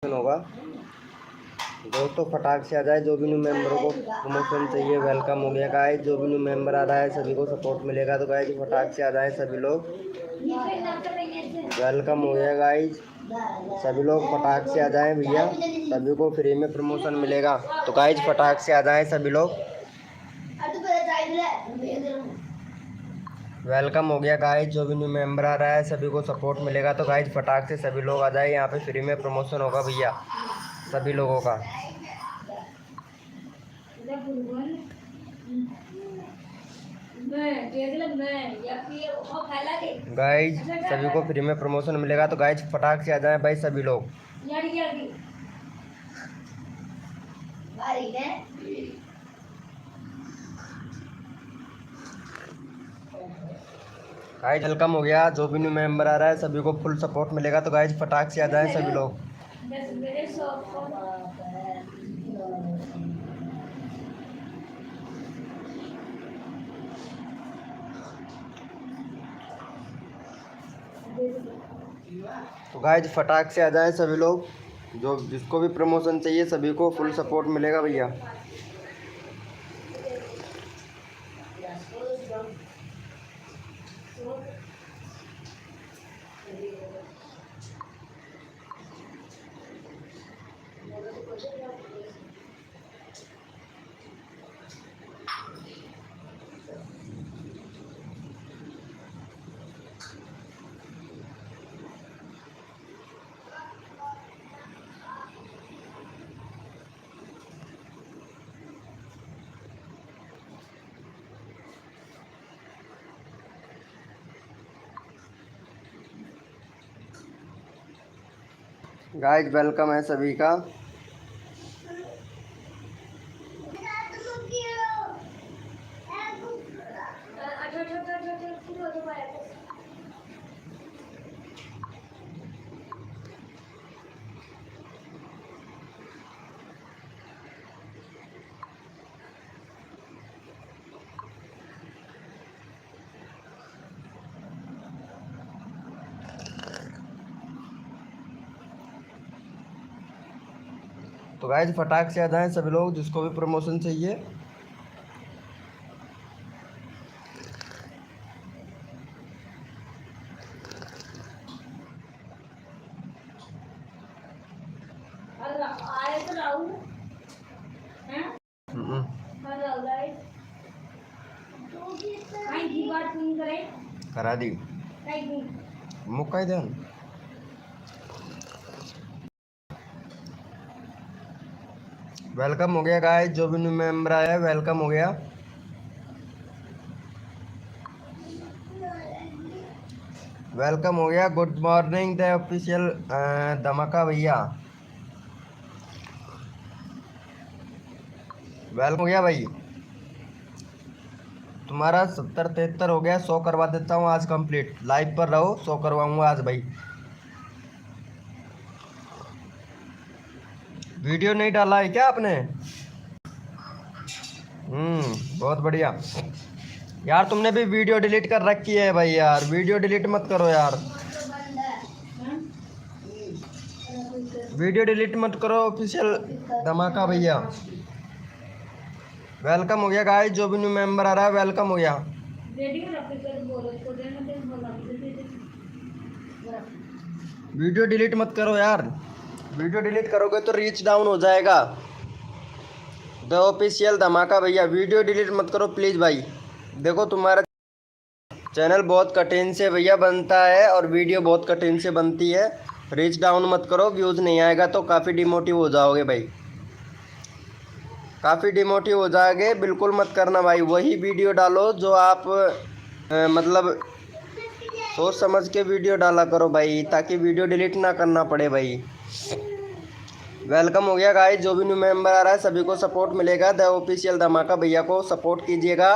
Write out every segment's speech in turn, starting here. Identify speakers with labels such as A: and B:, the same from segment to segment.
A: होगा दोस्तों, फटाक से आ जाए। जो भी न्यू मेंबरों को प्रमोशन चाहिए वेलकम हो गया गाइस। जो भी न्यू मेंबर आ रहा है सभी को सपोर्ट मिलेगा, तो गाइस फटाक से आ जाए सभी लोग। वेलकम हो गया गाइस, सभी लोग फटाक से आ जाएं भैया, सभी को फ्री में प्रमोशन मिलेगा। तो गाइस फटाक से आ जाएं सभी लोग। वेलकम हो गया गाइस, जो भी न्यू मेंबर आ रहा है सभी को सपोर्ट मिलेगा। तो गाइस फटाक से सभी लोग आ जाए, यहाँ पे फ्री में प्रमोशन होगा भैया सभी लोगों का। गाइज सभी को फ्री में प्रमोशन मिलेगा, तो गाइज फटाक से आ जाए भाई सभी लोग। गाइज वेलकम हो गया, जो भी न्यू मेंबर आ रहा है सभी को फुल सपोर्ट मिलेगा। तो गाइज फटाक से आ जाए सभी लोग। तो गाइज फटाक से आ जाए सभी लोग, जो जिसको भी प्रमोशन चाहिए सभी को फुल सपोर्ट मिलेगा भैया। गाइज वेलकम है सभी का। तो गाइज फटाक से आ जाएं सभी लोग, जिसको भी प्रमोशन चाहिए। करा दी मुक्का ध्यान। वेलकम हो गया गाइस, जो भी न्यू मेंबर आया है वेलकम हो गया। वेलकम हो गया। गुड मॉर्निंग द ऑफिशियल धमाका भैया, वेलकम हो गया भाई। तुम्हारा 70-73 हो गया, 100 करवा देता हूँ आज कंप्लीट। लाइव पर रहो, 100 करवाऊंगा आज भाई। वीडियो नहीं डाला है क्या आपने? बहुत बढ़िया यार, तुमने भी वीडियो डिलीट कर रखी है भाई यार, वीडियो डिलीट मत करो यार, वीडियो डिलीट मत करो ऑफिशियल धमाका भैया। वेलकम हो गया गाइस, जो भी न्यू मेंबर आ रहा है वेलकम हो गया। वीडियो डिलीट मत करो यार, वीडियो डिलीट करोगे तो रीच डाउन हो जाएगा। द ऑफिशियल धमाका भैया, वीडियो डिलीट मत करो प्लीज़ भाई। देखो तुम्हारा चैनल बहुत कठिन से भैया बनता है और वीडियो बहुत कठिन से बनती है। रीच डाउन मत करो, व्यूज़ नहीं आएगा तो काफ़ी डिमोटिव हो जाओगे भाई, काफ़ी डिमोटिव हो जाओगे। बिल्कुल मत करना भाई, वही वीडियो डालो जो आप मतलब सोच समझ के वीडियो डाला करो भाई, ताकि वीडियो डिलीट ना करना पड़े भाई। वेलकम हो गया गाइस, जो भी न्यू मेंबर आ रहा है सभी को सपोर्ट मिलेगा। द ऑफिशियल धमाका भैया को सपोर्ट कीजिएगा।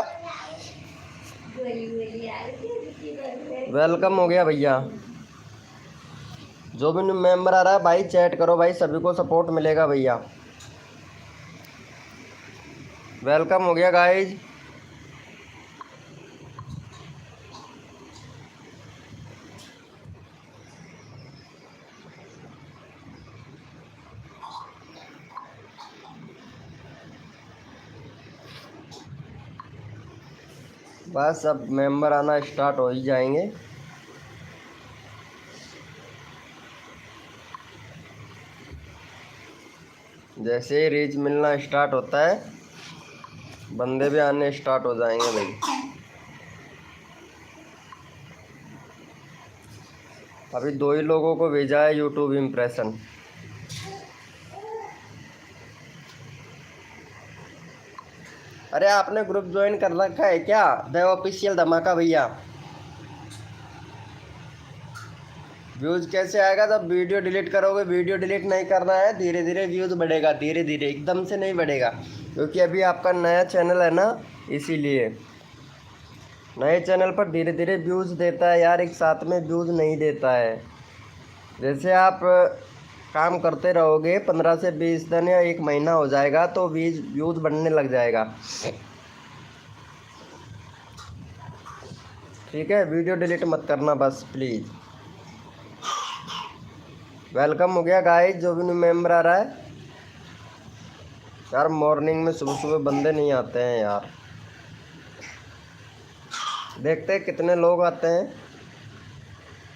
A: वेलकम हो गया भैया, जो भी न्यू मेंबर आ रहा है भाई चैट करो भाई, सभी को सपोर्ट मिलेगा भैया। वेलकम हो गया गाइज। बस अब मेंबर आना स्टार्ट हो ही जाएंगे। जैसे ही रीच मिलना स्टार्ट होता है बंदे भी आने स्टार्ट हो जाएंगे भाई। अभी 2 ही लोगों को भेजा है यूट्यूब इम्प्रेशन। अरे आपने ग्रुप ज्वाइन कर रखा है क्या? द ऑफिशियल धमाका भैया। व्यूज़ कैसे आएगा? जब वीडियो डिलीट करोगे। वीडियो डिलीट नहीं करना है, धीरे धीरे व्यूज़ बढ़ेगा, धीरे धीरे, एकदम से नहीं बढ़ेगा, क्योंकि अभी आपका नया चैनल है ना, इसीलिए। नए चैनल पर धीरे धीरे व्यूज़ देता है यार, एक साथ में व्यूज़ नहीं देता है। जैसे आप काम करते रहोगे 15 से 20 दिन या 1 महीना हो जाएगा तो व्यूज़ बढ़ने लग जाएगा। ठीक है, वीडियो डिलीट मत करना बस प्लीज़। वेलकम हो गया गाइस, जो भी न्यू मेंबर आ रहा है। यार मॉर्निंग में सुबह सुबह बंदे नहीं आते हैं यार। देखते हैं कितने लोग आते हैं।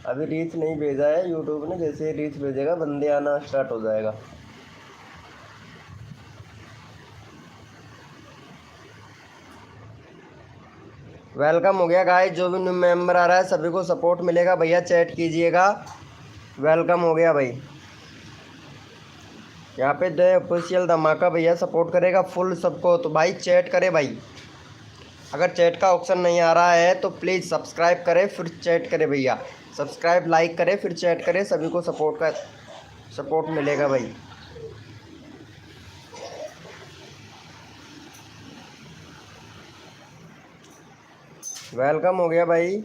A: अभी रीच नहीं भेजा है यूट्यूब ने, जैसे ही रीच भेजेगा बंदे आना स्टार्ट हो जाएगा। वेलकम हो गया गाइस, जो भी न्यू मेंबर आ रहा है सभी को सपोर्ट मिलेगा भैया, चैट कीजिएगा। वेलकम हो गया भाई। यहाँ पे द ऑफिशियल धमाका भैया सपोर्ट करेगा फुल सबको, तो भाई चैट करे भाई। अगर चैट का ऑप्शन नहीं आ रहा है तो प्लीज़ सब्सक्राइब करें फिर चैट करें भैया। सब्सक्राइब लाइक करें फिर चैट करें, सभी को सपोर्ट मिलेगा भाई। वेलकम हो गया भाई।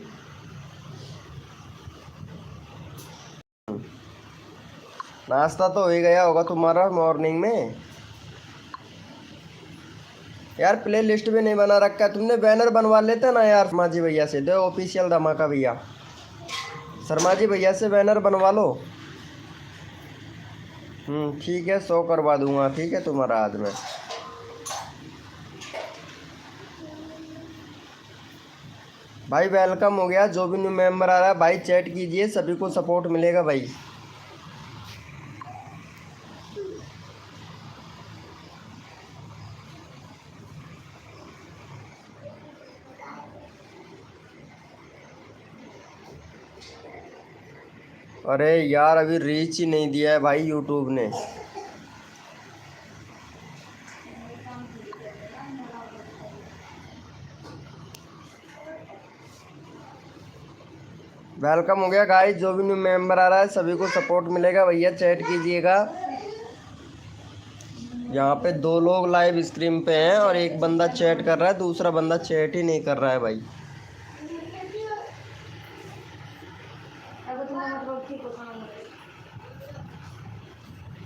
A: नाश्ता तो हो ही गया होगा तुम्हारा मॉर्निंग में। यार प्ले लिस्ट भी नहीं बना रखा है तुमने, बैनर बनवा लेते ना यार शर्मा जी भैया से, दो ऑफिशियल धमाका भैया। शर्मा जी भैया से बैनर बनवा लो। ठीक है, 100 करवा दूंगा, ठीक है तुम्हारा आज में। भाई वेलकम हो गया, जो भी न्यू मेंबर आ रहा है भाई चैट कीजिए, सभी को सपोर्ट मिलेगा भाई। अरे यार अभी रीच ही नहीं दिया है भाई यूट्यूब ने। वेलकम हो गया गाइस, जो भी न्यू मेंबर आ रहा है सभी को सपोर्ट मिलेगा भैया, चैट कीजिएगा। यहाँ पे 2 लोग लाइव स्ट्रीम पे हैं और एक बंदा चैट कर रहा है, दूसरा बंदा चैट ही नहीं कर रहा है भाई।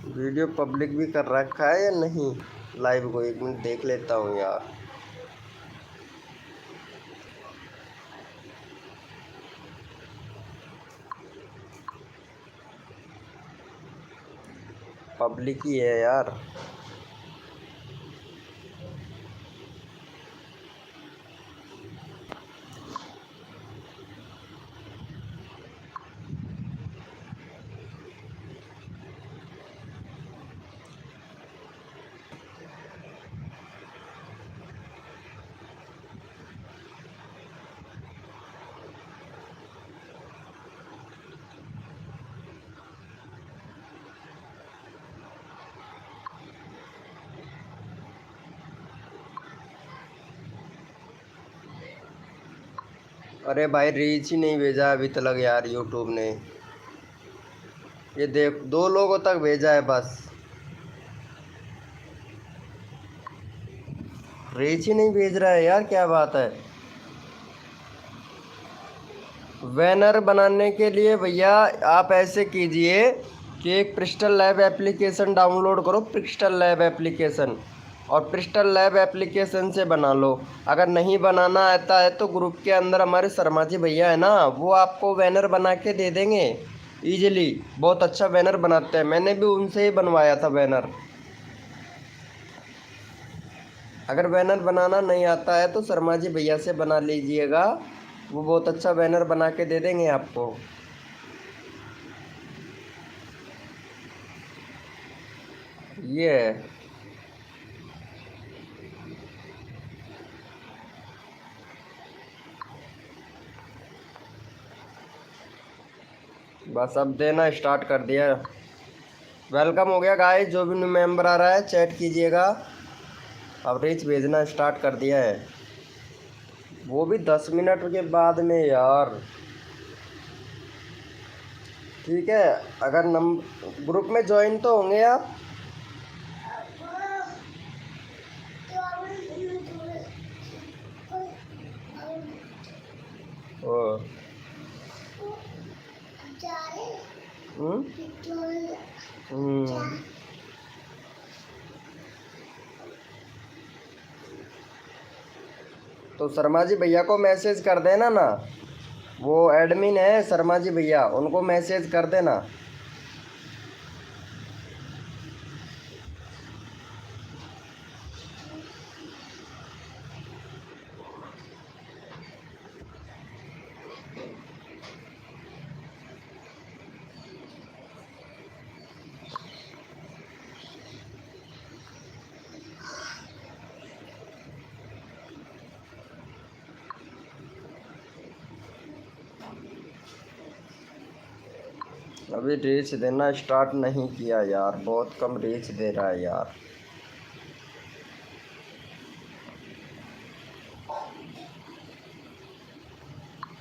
A: वीडियो पब्लिक भी कर रखा है या नहीं लाइव को? 1 मिनट देख लेता हूँ यार। पब्लिक ही है यार। अरे भाई रीच ही नहीं भेजा अभी तक यार यूट्यूब ने। ये देख 2 लोगों तक भेजा है बस, रीच ही नहीं भेज रहा है यार, क्या बात है। बैनर बनाने के लिए भैया आप ऐसे कीजिए कि एक क्रिस्टल लैब एप्लीकेशन डाउनलोड करो, क्रिस्टल लैब एप्लीकेशन, और क्रिस्टल लैब एप्लीकेशन से बना लो। अगर नहीं बनाना आता है तो ग्रुप के अंदर हमारे शर्मा जी भैया है ना, वो आपको बैनर बना के दे देंगे ईजिली। बहुत अच्छा बैनर बनाते हैं, मैंने भी उनसे ही बनवाया था बैनर। अगर बैनर बनाना नहीं आता है तो शर्मा जी भैया से बना लीजिएगा, वो बहुत अच्छा बैनर बना के दे देंगे आपको। ये है। बस अब देना स्टार्ट कर दिया। वेलकम हो गया गाइस, जो भी न्यू मेंबर आ रहा है चैट कीजिएगा। अब रीच भेजना स्टार्ट कर दिया है, वो भी 10 मिनट के बाद में यार। ठीक है, अगर ग्रुप में ज्वाइन तो होंगे आप। ओ हम्म तो शर्मा जी भैया को मैसेज कर देना ना, वो एडमिन है शर्मा जी भैया, उनको मैसेज कर देना। अभी रीच देना स्टार्ट नहीं किया यार, बहुत कम रीच दे रहा है यार।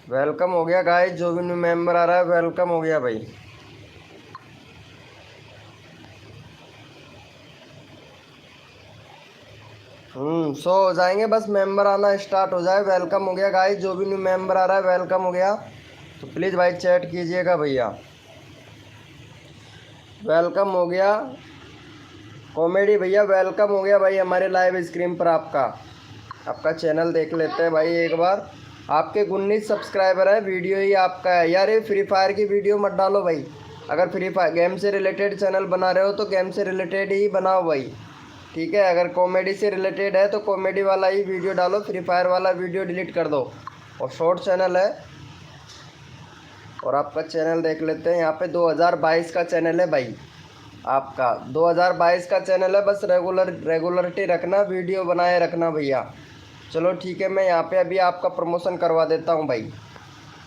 A: वेलकम हो गया गाइस, जो भी न्यू मेंबर आ रहा है वेलकम हो गया भाई। सो हो जाएंगे, बस मेंबर आना स्टार्ट हो जाए। वेलकम हो गया गाइस, जो भी न्यू मेंबर आ रहा है वेलकम हो गया। तो प्लीज़ भाई चैट कीजिएगा भैया। वेलकम हो गया कॉमेडी भैया, वेलकम हो गया भाई हमारे लाइव स्क्रीन पर। आपका चैनल देख लेते हैं भाई एक बार। आपके 19 सब्सक्राइबर है, वीडियो ही आपका है यार। ये फ्री फायर की वीडियो मत डालो भाई, अगर फ्री फायर गेम से रिलेटेड चैनल बना रहे हो तो गेम से रिलेटेड ही बनाओ भाई। ठीक है, अगर कॉमेडी से रिलेटेड है तो कॉमेडी वाला ही वीडियो डालो, फ्री फायर वाला वीडियो डिलीट कर दो। और शॉर्ट चैनल है। और आपका चैनल देख लेते हैं, यहाँ पे 2022 का चैनल है भाई। आपका 2022 का चैनल है, बस रेगुलरिटी रखना, वीडियो बनाए रखना भैया। चलो ठीक है, मैं यहाँ पे अभी आपका प्रमोशन करवा देता हूँ भाई।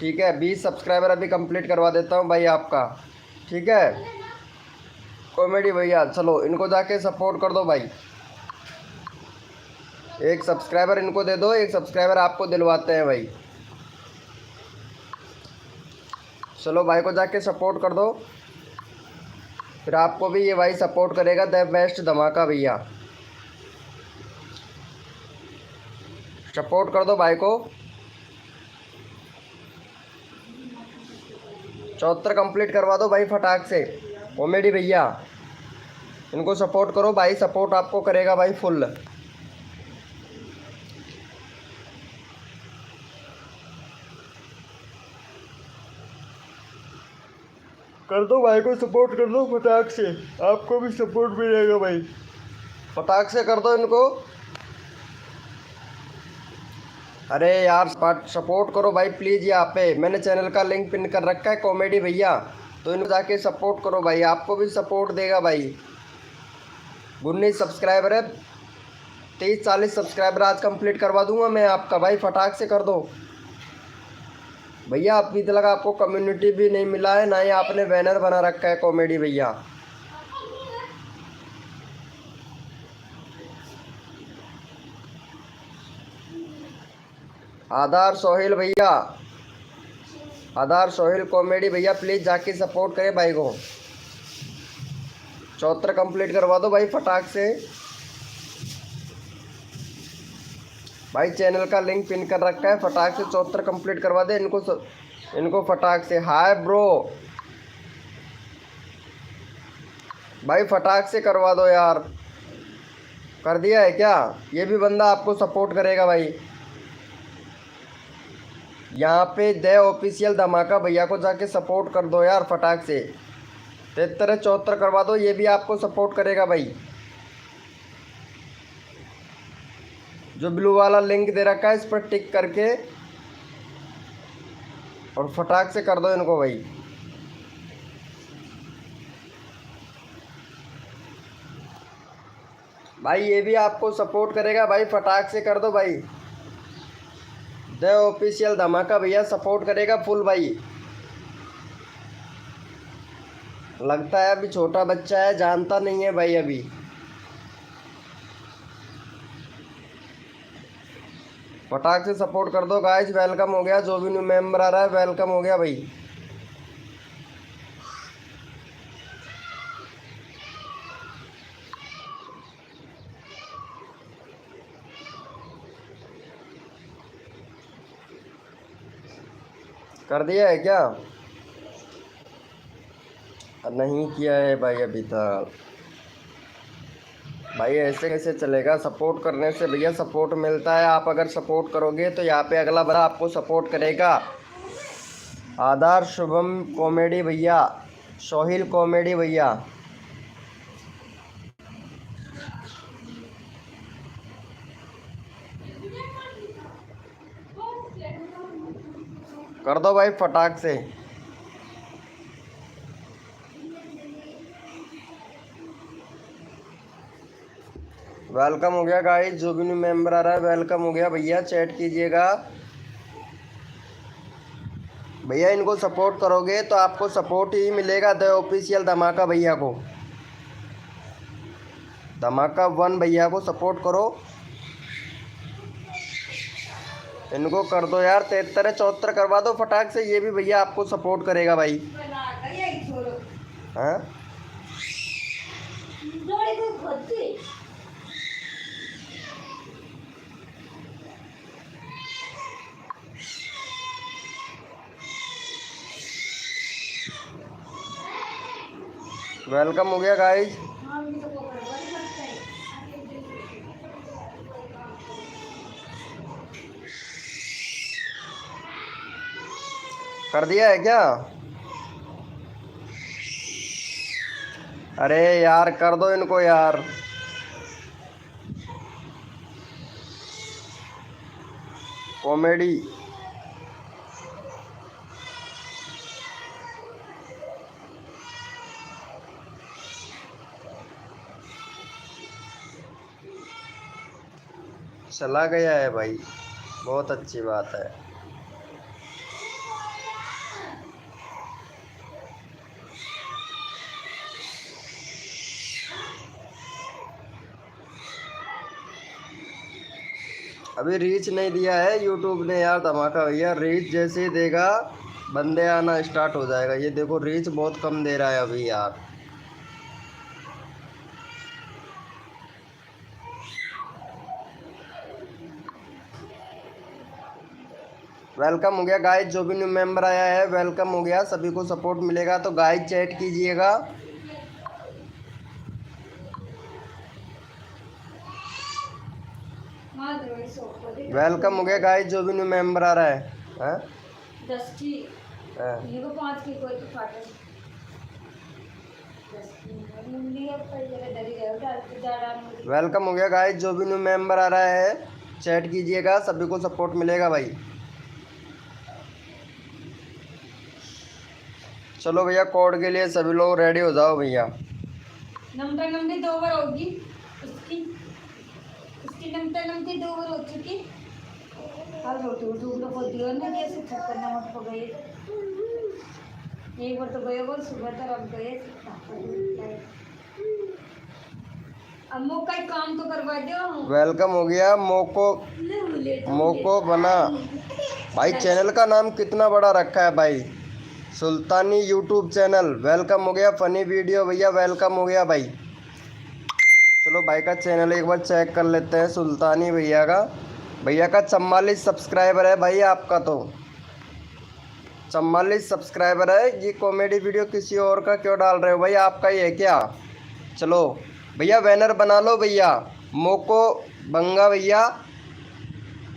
A: ठीक है, 20 सब्सक्राइबर अभी कंप्लीट करवा देता हूँ भाई आपका। ठीक है कॉमेडी भैया, चलो इनको जाके सपोर्ट कर दो भाई। एक सब्सक्राइबर इनको दे दो, एक सब्सक्राइबर आपको दिलवाते हैं भाई। चलो भाई को जाके सपोर्ट कर दो, फिर आपको भी ये भाई सपोर्ट करेगा। द बेस्ट धमाका भैया, सपोर्ट कर दो भाई को। 74 कंप्लीट करवा दो भाई फटाक से। कॉमेडी भैया इनको सपोर्ट करो भाई, सपोर्ट आपको करेगा भाई फुल। कर दो भाई को सपोर्ट कर दो फटाक से, आपको भी सपोर्ट मिलेगा भाई। फटाक से कर दो इनको। अरे यार सपोर्ट करो भाई प्लीज़। यहाँ पे मैंने चैनल का लिंक पिन कर रखा है कॉमेडी भैया, तो इनको जाके सपोर्ट करो भाई, आपको भी सपोर्ट देगा भाई। 19 सब्सक्राइबर है, 30-40 सब्सक्राइबर आज कंप्लीट करवा दूंगा मैं आपका भाई, फटाक से कर दो भैया। अभी तक आपको कम्युनिटी भी नहीं मिला है, ना ही आपने बैनर बना रखा है कॉमेडी भैया। आधार सोहेल भैया, आधार सोहेल कॉमेडी भैया प्लीज़ जाके सपोर्ट करें भाई को। 74 कंप्लीट करवा दो भाई फटाक से भाई। चैनल का लिंक पिन कर रखा है, फटाक से 74 कंप्लीट करवा दे इनको फटाक से। हाय ब्रो भाई, फटाक से करवा दो यार। कर दिया है क्या? ये भी बंदा आपको सपोर्ट करेगा भाई। यहाँ पे द ऑफिशियल धमाका भैया को जाके सपोर्ट कर दो यार फटाक से। 73-74 करवा दो, ये भी आपको सपोर्ट करेगा भाई। जो ब्लू वाला लिंक दे रखा है इस पर टिक करके और फटाक से कर दो इनको भाई। भाई ये भी आपको सपोर्ट करेगा भाई, फटाक से कर दो भाई। द ऑफिशियल धमाका भैया सपोर्ट करेगा फुल भाई। लगता है अभी छोटा बच्चा है, जानता नहीं है भाई अभी। फटाक से सपोर्ट कर दो गाइस। वेलकम हो गया, जो भी न्यू मेंबर आ रहा है वेलकम हो गया भाई। कर दिया है क्या? नहीं किया है भाई अभी तक। भाई ऐसे कैसे चलेगा? सपोर्ट करने से भैया सपोर्ट मिलता है। आप अगर सपोर्ट करोगे तो यहाँ पे अगला बंदा आपको सपोर्ट करेगा। आधार शुभम कॉमेडी भैया, सोहिल कॉमेडी भैया, कर दो भाई फटाक से। वेलकम हो गया गाइस, जो भी न्यू मेंबर आ रहा है वेलकम हो गया भैया। चैट कीजिएगा भैया, इनको सपोर्ट करोगे तो आपको सपोर्ट ही मिलेगा द ऑफिशियल धमाका भैया को। धमाका 1 भैया को सपोर्ट करो। इनको कर दो यार 73 74 करवा दो फटाक से, ये भी भैया आपको सपोर्ट करेगा भाई। हाँ वेलकम हो गया गाइस। कर दिया है क्या? अरे यार कर दो इनको यार। कॉमेडी चला गया है भाई, बहुत अच्छी बात है। अभी रीच नहीं दिया है यूट्यूब ने यार धमाका भैया। रीच जैसे ही देगा बंदे आना स्टार्ट हो जाएगा। ये देखो रीच बहुत कम दे रहा है अभी यार। वेलकम हो गया गाइस, जो भी न्यू मेंबर आया है वेलकम हो गया। सभी को सपोर्ट मिलेगा तो गाइस चैट कीजिएगा। वेलकम हो गया गाइस, जो भी न्यू मेंबर आ रहा है। हाँ?
B: 10 की ये को 5 की कोई तो फाटे 10 की।
A: वेलकम हो गया गाइस, जो भी न्यू मेंबर आ रहा है चैट कीजिएगा, सभी को सपोर्ट मिलेगा भाई। चलो भैया कोड के लिए सभी लोग रेडी हो जाओ भैया।
B: नंबर 2 बार होगी उसकी नंबर 2 बार हो चुकी। और रोटी को दियो ना जैसे 56 नंबर हो गए। एक बार तो गए वो सुबह तक अब गए। अब मौका ही काम तो करवा दो।
A: वेलकम हो गया मोको बना भाई। चैनल का नाम कितना बड़ा रखा है भाई, सुल्तानी यूट्यूब चैनल। वेलकम हो गया फनी वीडियो भैया, वेलकम हो गया भाई। चलो भाई का चैनल एक बार चेक कर लेते हैं सुल्तानी भैया का। भैया का 44 सब्सक्राइबर है भाई आपका, तो 44 सब्सक्राइबर है। ये कॉमेडी वीडियो किसी और का क्यों डाल रहे हो भाई, आपका ही है क्या? चलो भैया बैनर बना लो भैया, मोको बंगा भैया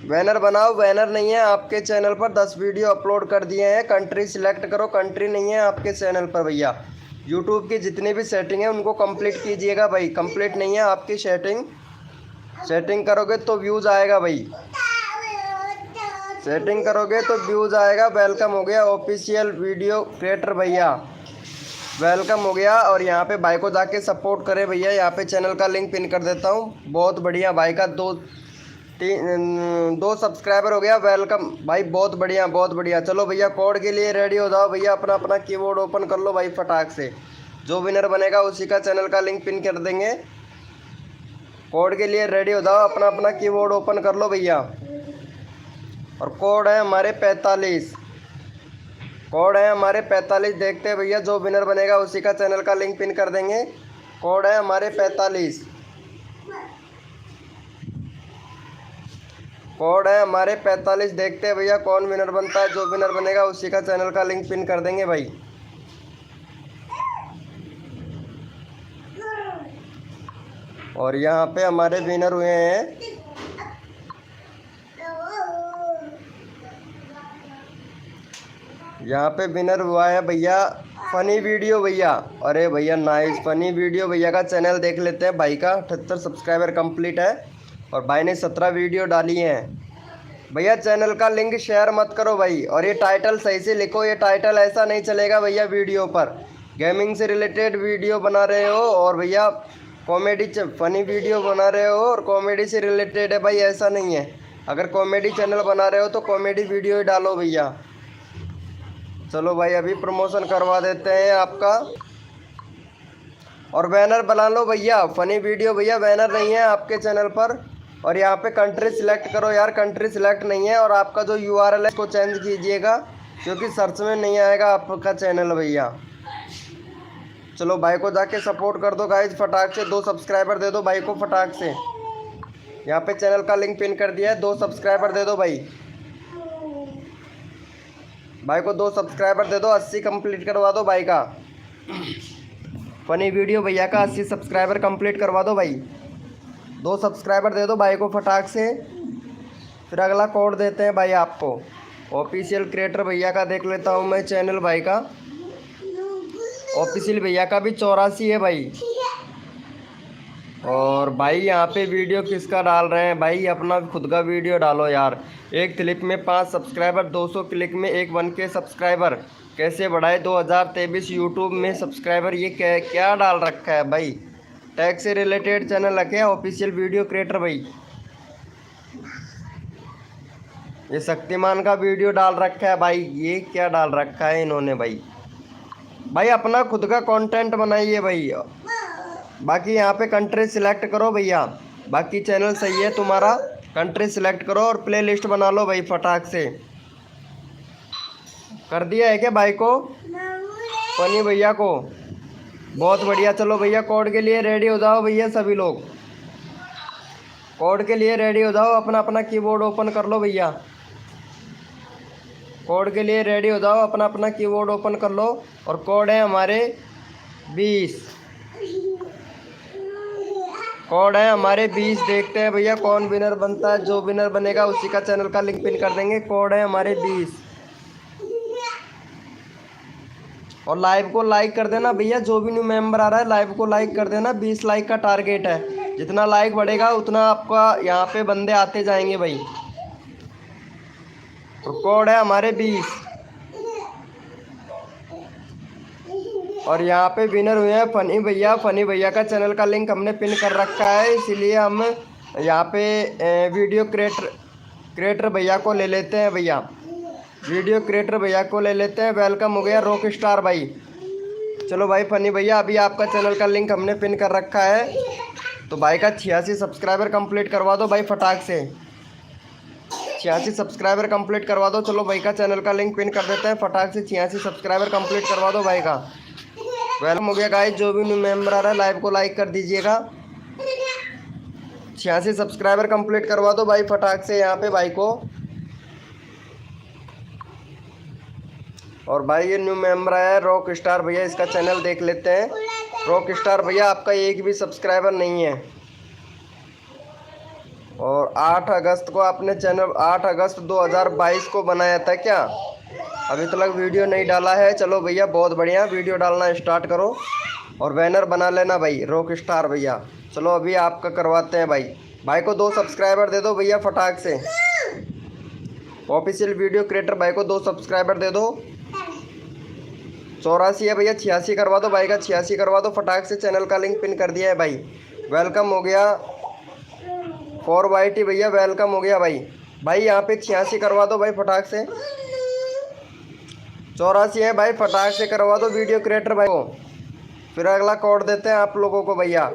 A: बैनर बनाओ। बैनर नहीं है आपके चैनल पर, 10 वीडियो अपलोड कर दिए हैं। कंट्री सिलेक्ट करो, कंट्री नहीं है आपके चैनल पर भैया। यूट्यूब की जितनी भी सेटिंग है उनको कंप्लीट कीजिएगा भाई, कंप्लीट नहीं है आपकी सेटिंग। सेटिंग करोगे तो व्यूज़ आएगा भाई, सेटिंग करोगे तो व्यूज़ आएगा। वेलकम हो गया ऑफिशियल वीडियो क्रिएटर भैया, वेलकम हो गया। और यहाँ पे भाई को जाके सपोर्ट करें भैया, यहाँ पे चैनल का लिंक पिन कर देता हूँ। बहुत बढ़िया भाई का दो सब्सक्राइबर हो गया, वेलकम भाई, बहुत बढ़िया बहुत बढ़िया। चलो भैया कोड के लिए रेडी हो जाओ भैया, अपना अपना कीबोर्ड ओपन कर लो भाई फटाक से। जो विनर बनेगा उसी का चैनल का लिंक पिन कर देंगे। कोड के लिए रेडी हो जाओ, अपना अपना कीबोर्ड ओपन कर लो भैया। और कोड है हमारे 45, कोड है हमारे 45। देखते हैं भैया, जो विनर बनेगा उसी का चैनल का लिंक पिन कर देंगे। कोड है हमारे 45, कोड है हमारे 45। देखते हैं भैया कौन विनर बनता है, जो विनर बनेगा उसी का चैनल का लिंक पिन कर देंगे भाई। और यहाँ पे हमारे विनर हुए हैं, यहाँ पे विनर हुआ है भैया फनी वीडियो भैया। अरे भैया नाइस, फनी वीडियो भैया का चैनल देख लेते हैं। भाई का 78 सब्सक्राइबर कंप्लीट है और भाई ने 17 वीडियो डाली हैं भैया। चैनल का लिंक शेयर मत करो भाई, और ये टाइटल सही से लिखो, ये टाइटल ऐसा नहीं चलेगा भैया। वीडियो पर गेमिंग से रिलेटेड वीडियो बना रहे हो और भैया कॉमेडी फनी वीडियो बना रहे हो और कॉमेडी से रिलेटेड है भाई, ऐसा नहीं है। अगर कॉमेडी चैनल बना रहे हो तो कॉमेडी वीडियो ही डालो भैया। चलो भाई अभी प्रमोशन करवा देते हैं आपका, और बैनर बना लो भैया। फनी वीडियो भैया बैनर नहीं है आपके चैनल पर। और यहाँ पे कंट्री सिलेक्ट करो यार, कंट्री सिलेक्ट नहीं है। और आपका जो URL है उसको चेंज कीजिएगा, क्योंकि सर्च में नहीं आएगा आपका चैनल भैया। चलो भाई को जाके सपोर्ट कर दो गाइज फटाक से, 2 सब्सक्राइबर दे दो भाई को फटाक से। यहाँ पे चैनल का लिंक पिन कर दिया है, 2 सब्सक्राइबर दे दो भाई। भाई को 2 सब्सक्राइबर दे दो, 80 कंप्लीट करवा दो भाई का। फनी वीडियो भैया का 80 सब्सक्राइबर कंप्लीट करवा दो भाई। 2 सब्सक्राइबर दे दो भाई को फटाक से। फिर अगला कोड देते हैं भाई आपको। ऑफिशियल क्रिएटर भैया का देख लेता हूँ मैं चैनल भाई का। ऑफिशियल भैया का भी 84 है भाई। और भाई यहाँ पे वीडियो किसका डाल रहे हैं भाई, अपना खुद का वीडियो डालो यार। एक क्लिक में 5 सब्सक्राइबर, 200 क्लिक में एक 1K सब्सक्राइबर, कैसे बढ़ाए 2023 यूट्यूब में सब्सक्राइबर। ये क्या डाल रखा है भाई, टैग से रिलेटेड चैनल रखे ऑफिशियल वीडियो क्रिएटर भाई। ये शक्तिमान का वीडियो डाल रखा है भाई, ये क्या डाल रखा है इन्होंने भाई। भाई अपना खुद का कंटेंट बनाइए भाई। बाकी यहाँ पे कंट्री सिलेक्ट करो भैया, बाकी चैनल सही है तुम्हारा, कंट्री सिलेक्ट करो और प्ले लिस्ट बना लो भाई फटाक से। कर दिया है क्या भाई को, फनी भैया को? बहुत बढ़िया। चलो भैया कोड के लिए रेडी हो जाओ भैया सभी लोग, कोड के लिए रेडी हो जाओ। अपना अपना कीबोर्ड ओपन कर लो भैया, कोड के लिए रेडी हो जाओ, अपना अपना कीबोर्ड ओपन कर लो। और कोड है हमारे 20, कोड है हमारे 20। देखते हैं भैया कौन विनर बनता है, जो विनर बनेगा उसी का चैनल का लिंक पिन कर देंगे। कोड है हमारे 20। और लाइव को लाइक कर देना भैया, जो भी न्यू मेंबर आ रहा है लाइव को लाइक कर देना। 20 लाइक का टारगेट है, जितना लाइक बढ़ेगा उतना आपका यहाँ पे बंदे आते जाएंगे भाई। तो कोड है हमारे 20। और यहाँ पे विनर हुए हैं फनी भैया। फनी भैया का चैनल का लिंक हमने पिन कर रखा है, इसीलिए हम यहाँ पे वीडियो क्रिएटर भैया को ले लेते हैं भैया, वीडियो क्रिएटर भैया को ले लेते हैं। वेलकम हो गया रॉक स्टार भाई। चलो भाई फनी भैया अभी आपका चैनल का लिंक हमने पिन कर रखा है, तो भाई का 86 सब्सक्राइबर कंप्लीट करवा दो भाई फटाक से। 86 सब्सक्राइबर कंप्लीट करवा दो। चलो भाई का चैनल का लिंक पिन कर देते हैं फटाक से। 86 सब्सक्राइबर कंप्लीट करवा दो भाई का। वेलकम हो गया गाइस, जो भी न्यू मेंबर आ रहा है लाइव को लाइक कर दीजिएगा। 86 सब्सक्राइबर कंप्लीट करवा दो भाई फटाक से यहाँ पे भाई को। और भाई ये न्यू मेंबर आया है रॉक स्टार भैया, इसका चैनल देख लेते हैं। रॉक स्टार भैया आपका एक भी सब्सक्राइबर नहीं है। और 8 अगस्त को आपने चैनल 8 अगस्त 2022 को बनाया था क्या? अभी तक वीडियो नहीं डाला है। चलो भैया बहुत बढ़िया, वीडियो डालना स्टार्ट करो और बैनर बना लेना भाई रॉक स्टार भैया। चलो अभी आपका करवाते हैं भाई। भाई को 2 सब्सक्राइबर दे दो भैया फटाक से। ऑफिशियल वीडियो क्रिएटर भाई को 2 सब्सक्राइबर दे दो। 84 है भैया, 86 करवा दो भाई का, 86 करवा दो फटाक से। चैनल का लिंक पिन कर दिया है भाई। वेलकम हो गया 4YT भैया, वेलकम हो गया भाई। भाई यहाँ पे 86 करवा दो भाई फटाक से। 84 है भाई, फटाक से करवा दो वीडियो क्रिएटर भाई को। फिर अगला कोड देते हैं आप लोगों को भैया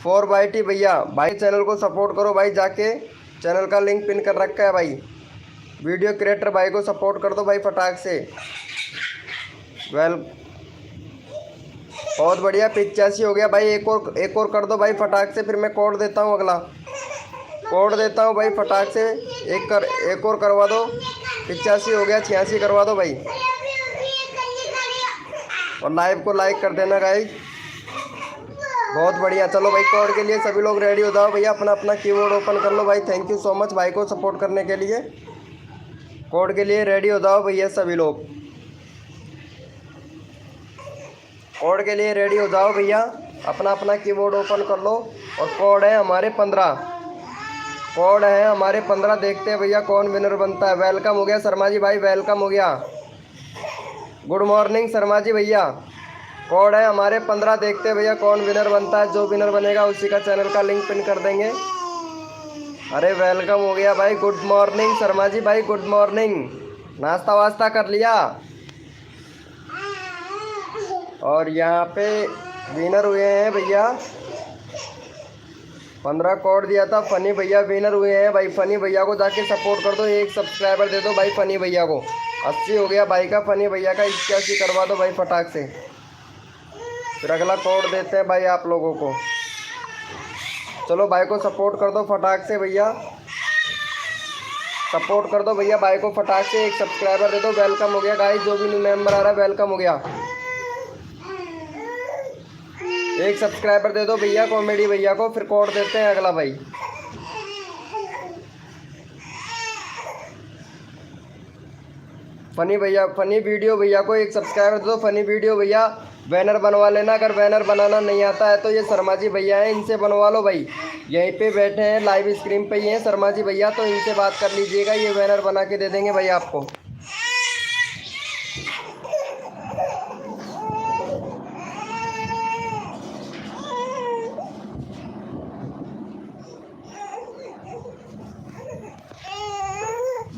A: 4YT भैया। भाई चैनल को सपोर्ट करो भाई, जाके चैनल का लिंक पिन कर रखा है भाई। वीडियो क्रिएटर भाई को सपोर्ट कर दो भाई फटाक से। बहुत बढ़िया 85 हो गया भाई। एक और कर दो भाई फटाक से। फिर मैं कोड देता हूँ, अगला कोड देता हूँ भाई फटाक से। एक और करवा दो। 85 हो गया, 86 करवा दो भाई। और लाइव को लाइक कर देना गाइस। बहुत बढ़िया। चलो भाई कोड के लिए सभी लोग रेडी हो जाओ भैया। अपना अपना कीबोर्ड ओपन कर लो भाई। थैंक यू सो मच भाई को सपोर्ट करने के लिए। कोड के लिए रेडी हो जाओ भैया सभी लोग। कोड के लिए रेडी हो जाओ भैया। अपना अपना कीबोर्ड ओपन कर लो। और कोड है हमारे 15। कोड है हमारे 15। देखते हैं भैया कौन विनर बनता है। वेलकम हो गया शर्मा जी भाई, वेलकम हो गया। गुड मॉर्निंग शर्मा जी भैया। कोड है हमारे 15। देखते हैं भैया कौन विनर बनता है। जो विनर बनेगा उसी का चैनल का लिंक पिन कर देंगे। अरे वेलकम हो गया भाई। गुड मॉर्निंग शर्मा जी भाई, गुड मॉर्निंग। नाश्ता वास्ता कर लिया। और यहाँ पे विनर हुए हैं भैया 15। कोड दिया था फनी भैया, विनर हुए हैं भाई। फनी भैया को जाके सपोर्ट कर दो। 1 सब्सक्राइबर दे दो भाई फनी भैया को। 80 हो गया भाई का। फनी भैया का 81 करवा दो भाई फटाक से। फिर अगला कोड देते हैं भाई आप लोगों को। चलो भाई को सपोर्ट कर दो फटाक से भैया। सपोर्ट कर दो भैया भाई को फटाक से। 1 सब्सक्राइबर दे दो। वेलकम हो गया गाइस। जो भी न्यू मेंबर आ रहा है वेलकम हो गया। 1 सब्सक्राइबर दे दो भैया कॉमेडी भैया को। फिर कोड देते हैं अगला भाई। फनी भैया, फनी वीडियो भैया को 1 सब्सक्राइबर दे दो। फनी वीडियो भैया बैनर बनवा लेना। अगर बैनर बनाना नहीं आता है तो ये शर्मा जी भैया हैं, इनसे बनवा लो भाई। यहीं पे बैठे हैं, लाइव स्क्रीन पे ही हैं शर्मा जी भैया, तो इनसे बात कर लीजिएगा। ये बैनर बना के दे देंगे भाई आपको।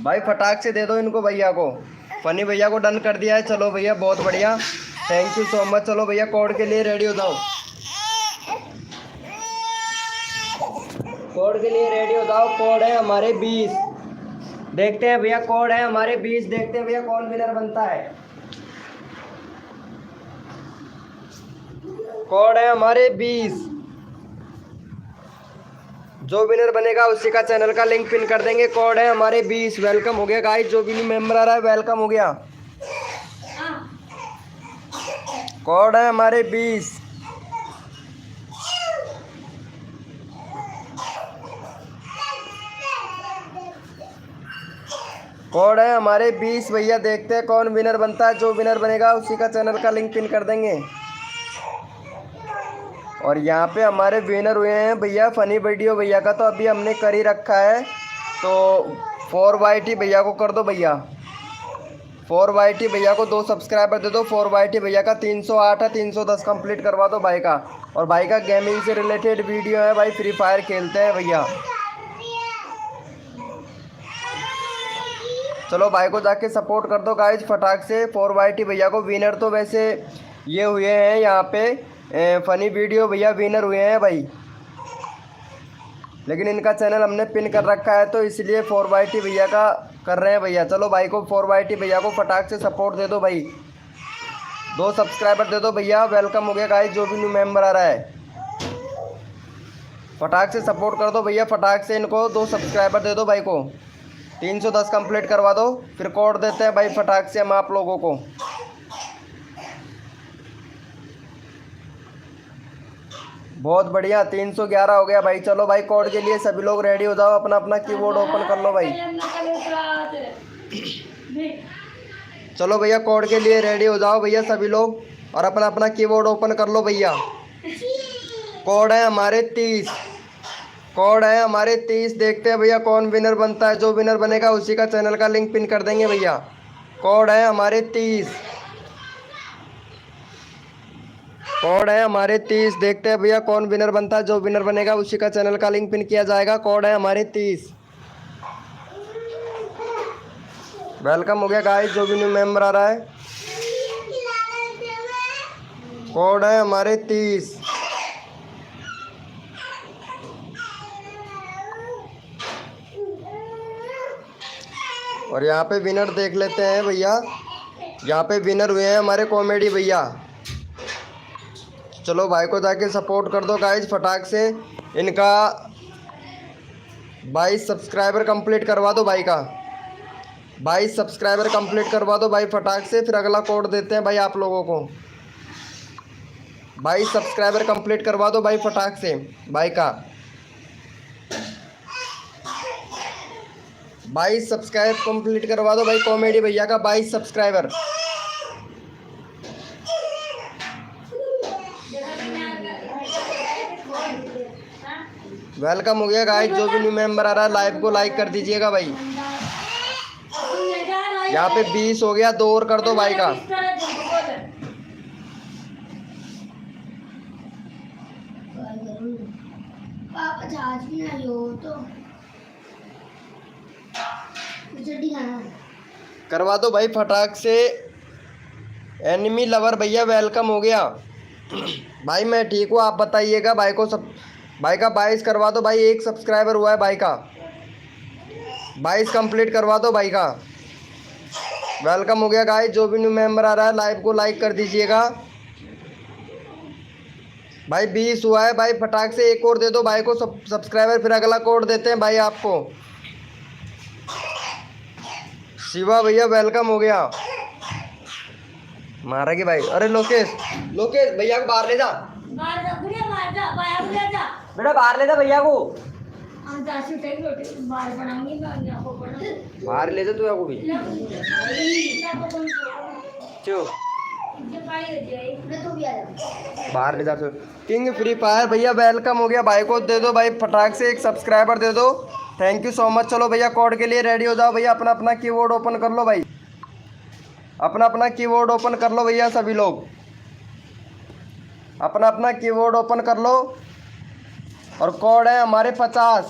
A: भाई फटाक से दे दो इनको भैया को। फनी भैया को डन कर दिया है। चलो भैया बहुत बढ़िया, थैंक यू सो मच। चलो भैया कोड के लिए रेडी हो जाओ। कोड के लिए रेडी हो जाओ। कोड है हमारे 20। देखते हैं भैया कोड है हमारे 20। देखते हैं भैया कौन विनर बनता है। कोड है हमारे 20। जो विनर बनेगा उसी का चैनल का लिंक पिन कर देंगे। कोड है हमारे 20। वेलकम हो गया गाइस। जो भी न्यू मेंबर आ रहा है वेलकम हो गया। कोड है हमारे 20। कोड है हमारे 20 भैया। देखते हैं कौन विनर बनता है। जो विनर बनेगा उसी का चैनल का लिंक पिन कर देंगे। और यहाँ पे हमारे विनर हुए हैं भैया फनी वीडियो भैया का, तो अभी हमने कर ही रखा है। तो 4YT भैया को कर दो भैया। 4YT भैया को 2 सब्सक्राइबर दे दो। 4YT भैया का 308 है, 310 कंप्लीट करवा दो भाई का। और भाई का गेमिंग से रिलेटेड वीडियो है भाई, फ्री फायर खेलते हैं भैया। चलो भाई को जाके सपोर्ट कर दो गाइज फटाक से। 4YT भैया को। विनर तो वैसे ये हुए हैं यहाँ पे फनी वीडियो भैया विनर हुए हैं भाई, लेकिन इनका चैनल हमने पिन कर रखा है तो इसलिए 4YT भैया का कर रहे हैं भैया। चलो भाई को 4YT भैया को फटाक से सपोर्ट दे दो भाई। 2 सब्सक्राइबर दे दो भैया। वेलकम हो गया गाइस। जो भी न्यू मेंबर आ रहा है फटाक से सपोर्ट कर दो भैया। फटाक से इनको 2 सब्सक्राइबर दे दो भाई को। 310 कंप्लीट करवा दो। फिर कोड देते हैं भाई फटाक से हम आप लोगों को। बहुत बढ़िया 311 हो गया भाई। चलो भाई कोड के लिए सभी लोग रेडी हो जाओ। अपना अपना कीबोर्ड ओपन कर लो भाई। चलो भैया कोड के लिए रेडी हो जाओ भैया सभी लोग। और अपना अपना कीबोर्ड ओपन कर लो भैया। कोड है हमारे 30। कोड है हमारे 30। देखते हैं भैया कौन विनर बनता है। जो विनर बनेगा उसी का चैनल का लिंक पिन कर देंगे भैया। कोड है हमारे 30। कोड है हमारे 30। देखते हैं भैया कौन विनर बनता है। जो विनर बनेगा उसी का चैनल का लिंक पिन किया जाएगा। कोड है हमारे 30। वेलकम हो गया गाइस, जो भी न्यू मेंबर आ रहा है। कोड है हमारे 30। और यहाँ पे विनर देख लेते हैं भैया। यहाँ पे विनर हुए हैं हमारे कॉमेडी भैया। चलो भाई को जाके सपोर्ट कर दो गाइस फटाक से। इनका 22 सब्सक्राइबर कंप्लीट करवा दो भाई का। 22 सब्सक्राइबर कंप्लीट करवा दो भाई फटाक से। फिर अगला कोड देते हैं भाई आप लोगों को। 22 सब्सक्राइबर कंप्लीट करवा दो भाई फटाक से भाई का। 22 सब्सक्राइब कंप्लीट करवा दो भाई कॉमेडी भैया का। 22 सब्सक्राइबर। वेलकम हो गया गाइस, जो भी न्यू मेंबर आ रहा है लाइव को लाइक कर दीजिएगा भाई। यहाँ पे 20 हो गया, 2 और कर दो भाई का। करवा दो भाई फटाक से। एनिमी लवर भैया वेलकम हो गया भाई। मैं ठीक हूँ, आप बताइएगा भाई को। सब भाई का 22 करवा दो भाई। 1 सब्सक्राइबर हुआ है भाई का। 22 कंप्लीट करवा दो भाई का। वेलकम हो गया गाइस, जो भी न्यू मेंबर आ रहा है लाइव को लाइक कर दीजिएगा भाई। 20 हुआ है भाई, फटाक से 1 और दे दो भाई को सब्सक्राइबर। फिर अगला कोड देते हैं भाई आपको। शिवा भैया वेलकम हो गया। मारा कि भाई। अरे लोकेश, लोकेश भैया को बाहर ले जा। बेटा बाहर ले जा भैया को। बाहर ले जा तू को भी। क्यों बाहर ले जा तू। किंग फ्री फायर भैया वेलकम हो गया। भाई को दे दो भाई फटाक से 1 सब्सक्राइबर दे दो। Thank you so much. चलो भैया कोड के लिए रेडी हो जाओ भैया। अपना अपना कीबोर्ड ओपन कर लो भाई। अपना अपना कीबोर्ड ओपन कर लो भैया सभी लोग। अपना अपना कीबोर्ड ओपन कर लो। और कोड है हमारे 50।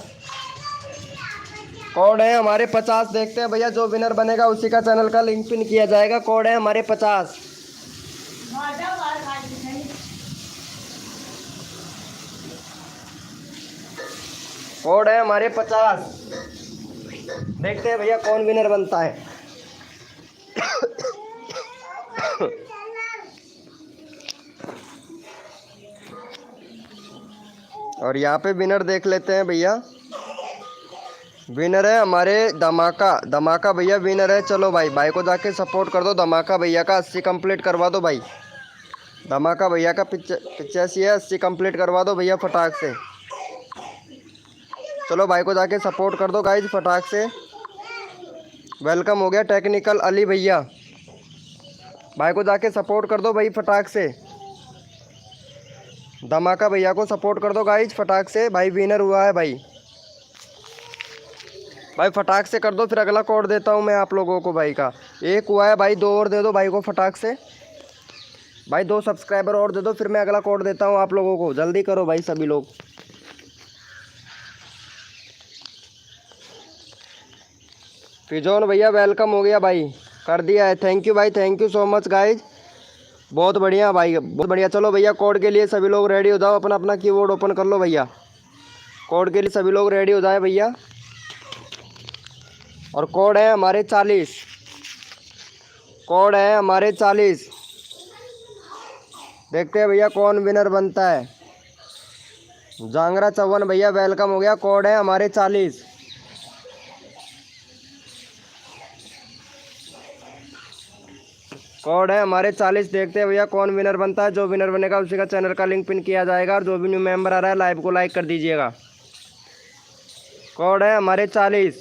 A: कोड है हमारे 50। देखते हैं भैया जो विनर बनेगा उसी का चैनल का लिंक पिन किया जाएगा। कोड है हमारे 50। कोड है हमारे 50। देखते हैं भैया कौन विनर बनता है। और यहाँ पे विनर देख लेते हैं भैया। विनर है हमारे धमाका। धमाका भैया विनर है। चलो भाई, भाई को जाके सपोर्ट कर दो। धमाका भैया का 80 कंप्लीट करवा दो भाई। धमाका भैया का 85 है, 80 कंप्लीट करवा दो भैया फटाक से। चलो भाई को जाके सपोर्ट कर दो गाइज फटाक से। वेलकम हो गया टेक्निकल अली भैया। भाई को जाके सपोर्ट कर दो भाई फटाक से। धमाका भैया को सपोर्ट कर दो गाइज फटाक से। भाई विनर हुआ है भाई। भाई फटाक से कर दो, फिर अगला कोड देता हूँ मैं आप लोगों को भाई का। 1 हुआ है भाई, 2 और दे दो भाई को फटाक से। भाई 2 सब्सक्राइबर और दे दो, फिर मैं अगला कोड देता हूँ आप लोगों को। जल्दी करो भाई सभी लोग। फिजोन भैया वेलकम हो गया भाई, कर दिया है। थैंक यू भाई, thank you so much guys. बहुत बढ़िया भाई, बहुत बढ़िया। चलो भैया कोड के लिए सभी लोग रेडी हो जाओ। अपना अपना कीबोर्ड ओपन कर लो भैया। कोड के लिए सभी लोग रेडी हो जाए भैया। और कोड है हमारे 40। कोड है हमारे 40। देखते हैं भैया कौन विनर बनता है। जांगरा चौवन भैया वेलकम हो गया। कोड है हमारे 40। कोड है हमारे 40। देखते हैं भैया कौन विनर बनता है। जो विनर बनेगा उसी का चैनल का लिंक पिन किया जाएगा। और जो भी न्यू मेंबर आ रहा है लाइव को लाइक कर दीजिएगा। कोड है हमारे 40।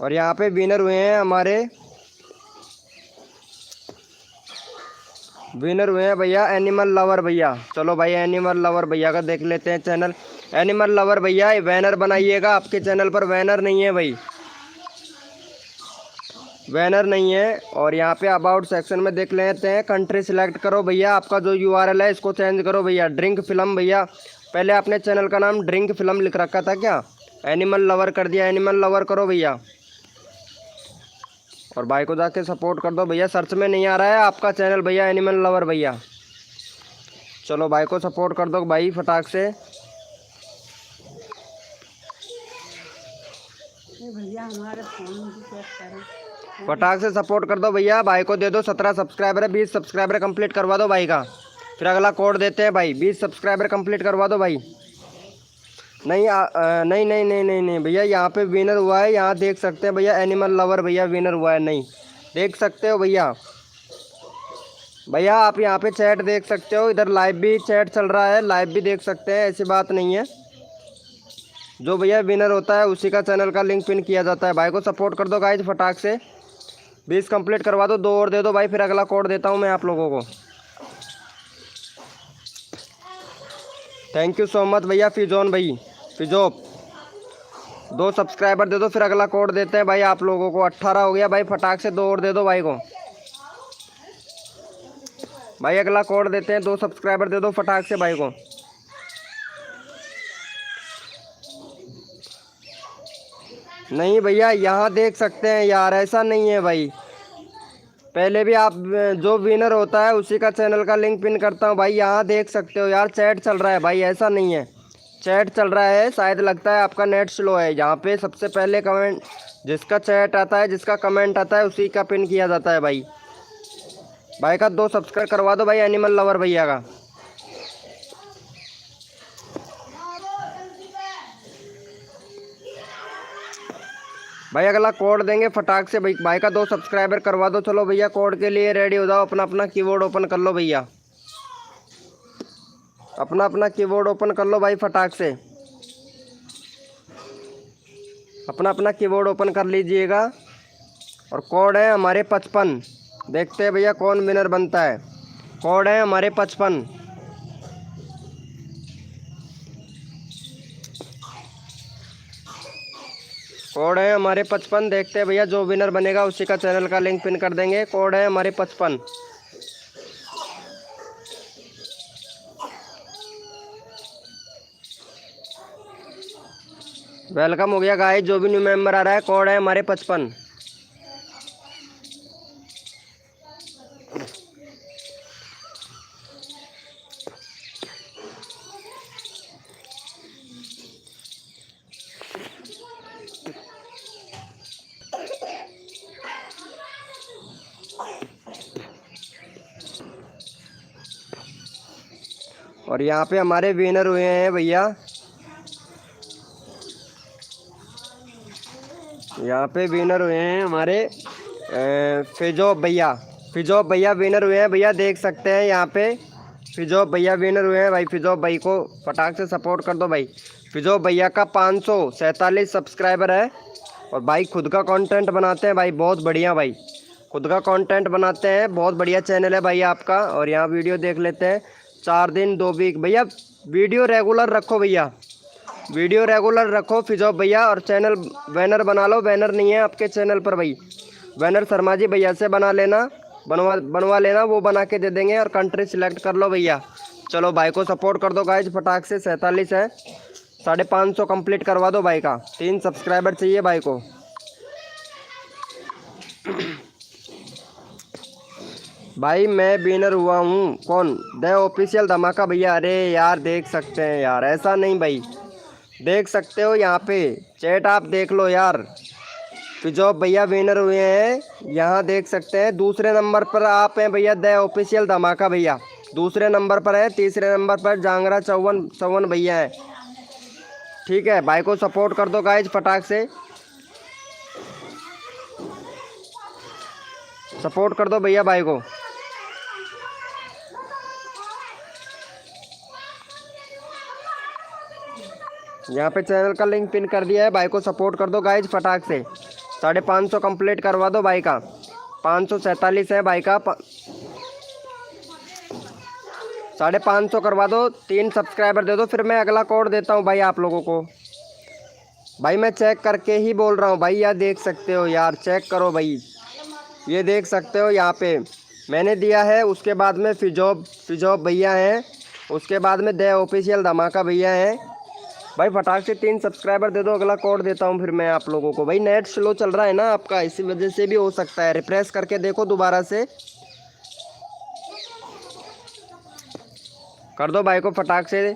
A: और यहाँ पे विनर हुए हैं हमारे विनर हुए हैं भैया एनिमल लवर भैया। चलो भाई एनिमल लवर भैया का देख लेते हैं चैनल। एनिमल लवर भैया बैनर बनाइएगा, आपके चैनल पर बैनर नहीं है भाई, बैनर नहीं है। और यहाँ पे अबाउट सेक्शन में देख लेते हैं, कंट्री सिलेक्ट करो भैया, आपका जो यूआरएल है इसको चेंज करो भैया। ड्रिंक फिल्म भैया, पहले आपने चैनल का नाम ड्रिंक फिल्म लिख रखा था क्या, एनिमल लवर कर दिया, एनिमल लवर करो भैया। और भाई को जाके सपोर्ट कर दो भैया, सर्च में नहीं आ रहा है आपका चैनल भैया एनिमल लवर भैया। चलो भाई को सपोर्ट कर दो भाई फटाक से।
B: भैया हमारे फोन में चेक करें,
A: फटाक से सपोर्ट कर दो भैया, भाई को दे दो 17 सब्सक्राइबर है, 20 सब्सक्राइबर कंप्लीट करवा दो भाई का, फिर अगला कोड देते हैं भाई। 20 सब्सक्राइबर कंप्लीट करवा दो भाई। नहीं नहीं नहीं नहीं नहीं नहीं भैया, यहाँ पे विनर हुआ है, यहाँ देख सकते हैं भैया एनिमल लवर भैया विनर हुआ है, नहीं देख सकते हो भैया। भैया आप यहाँ पे चैट देख सकते हो, इधर लाइव भी चैट चल रहा है, लाइव भी देख सकते हैं, ऐसी बात नहीं है। जो भैया विनर होता है उसी का चैनल का लिंक पिन किया जाता है। भाई को सपोर्ट कर दो गाइज फटाक से, 20 कंप्लीट करवा दो, 2 और दे दो भाई, फिर अगला कोड देता हूँ मैं आप लोगों को। थैंक यू सो मच भैया फिजोन भाई, फिजोप 2 सब्सक्राइबर दे दो, फिर अगला कोड देते हैं भाई आप लोगों को। 18 हो गया भाई, फटाक से 2 और दे दो भाई को भाई, अगला कोड देते हैं, 2 सब्सक्राइबर दे दो फटाक से भाई को। नहीं भैया यहाँ देख सकते हैं यार, ऐसा नहीं है भाई, पहले भी आप जो विनर होता है उसी का चैनल का लिंक पिन करता हूँ भाई, यहाँ देख सकते हो यार चैट चल रहा है भाई, ऐसा नहीं है, चैट चल रहा है, शायद लगता है आपका नेट स्लो है। यहाँ पे सबसे पहले कमेंट जिसका चैट आता है, जिसका कमेंट आता है उसी का पिन किया जाता है भाई। भाई का 2 सब्सक्राइब करवा दो भाई एनिमल लवर भैया का। भाई अगला कोड देंगे फटाक से भाई, भाई का 2 सब्सक्राइबर करवा दो। चलो भैया कोड के लिए रेडी हो जाओ, अपना अपना कीबोर्ड ओपन कर लो भैया, अपना अपना कीबोर्ड ओपन कर लो भाई फटाक से, अपना अपना कीबोर्ड ओपन कर लीजिएगा। और कोड है हमारे 55, देखते हैं भैया कौन विनर बनता है। कोड है हमारे 55, कोड है हमारे 55, देखते हैं भैया जो विनर बनेगा उसी का चैनल का लिंक पिन कर देंगे। कोड है हमारे 55। वेलकम हो गया गाइस, जो भी न्यू मेंबर आ रहा है, कोड है हमारे 55। और यहाँ पे हमारे विनर हुए हैं भैया, यहाँ पे विनर हुए हैं हमारे फिजोब भैया, फिजोब भैया विनर हुए हैं भैया, देख सकते हैं यहाँ पे फिजोब भैया विनर हुए हैं भाई। फिजोब भाई को फटाक से सपोर्ट कर दो भाई। फिजोब भैया का 547 सब्सक्राइबर है, और भाई खुद का कंटेंट बनाते हैं भाई, बहुत बढ़िया भाई, खुद का कंटेंट बनाते हैं, बहुत बढ़िया चैनल है भाई आपका। और यहाँ वीडियो देख लेते हैं, 4 दिन 2 वीक भैया, वीडियो रेगुलर रखो भैया, वीडियो रेगुलर रखो फिजोब भैया। और चैनल बैनर बना लो, बैनर नहीं है आपके चैनल पर भाई, बैनर शर्मा जी भैया से बना लेना, बनवा लेना, वो बना के दे देंगे। और कंट्री सिलेक्ट कर लो भैया। चलो भाई को सपोर्ट कर दो गाइज फटाक से, 47 है, 550 कंप्लीट करवा दो भाई का। 3 सब्सक्राइबर चाहिए भाई को। भाई मैं विनर हुआ हूँ, कौन, द ऑफिशियल धमाका भैया। अरे यार देख सकते हैं यार, ऐसा नहीं भाई, देख सकते हो यहाँ पे चैट आप देख लो यार, फिजोब भैया विनर हुए हैं, यहाँ देख सकते हैं। दूसरे नंबर पर आप हैं भैया द ऑफिशियल धमाका भैया, दूसरे नंबर पर है। तीसरे नंबर पर जांगरा चौवन भैया है, ठीक है। भाई को सपोर्ट कर दो गाइज फटाक से, सपोर्ट कर दो भैया भाई को। यहाँ पे चैनल का लिंक पिन कर दिया है, भाई को सपोर्ट कर दो गाइज फटाक से। 550 कंप्लीट करवा दो भाई का, 547 है भाई का। 550 करवा दो, 3 सब्सक्राइबर दे दो, फिर मैं अगला कोड देता हूँ भाई आप लोगों को। भाई मैं चेक करके ही बोल रहा हूँ भाई, यार देख सकते हो यार, चेक करो भाई, ये देख सकते हो यहाँ पे मैंने दिया है। उसके बाद में फिजोब भैया हैं, उसके बाद में द ऑफिशियल धमाका भैया हैं। भाई फटाक से 3 सब्सक्राइबर दे दो, अगला कोड देता हूँ फिर मैं आप लोगों को। भाई नेट स्लो चल रहा है ना आपका, इसी वजह से भी हो सकता है, रिफ्रेश करके देखो दोबारा से, कर दो भाई को फटाक से।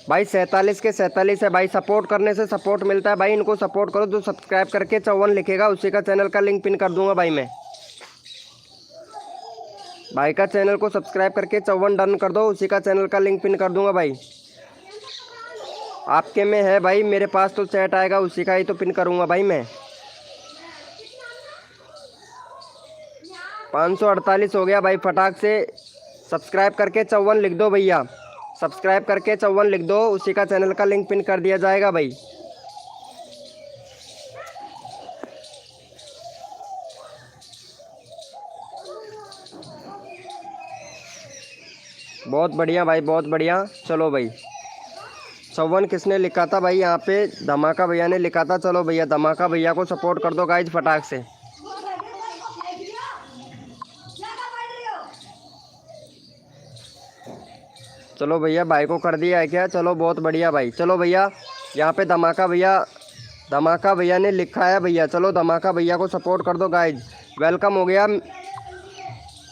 A: भाई 47 के 47 है भाई, सपोर्ट करने से सपोर्ट मिलता है भाई, इनको सपोर्ट करो। जो सब्सक्राइब करके 54 लिखेगा उसी का चैनल का लिंक पिन कर दूंगा भाई मैं। भाई का चैनल को सब्सक्राइब करके 54 डन कर दो, उसी का चैनल का लिंक पिन कर दूंगा भाई। आपके में है भाई, मेरे पास तो चैट आएगा उसी का ही तो पिन करूंगा भाई मैं। 548 हो गया भाई, फटाक से सब्सक्राइब करके 54 लिख दो भैया, सब्सक्राइब करके 54 लिख दो, उसी का चैनल का लिंक पिन कर दिया जाएगा भाई। बहुत बढ़िया भाई, बहुत बढ़िया। चलो भाई 54 किसने लिखा था भाई, यहाँ पे धमाका भैया ने लिखा था। चलो भैया धमाका भैया को सपोर्ट कर दो गाइज फटाक से। चलो भैया भाई को कर दिया है क्या, चलो बहुत बढ़िया भाई। चलो भैया यहाँ पे धमाका भैया ने लिखा है भैया, चलो धमाका भैया को सपोर्ट कर दो गाइज। वेलकम हो गया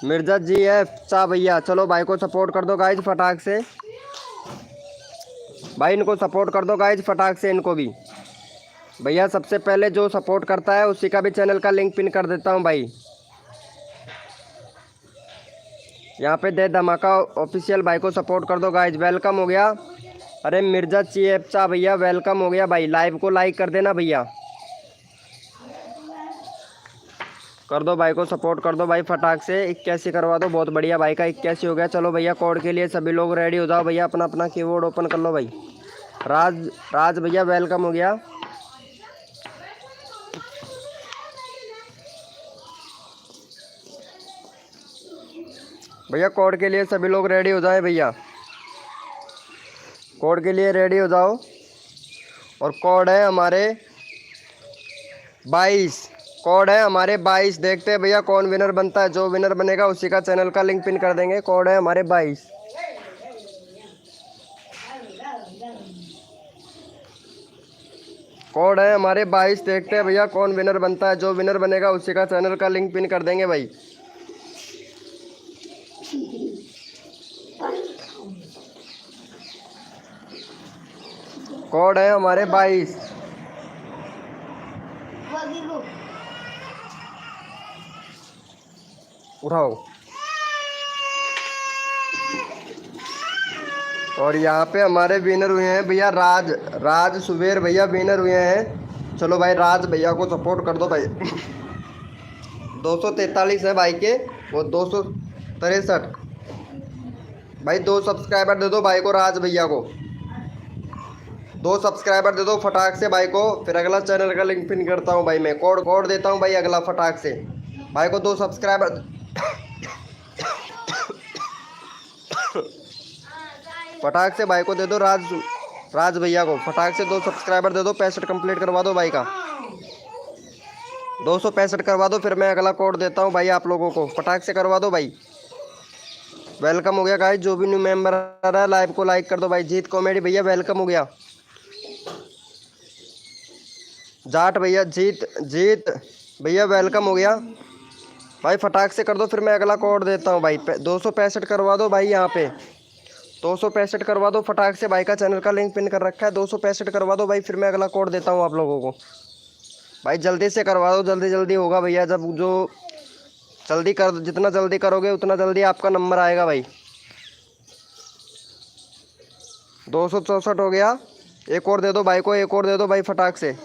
A: मिर्जा जी है चा भैया, चलो भाई को सपोर्ट कर दो गाइज फटाक से। भाई इनको सपोर्ट कर दो गाइज फटाक से, इनको भी भैया। सबसे पहले जो सपोर्ट करता है उसी का भी चैनल का लिंक पिन कर देता हूँ भाई। यहाँ पे दे धमाका ऑफिशियल भाई को सपोर्ट कर दो गाइज। वेलकम हो गया, अरे मिर्जा चा भैया वेलकम हो गया भाई। लाइव को लाइक कर देना भैया, कर दो भाई को सपोर्ट कर दो भाई फटाक से। 81 करवा दो, बहुत बढ़िया भाई का 81 हो गया। चलो भैया कोड के लिए सभी लोग रेडी हो जाओ भैया, अपना अपना कीबोर्ड ओपन कर लो भाई। राज भैया वेलकम हो गया। भैया कोड के लिए सभी लोग रेडी हो जाए भैया, कोड के लिए रेडी हो जाओ। और कोड है हमारे 22, कोड है हमारे 22। देखते हैं भैया कौन विनर बनता है, जो विनर बनेगा उसी का चैनल का लिंक पिन कर देंगे। कोड है हमारे 22, कोड है हमारे 22। देखते हैं भैया कौन विनर बनता है, जो विनर बनेगा उसी का चैनल का लिंक पिन कर देंगे भाई। कोड है हमारे 22। उठाओ। और यहाँ पे हमारे विनर हुए हैं भैया राज सुबेर भैया विनर हुए हैं। चलो भाई राज भैया को सपोर्ट कर दो भाई। 243 है भाई के, वो 263 भाई। 2 सब्सक्राइबर दे दो भाई को, राज भैया को 2 सब्सक्राइबर दे दो फटाक से भाई को, फिर अगला चैनल का लिंक पिन करता हूँ भाई मैं। कोड देता हूँ भाई अगला फटाक से। भाई को 2 सब्सक्राइबर फटाक से भाई को दे दो, राज भैया को फटाक से 2 सब्सक्राइबर दे दो। 65 कंप्लीट करवा दो भाई का, 265 करवा दो, फिर मैं अगला कोड देता हूँ भाई आप लोगों को। फटाक से करवा दो भाई। वेलकम हो गया गाइस, जो भी न्यू मेंबर आ रहा है लाइव को लाइक कर दो भाई। जीत कॉमेडी भैया वेलकम हो गया। जाट भैया जीत भैया वेलकम हो गया भाई। फटाक से कर दो, फिर मैं अगला कोड देता हूँ भाई। 265 करवा दो भाई, यहाँ पे 265 करवा दो फटाक से। भाई का चैनल का लिंक पिन कर रखा है, 265 करवा दो भाई, फिर मैं अगला कोड देता हूँ आप लोगों को। भाई जल्दी से करवा दो, जल्दी जल्दी होगा भैया। जब जो जल्दी कर, जितना जल्दी करोगे उतना जल्दी आपका नंबर आएगा भाई। 264 हो गया, एक और दे दो भाई को, एक और दे दो भाई फटाक से।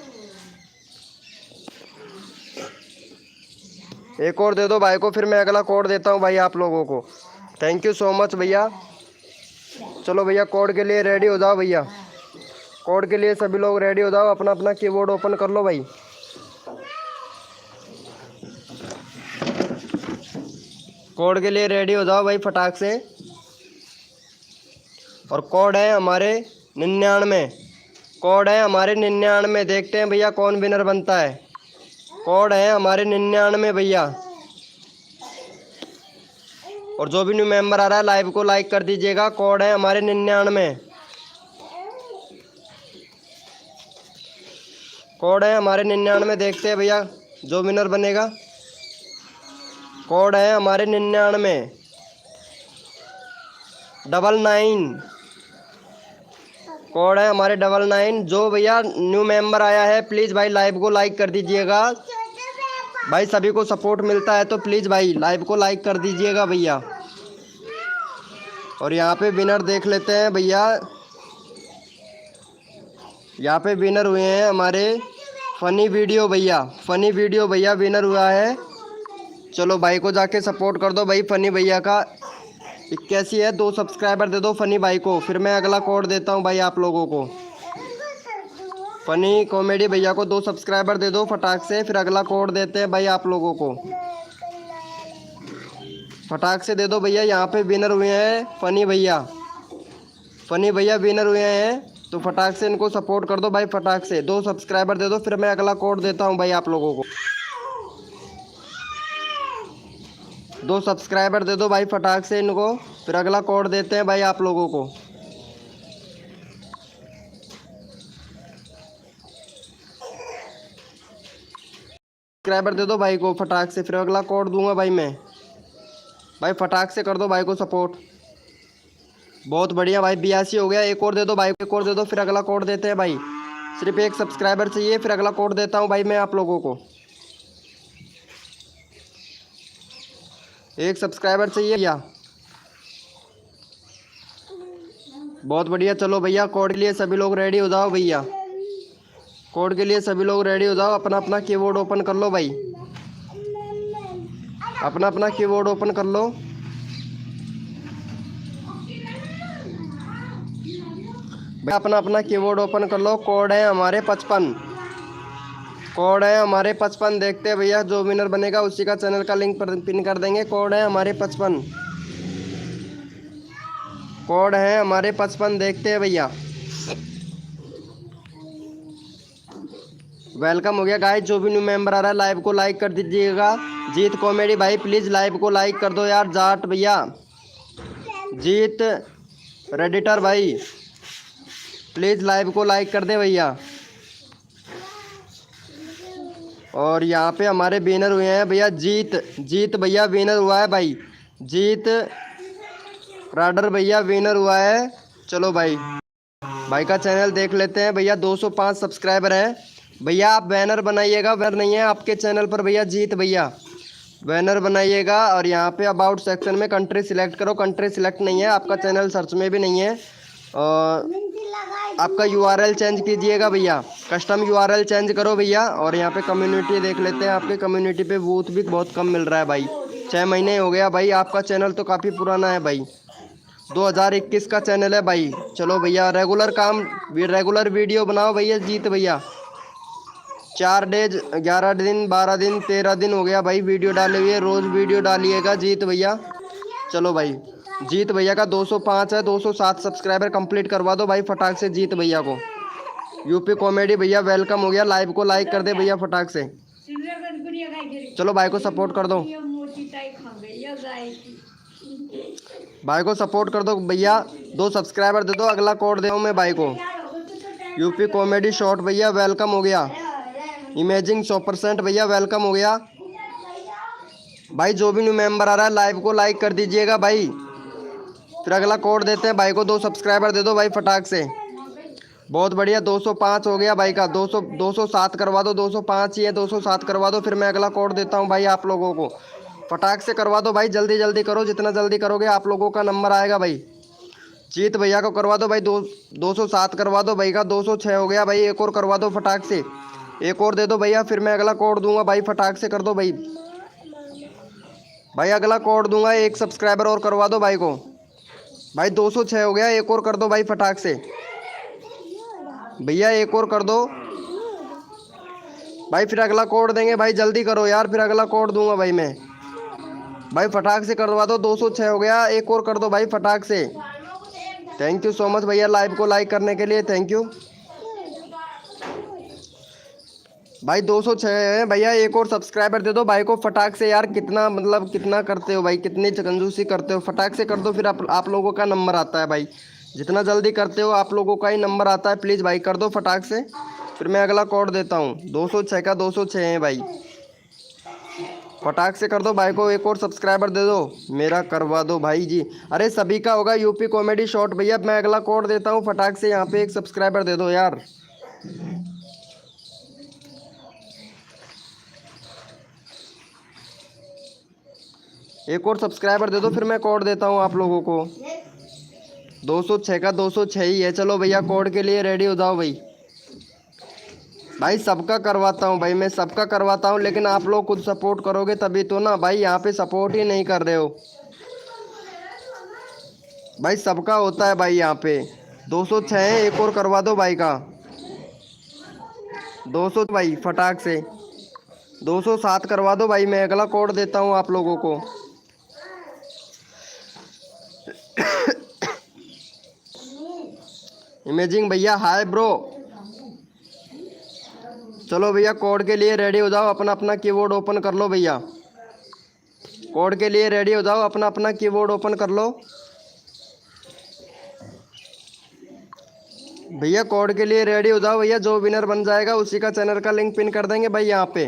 A: एक और दे दो भाई को, फिर मैं अगला कोड देता हूँ भाई आप लोगों को। थैंक यू सो मच भैया। चलो भैया कोड के लिए रेडी हो जाओ भैया, कोड के लिए सभी लोग रेडी हो जाओ। अपना अपना कीबोर्ड ओपन कर लो भाई। कोड के लिए रेडी हो जाओ भाई फटाक से। और कोड है हमारे 99। कोड है हमारे 99। देखते हैं भैया कौन विनर बनता है। कोड है हमारे 99 भैया। और जो भी न्यू मेंबर आ रहा है लाइव को लाइक कर दीजिएगा। कोड है हमारे 99। कोड है हमारे 99। देखते हैं भैया जो विनर बनेगा। कोड है हमारे 99 99। कोड है हमारे 99। जो भैया न्यू मेंबर आया है प्लीज़ भाई लाइव को लाइक कर दीजिएगा। भाई सभी को सपोर्ट मिलता है तो प्लीज़ भाई लाइव को लाइक कर दीजिएगा भैया। और यहाँ पे विनर देख लेते हैं भैया। यहाँ पे विनर हुए हैं हमारे फ़नी वीडियो भैया। फ़नी वीडियो भैया विनर हुआ है। चलो भाई को जाके सपोर्ट कर दो भाई। फ़नी भैया का 81 है। 2 सब्सक्राइबर दे दो फ़नी भाई को, फिर मैं अगला कोड देता हूँ भाई आप लोगों को। फ़नी कॉमेडी भैया को 2 सब्सक्राइबर दे दो फटाक से, फिर अगला कोड देते हैं भाई आप लोगों को। फटाक से दे दो भैया। यहाँ पे विनर हुए हैं फ़नी भैया। फ़नी भैया विनर हुए हैं तो फटाक से इनको सपोर्ट कर दो भाई। फटाक से 2 सब्सक्राइबर दे दो, फिर मैं अगला कोड देता हूँ भाई आप लोगों को। 2 सब्सक्राइबर दे दो भाई फटाक से इनको, फिर अगला कोड देते हैं भाई आप लोगों को। सब्सक्राइबर दे दो भाई को फटाक से, फिर अगला कोड दूंगा भाई मैं। भाई फटाक से कर दो भाई को सपोर्ट। बहुत बढ़िया भाई 82 हो गया। एक और दे दो भाई को, एक और दे दो, फिर अगला कोड देते हैं भाई। सिर्फ 1 सब्सक्राइबर चाहिए, फिर अगला कोड देता हूँ भाई मैं आप लोगों को। 1 सब्सक्राइबर चाहिए भैया। बहुत बढ़िया। चलो भैया कोड के लिए सभी लोग रेडी हो जाओ भैया। कोड के लिए सभी लोग रेडी हो जाओ। अपना अपना कीबोर्ड ओपन कर लो भाई। अपना अपना कीबोर्ड ओपन कर लो। भाई अपना अपना कीबोर्ड ओपन कर लो। कोड है हमारे 55। कोड है हमारे 55। देखते हैं भैया जो विनर बनेगा उसी का चैनल का लिंक पिन कर देंगे। कोड है हमारे 55। कोड है हमारे 55। देखते हैं भैया। वेलकम हो गया गाइस। जो भी न्यू मेंबर आ रहा है लाइव को लाइक कर दीजिएगा। जीत कॉमेडी भाई प्लीज़ लाइव को लाइक कर दो यार। जाट भैया, जीत रेडिटर भाई प्लीज़ लाइव को लाइक कर दे भैया। और यहाँ पे हमारे विनर हुए हैं भैया। जीत भैया विनर हुआ है भाई। जीत राडर भैया विनर हुआ है। चलो भाई भाई का चैनल देख लेते हैं भैया। 205 सब्सक्राइबर हैं भैया। आप बैनर बनाइएगा। बैनर नहीं है आपके चैनल पर भैया। जीत भैया बैनर बनाइएगा। और यहाँ पे अबाउट सेक्शन में कंट्री सिलेक्ट करो। कंट्री सिलेक्ट नहीं है आपका चैनल, सर्च में भी नहीं है। और आपका URL चेंज कीजिएगा भैया। कस्टम URL चेंज करो भैया। और यहाँ पे कम्युनिटी देख लेते हैं। आपके कम्युनिटी पे बूथ भी बहुत कम मिल रहा है भाई। 6 महीने हो गया भाई। आपका चैनल तो काफ़ी पुराना है भाई। 2021 का चैनल है भाई। चलो भैया रेगुलर वीडियो बनाओ भैया। जीत भैया 4 डेज 11 दिन 12 दिन 13 दिन हो गया भाई वीडियो डाले हुए। रोज़ वीडियो डालिएगा जीत भैया। चलो भाई जीत भैया का 205 है। 207 सब्सक्राइबर कंप्लीट करवा दो भाई फटाक से जीत भैया को। यूपी कॉमेडी भैया वेलकम हो गया। लाइव को लाइक कर दे भैया फटाक से। चलो भाई को सपोर्ट कर दो। भाई को सपोर्ट कर दो भैया। 2 सब्सक्राइबर दे दो। अगला कोड दे मैं भाई को। यूपी कॉमेडी शॉर्ट भैया वेलकम हो गया। इमेजिंग 100% भैया वेलकम हो गया भाई। जो भी न्यू मेंबर आ रहा है लाइव को लाइक कर दीजिएगा भाई। फिर अगला कोड देते हैं भाई को। 2 सब्सक्राइबर दे दो भाई फटाक से। बहुत बढ़िया 205 हो गया भाई का। 207 करवा दो। 205 ही है, 207 करवा दो। फिर मैं अगला कोड देता हूँ भाई आप लोगों को। फटाक से करवा दो भाई। जल्दी जल्दी करो। जितना जल्दी करोगे आप लोगों का नंबर आएगा भाई। जीत भैया को करवा दो भाई। 207 करवा दो भाई का। 206 हो गया भाई। एक और करवा दो फटाक से। एक और दे दो भैया। फिर मैं अगला कोड दूंगा भाई। फटाक से कर दो भाई। भाई अगला कोड दूंगा। 1 सब्सक्राइबर और करवा दो भाई को। भाई 206 हो गया। एक और कर दो भाई फटाक से भैया। एक और कर दो भाई। फिर अगला कोड देंगे भाई। जल्दी करो यार। फिर अगला कोड दूंगा भाई मैं। भाई फटाक से करवा दो। 206 हो गया। एक और कर दो भाई फटाक से। थैंक यू सो मच भैया लाइव को लाइक करने के लिए, थैंक यू भाई। 206 है भैया, एक और सब्सक्राइबर दे दो भाई को फटाक से यार। कितना मतलब कितना करते हो भाई, कितनी कंजूसी करते हो, फटाक से कर दो फिर आप लोगों का नंबर आता है भाई। जितना जल्दी करते हो आप लोगों का ही नंबर आता है। प्लीज़ भाई कर दो फटाक से, फिर मैं अगला कोड देता हूँ। 206 का 206 है भाई, फटाक से कर दो भाई को एक और सब्सक्राइबर दे दो, मेरा करवा दो भाई जी। अरे सभी का होगा यूपी कॉमेडी शॉट भैया। मैं अगला कोड देता हूँ फटाक से, यहाँ पे एक सब्सक्राइबर दे दो यार। एक और सब्सक्राइबर दे दो फिर मैं कोड देता हूँ आप लोगों को। 206 का 206 ही है। चलो भैया कोड के लिए रेडी हो जाओ भाई। भाई सबका करवाता हूँ भाई, मैं सबका करवाता हूँ, लेकिन आप लोग खुद सपोर्ट करोगे तभी तो ना भाई। यहाँ पे सपोर्ट ही नहीं कर रहे हो भाई। सबका होता है भाई यहाँ पे। 206 है, एक और करवा दो भाई का। 200 भाई फटाक से 207 करवा दो भाई। मैं अगला कोड देता हूँ आप लोगों को। इमेजिंग भैया हाय ब्रो। चलो भैया कोड के लिए रेडी हो जाओ, अपना अपना कीबोर्ड ओपन कर लो भैया। कोड के लिए रेडी हो जाओ, अपना अपना कीबोर्ड ओपन कर लो भैया। कोड के लिए रेडी हो जाओ भैया, जो विनर बन जाएगा उसी का चैनल का लिंक पिन कर देंगे भाई यहाँ पे।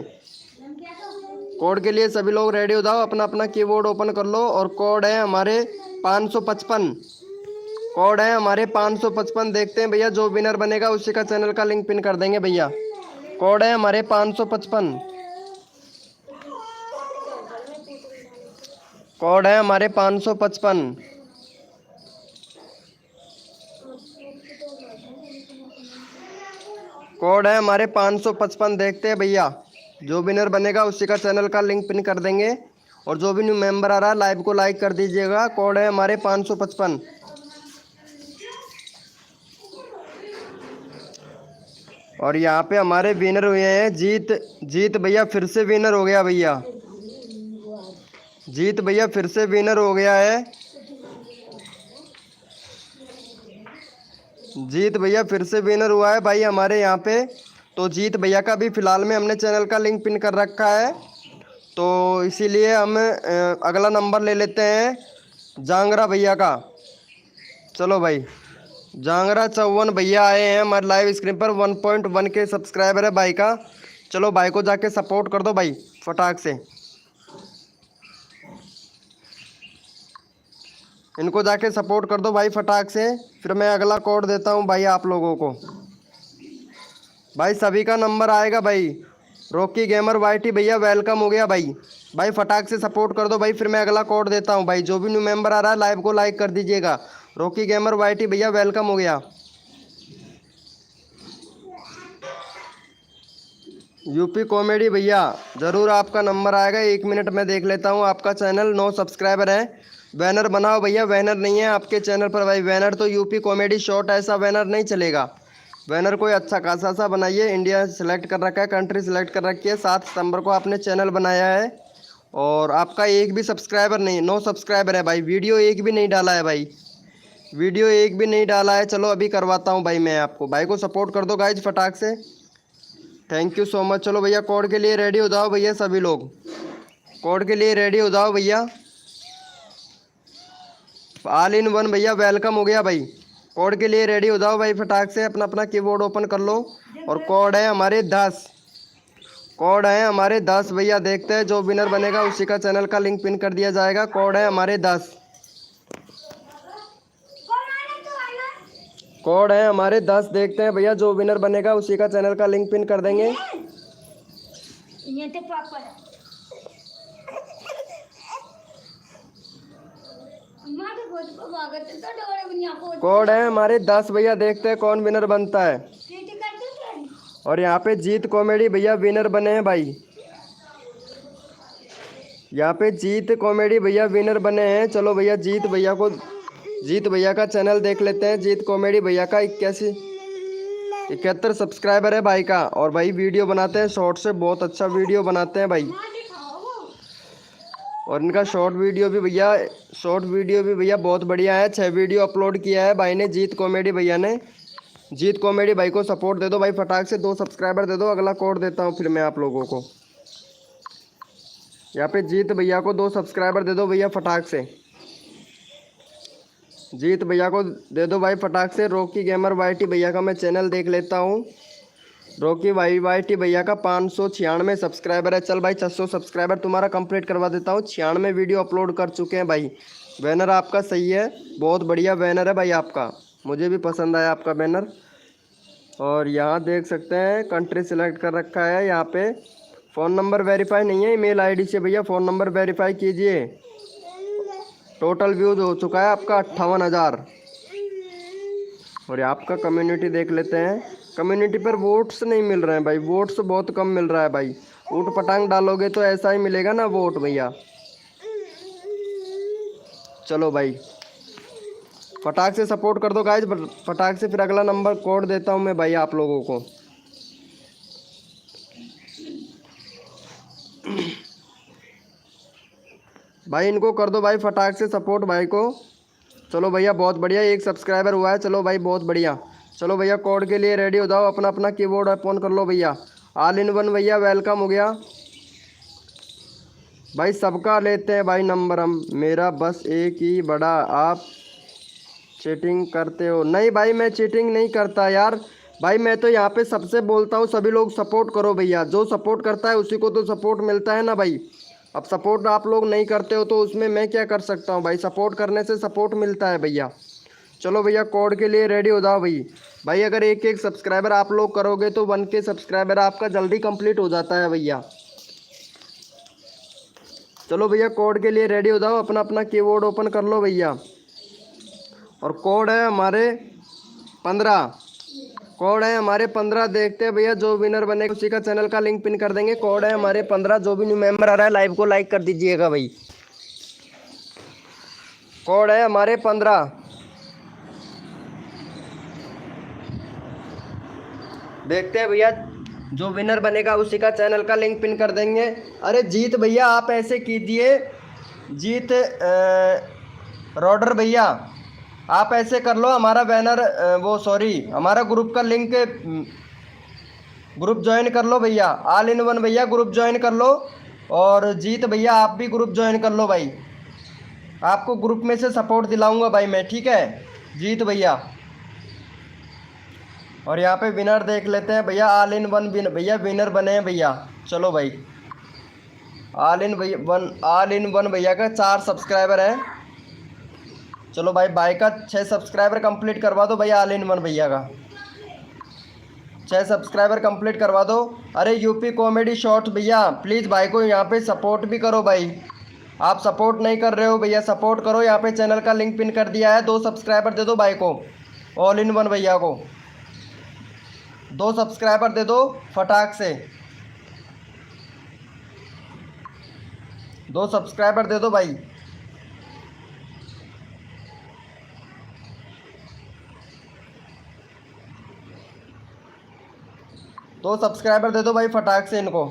A: कोड के लिए सभी लोग रेडी हो जाओ, अपना अपना कीबोर्ड ओपन कर लो। और कोड है हमारे 555, कोड है हमारे 555। देखते हैं भैया, जो विनर बनेगा उसी का चैनल का लिंक पिन कर देंगे भैया। कोड है हमारे 555, कोड है हमारे 555। कोड है हमारे 555। देखते हैं भैया, जो विनर बनेगा उसी का चैनल का लिंक पिन कर देंगे। और जो भी न्यू मेंबर आ रहा है लाइव को लाइक कर दीजिएगा। कोड है हमारे 555। और यहाँ पे हमारे विनर हुए हैं जीत। जीत भैया फिर से विनर हो गया भैया। जीत भैया फिर से विनर हो गया है। जीत भैया फिर से विनर हुआ है भाई हमारे यहाँ पे। तो जीत भैया का भी फ़िलहाल में हमने चैनल का लिंक पिन कर रखा है, तो इसीलिए हम अगला नंबर ले लेते हैं जांगरा भैया का। चलो भाई, जांगरा 54 भैया आए हैं हमारे लाइव स्क्रीन पर। 1.1 के सब्सक्राइबर है भाई का। चलो भाई को जाके सपोर्ट कर दो भाई फटाक से। इनको जाके सपोर्ट कर दो भाई फटाक से, फिर मैं अगला कोड देता हूँ भाई आप लोगों को। भाई सभी का नंबर आएगा भाई। रॉकी गेमर वाईटी भैया वेलकम हो गया भाई। भाई फटाक से सपोर्ट कर दो भाई, फिर मैं अगला कोड देता हूँ भाई। जो भी न्यू मेंबर आ रहा है लाइव को लाइक कर दीजिएगा। रॉकी गेमर वाईटी भैया वेलकम हो गया। यूपी कॉमेडी भैया ज़रूर आपका नंबर आएगा। 1 मिनट में देख लेता हूँ आपका चैनल। 9 सब्सक्राइबर हैं। बैनर बनाओ भैया, बैनर नहीं है आपके चैनल पर भाई। बैनर तो यूपी कॉमेडी शॉट, ऐसा बैनर नहीं चलेगा। बैनर कोई अच्छा खासा सा बनाइए। इंडिया सेलेक्ट कर रखा है, कंट्री सेलेक्ट कर रखी है। 7 सितंबर को आपने चैनल बनाया है और आपका एक भी सब्सक्राइबर नहीं। 9 सब्सक्राइबर है भाई। वीडियो एक भी नहीं डाला है भाई, वीडियो एक भी नहीं डाला है। चलो अभी करवाता हूँ भाई मैं आपको। भाई को सपोर्ट कर दो गाइज फटाक से। Thank you so much. चलो भैया कोड के लिए रेडी हो जाओ भैया सभी लोग। कोड के लिए रेडी हो जाओ भैया। ऑल इन वन भैया वेलकम हो गया भाई। कोड के लिए रेडी हो जाओ भाई फटाक से, अपना अपना कीबोर्ड ओपन कर लो। और कोड है हमारे 10, कोड है हमारे 10 भैया। देखते हैं जो विनर बनेगा उसी का चैनल का लिंक पिन कर दिया जाएगा। कोड है हमारे 10, कोड है हमारे 10। देखते हैं भैया, जो विनर बनेगा उसी का चैनल का लिंक पिन कर देंगे। कोड है हमारे 10 भैया। देखते हैं कौन विनर बनता है। और यहाँ पे जीत कॉमेडी भैया विनर बने हैं भाई। यहाँ पे जीत कॉमेडी भैया विनर बने हैं। चलो भैया जीत भैया को, जीत भैया का चैनल देख लेते हैं। जीत कॉमेडी भैया का 71 सब्सक्राइबर है भाई का। और भाई वीडियो बनाते हैं शॉर्ट से, बहुत अच्छा वीडियो बनाते हैं भाई। और इनका शॉर्ट वीडियो भी भैया बहुत बढ़िया है। 6 वीडियो अपलोड किया है भाई ने, जीत कॉमेडी भैया ने। जीत कॉमेडी भाई को सपोर्ट दे दो भाई, फटाक से 2 सब्सक्राइबर दे दो। अगला कोड देता हूँ फिर मैं आप लोगों को। यहाँ पे जीत भैया को 2 सब्सक्राइबर दे दो भैया फटाक से। जीत भैया को दे दो भाई फटाक से। रॉकी गेमर वाईटी भैया का मैं चैनल देख लेता हूँ। रॉकी वाईटी भैया का 596 सब्सक्राइबर है। चल भाई 600 सब्सक्राइबर तुम्हारा कंप्लीट करवा देता हूँ। 96 वीडियो अपलोड कर चुके हैं भाई। बैनर आपका सही है, बहुत बढ़िया बैनर है भाई आपका, मुझे भी पसंद आया आपका बैनर। और यहाँ देख सकते हैं कंट्री सिलेक्ट कर रखा है। यहाँ पे फ़ोन नंबर वेरीफाई नहीं है, ईमेल आईडी से भैया फ़ोन नंबर वेरीफाई कीजिए। टोटल व्यूज हो चुका है आपका 58,000। और आपका कम्युनिटी देख लेते हैं। कम्युनिटी पर वोट्स नहीं मिल रहे हैं भाई, वोट्स बहुत कम मिल रहा है भाई। ऊट पटांग डालोगे तो ऐसा ही मिलेगा ना वोट भैया। चलो भाई फटाक से सपोर्ट कर दो गाइज, फटाक से। फिर अगला नंबर कोड देता हूँ मैं भाई आप लोगों को। भाई इनको कर दो भाई फटाक से सपोर्ट भाई को। चलो भैया बहुत बढ़िया, 1 सब्सक्राइबर हुआ है। चलो भाई बहुत बढ़िया। चलो भैया कोड के लिए रेडी हो जाओ, अपना अपना कीबोर्ड ओपन कर लो भैया। ऑल इन वन भैया वेलकम हो गया भाई। सबका लेते हैं भाई नंबर हम, मेरा बस एक ही बड़ा। आप चीटिंग करते हो? नहीं भाई मैं चीटिंग नहीं करता यार भाई, मैं तो यहाँ पे सबसे बोलता हूँ सभी लोग सपोर्ट करो भैया। जो सपोर्ट करता है उसी को तो सपोर्ट मिलता है ना भाई। अब सपोर्ट आप लोग नहीं करते हो तो उसमें मैं क्या कर सकता हूँ भाई। सपोर्ट करने से सपोर्ट मिलता है भैया। चलो भैया कोड के लिए रेडी हो जाओ भाई। भाई अगर एक सब्सक्राइबर आप लोग करोगे तो 1K सब्सक्राइबर आपका जल्दी कंप्लीट हो जाता है भैया। चलो भैया कोड के लिए रेडी हो जाओ, अपना अपना कीबोर्ड ओपन कर लो भैया। और कोड है हमारे 15। कोड है हमारे 15। देखते हैं भैया जो विनर बनेगा उसी का चैनल का लिंक पिन कर देंगे। कोड है हमारे 15। जो भी न्यू मेंबर आ रहा है लाइव को लाइक कर दीजिएगा भाई। कोड है हमारे 15। देखते हैं भैया जो विनर बनेगा उसी का चैनल का लिंक पिन कर देंगे। अरे जीत भैया आप ऐसे कीजिए, जीत रॉडर भैया आप ऐसे कर लो, हमारा बैनर हमारा ग्रुप का लिंक, ग्रुप ज्वाइन कर लो भैया। ऑल इन वन भैया ग्रुप ज्वाइन कर लो। और जीत भैया आप भी ग्रुप ज्वाइन कर लो भाई, आपको ग्रुप में से सपोर्ट दिलाऊंगा भाई मैं, ठीक है जीत भैया। और यहाँ पे विनर देख लेते हैं भैया। ऑल इन वन भैया विनर बने हैं भैया। चलो भाई ऑल इन वन भैया का 4 सब्सक्राइबर है। चलो भाई का 6 सब्सक्राइबर कंप्लीट करवा दो भैया। ऑल इन वन भैया का 6 सब्सक्राइबर कंप्लीट करवा दो। अरे यूपी कॉमेडी शॉर्ट्स भैया प्लीज़ भाई को यहाँ पे सपोर्ट भी करो भाई। आप सपोर्ट नहीं कर रहे हो भैया, सपोर्ट करो। यहाँ पे चैनल का लिंक पिन कर दिया है। 2 सब्सक्राइबर दे दो भाई को, ऑल इन वन भैया को 2 सब्सक्राइबर दे दो फटाक से। 2 सब्सक्राइबर दे दो भाई। दो सब्सक्राइबर दे दो भाई फटाक से इनको।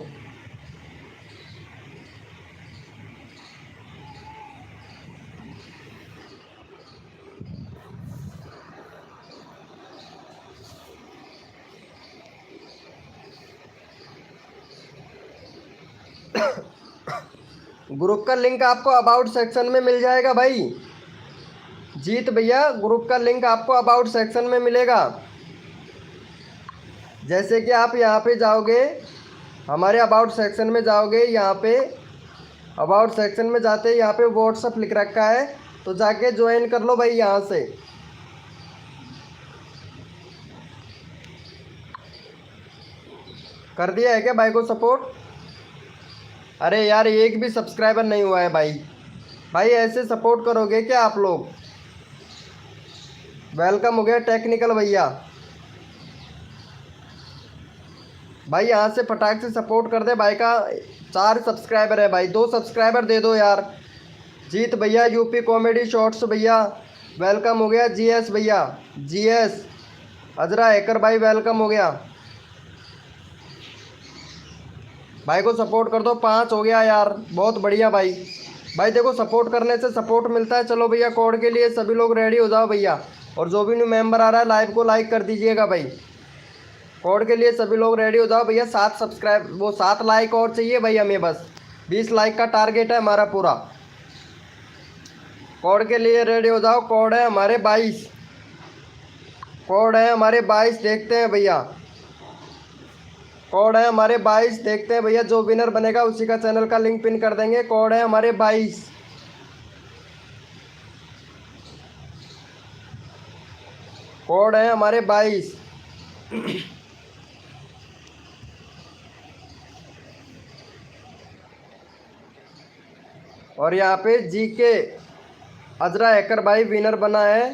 A: ग्रुप का लिंक आपको अबाउट सेक्शन में मिल जाएगा भाई। जीत भैया ग्रुप का लिंक आपको अबाउट सेक्शन में मिलेगा। जैसे कि आप यहाँ पे जाओगे, हमारे अबाउट सेक्शन में जाओगे, यहाँ पे अबाउट सेक्शन में जाते यहाँ पे व्हाट्सअप लिख रखा है, तो जाके ज्वाइन कर लो भाई यहाँ से। कर दिया है क्या भाई को सपोर्ट? अरे यार एक भी सब्सक्राइबर नहीं हुआ है भाई। भाई ऐसे सपोर्ट करोगे क्या आप लोग? वेलकम हो गया टेक्निकल भैया। भाई यहाँ से फटाक से सपोर्ट कर दे। भाई का 4 सब्सक्राइबर है भाई, 2 सब्सक्राइबर दे दो यार। जीत भैया यूपी कॉमेडी शॉर्ट्स भैया वेलकम हो गया। जीएस भैया, जीएस अजरा हैकर भाई वेलकम हो गया। भाई को सपोर्ट कर दो। 5 हो गया यार, बहुत बढ़िया भाई। भाई देखो सपोर्ट करने से सपोर्ट मिलता है। चलो भैया कोड के लिए सभी लोग रेडी हो जाओ भैया, और जो भी न्यू मेंबर आ रहा है लाइव को लाइक कर दीजिएगा भाई। कोड के लिए सभी लोग रेडी हो जाओ भैया। 7 लाइक और चाहिए भाई हमें, बस 20 लाइक का टारगेट है हमारा पूरा। कोड के लिए रेडी हो जाओ। कोड है हमारे 22, कोड है हमारे 22, देखते हैं भैया। कोड है हमारे 22, देखते हैं भैया। जो विनर बनेगा उसी का चैनल का लिंक पिन कर देंगे। कोड है हमारे 22, कोड है हमारे 22। और यहाँ पे जीके अजरा हैकर भाई विनर बना है।